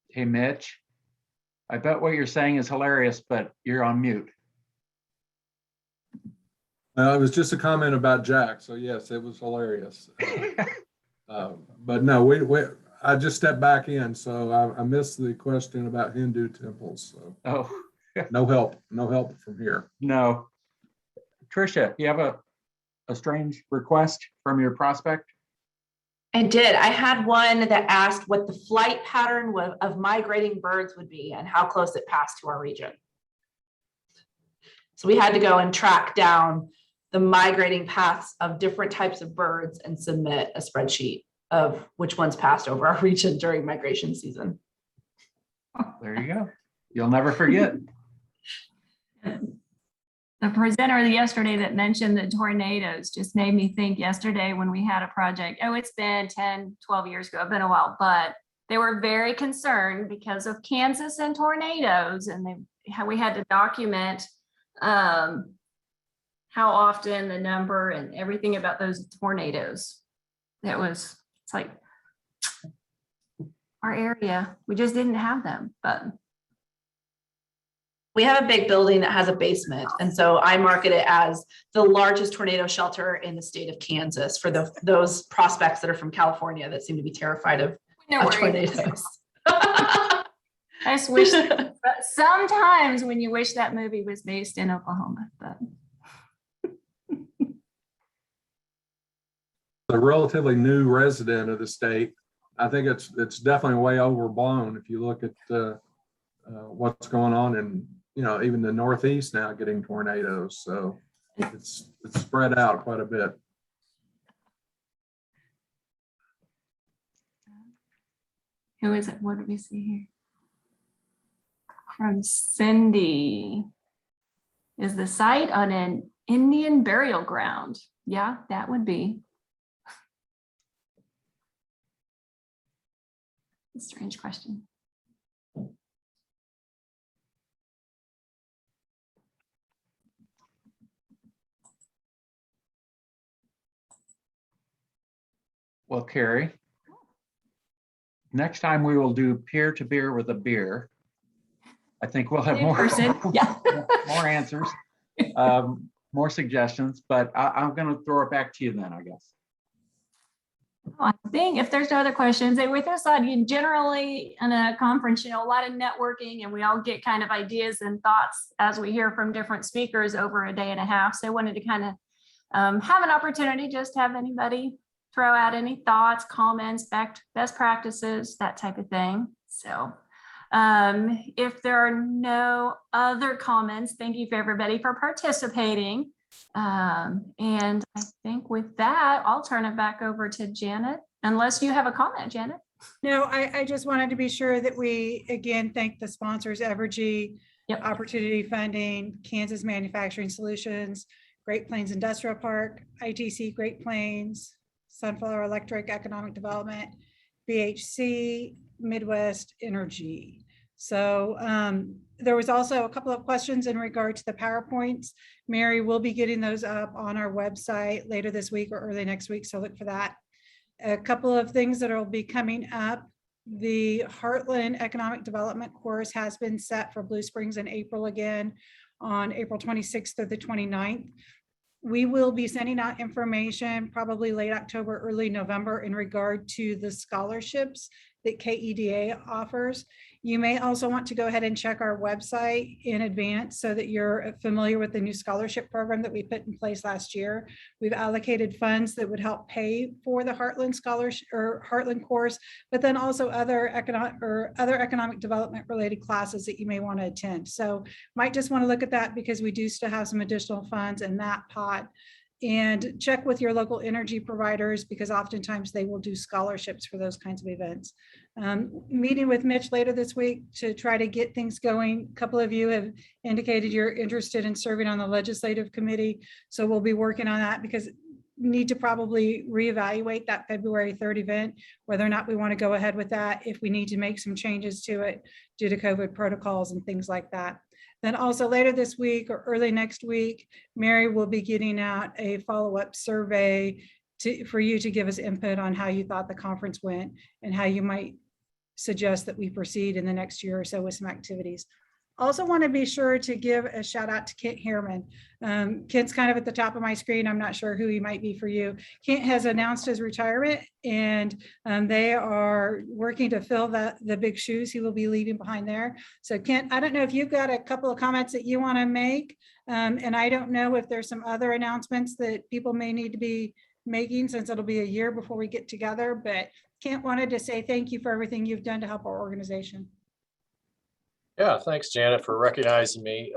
Hey, Mitch, I bet what you're saying is hilarious, but you're on mute.
It was just a comment about Jack. So yes, it was hilarious. But no, I just stepped back in, so I missed the question about Hindu temples. So
Oh,
no help from here.
no. Tricia, you have a strange request from your prospect?
I did. I had one that asked what the flight pattern of migrating birds would be and how close it passed to our region. So we had to go and track down the migrating paths of different types of birds and submit a spreadsheet of which ones passed over our region during migration season.
There you go. You'll never forget.
The presenter yesterday that mentioned the tornadoes just made me think yesterday when we had a project, it's been 10, 12 years ago, it's been a while, but they were very concerned because of Kansas and tornadoes, and we had to document how often, the number, and everything about those tornadoes. It's like our area, we just didn't have them, but
we have a big building that has a basement. And so I market it as the largest tornado shelter in the state of Kansas for those prospects that are from California that seem to be terrified of tornadoes.
I just wish sometimes when you wish that movie was based in Oklahoma, but.
A relatively new resident of the state, I think it's definitely way overblown if you look at what's going on in, even the Northeast now getting tornadoes. So it's spread out quite a bit.
Who is it? What did we see here? From Cindy. Is the site on an Indian burial ground? Yeah, that would be. A strange question.
Well, Carrie, next time we will do peer-to-beer with a beer. I think we'll have more answers, more suggestions, but I'm going to throw it back to you then, I guess.
I think if there's no other questions, with us on generally in a conference, a lot of networking, and we all get kind of ideas and thoughts as we hear from different speakers over a day and a half. So I wanted to kind of have an opportunity just to have anybody throw out any thoughts, comments, best practices, that type of thing. So if there are no other comments, thank you for everybody for participating. And I think with that, I'll turn it back over to Janet, unless you have a comment, Janet.
No, I just wanted to be sure that we, again, thank the sponsors, Evergy, Opportunity Funding, Kansas Manufacturing Solutions, Great Plains Industrial Park, ITC Great Plains, Sunflower Electric Economic Development, BHC, Midwest Energy. So there was also a couple of questions in regard to the PowerPoints. Mary will be getting those up on our website later this week or early next week, so look for that. A couple of things that will be coming up. The Heartland Economic Development course has been set for Blue Springs in April again on April 26th through the 29th. We will be sending out information probably late October, early November in regard to the scholarships that KEDA offers. You may also want to go ahead and check our website in advance so that you're familiar with the new scholarship program that we put in place last year. We've allocated funds that would help pay for the Heartland scholarship or Heartland course, but then also other economic development related classes that you may want to attend. So might just want to look at that because we do still have some additional funds in that pot And check with your local energy providers because oftentimes they will do scholarships for those kinds of events. Meeting with Mitch later this week to try to get things going. A couple of you have indicated you're interested in serving on the legislative committee. So we'll be working on that because need to probably reevaluate that February 3rd event, whether or not we want to go ahead with that, if we need to make some changes to it due to COVID protocols and things like that. Then also later this week or early next week, Mary will be getting out a follow-up survey for you to give us input on how you thought the conference went and how you might suggest that we proceed in the next year or so with some activities. Also want to be sure to give a shout out to Kent Harriman. Kent's kind of at the top of my screen. I'm not sure who he might be for you. Kent has announced his retirement and they are working to fill the big shoes he will be leaving behind there. So Kent, I don't know if you've got a couple of comments that you want to make. And I don't know if there's some other announcements that people may need to be making since it'll be a year before we get together. But Kent wanted to say thank you for everything you've done to help our organization.
Yeah, thanks, Janet, for recognizing me.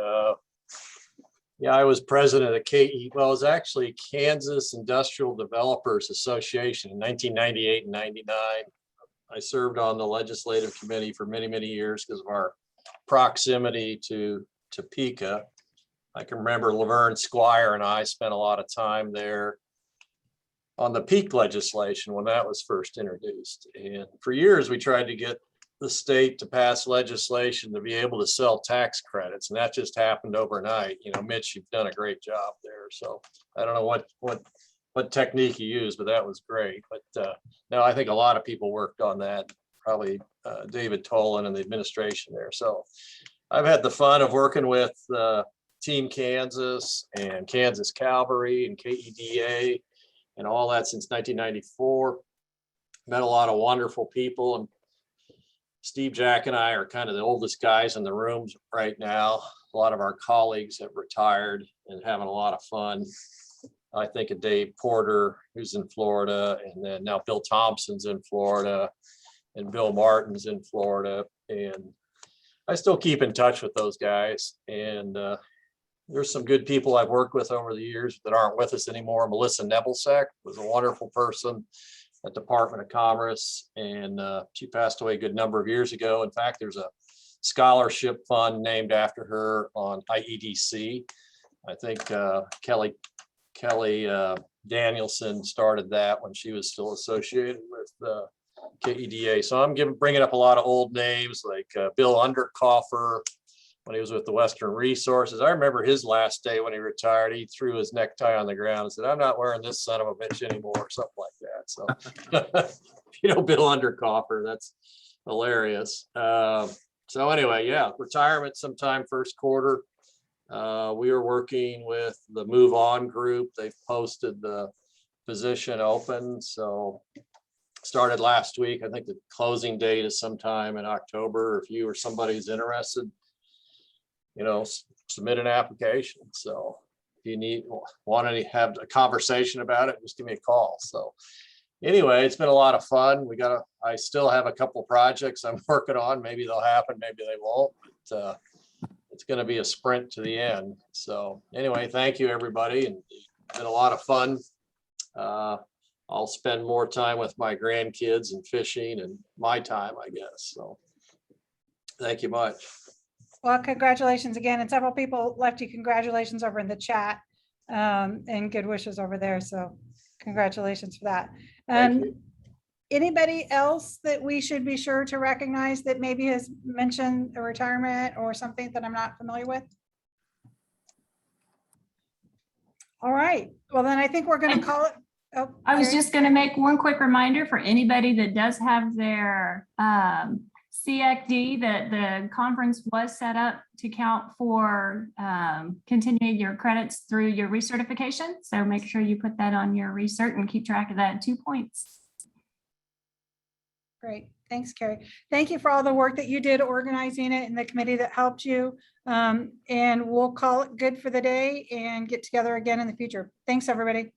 Yeah, I was president of it was actually Kansas Industrial Developers Association in 1998 and 99. I served on the legislative committee for many, many years because of our proximity to Topeka. I can remember Laverne Squire and I spent a lot of time there on the peak legislation when that was first introduced. And for years, we tried to get the state to pass legislation to be able to sell tax credits. And that just happened overnight. You know, Mitch, you've done a great job there. So I don't know what technique you used, but that was great. But no, I think a lot of people worked on that, probably David Tolan and the administration there. So I've had the fun of working with Team Kansas and Kansas Cavalry and KEDA and all that since 1994. Met a lot of wonderful people, and Steve, Jack, and I are kind of the oldest guys in the rooms right now. A lot of our colleagues have retired and having a lot of fun. I think of Dave Porter, who's in Florida, and then now Bill Thompson's in Florida, and Bill Martin's in Florida. And I still keep in touch with those guys. And there's some good people I've worked with over the years that aren't with us anymore. Melissa Nebelsack was a wonderful person at Department of Commerce, and she passed away a good number of years ago. In fact, there's a scholarship fund named after her on IEDC. I think Kelly Danielson started that when she was still associated with KEDA. So I'm bringing up a lot of old names like Bill Underkoffer when he was with the Western Resources. I remember his last day when he retired, he threw his necktie on the ground and said, "I'm not wearing this son of a bitch anymore," or something like that. So, you know, Bill Underkoffer, that's hilarious. So anyway, yeah, retirement sometime first quarter. We are working with the Move On group. They've posted the position open. So started last week. I think the closing date is sometime in October. If you or somebody's interested, you know, submit an application. So if you want to have a conversation about it, just give me a call. So anyway, it's been a lot of fun. I still have a couple projects I'm working on. Maybe they'll happen, maybe they won't, but it's going to be a sprint to the end. So anyway, thank you, everybody. And it's been a lot of fun. I'll spend more time with my grandkids and fishing and my time, I guess. So thank you much.
Well, congratulations again. And several people left you congratulations over in the chat and good wishes over there. So congratulations for that. Anybody else that we should be sure to recognize that maybe has mentioned a retirement or something that I'm not familiar with? All right. Well, then I think we're going to call it. Oh,
I was just going to make one quick reminder for anybody that does have their CFD, that the conference was set up to count for continuing your credits through your recertification. So make sure you put that on your recert and keep track of that at 2 points.
Great. Thanks, Carrie. Thank you for all the work that you did organizing it and the committee that helped you. And we'll call it good for the day and get together again in the future. Thanks, everybody.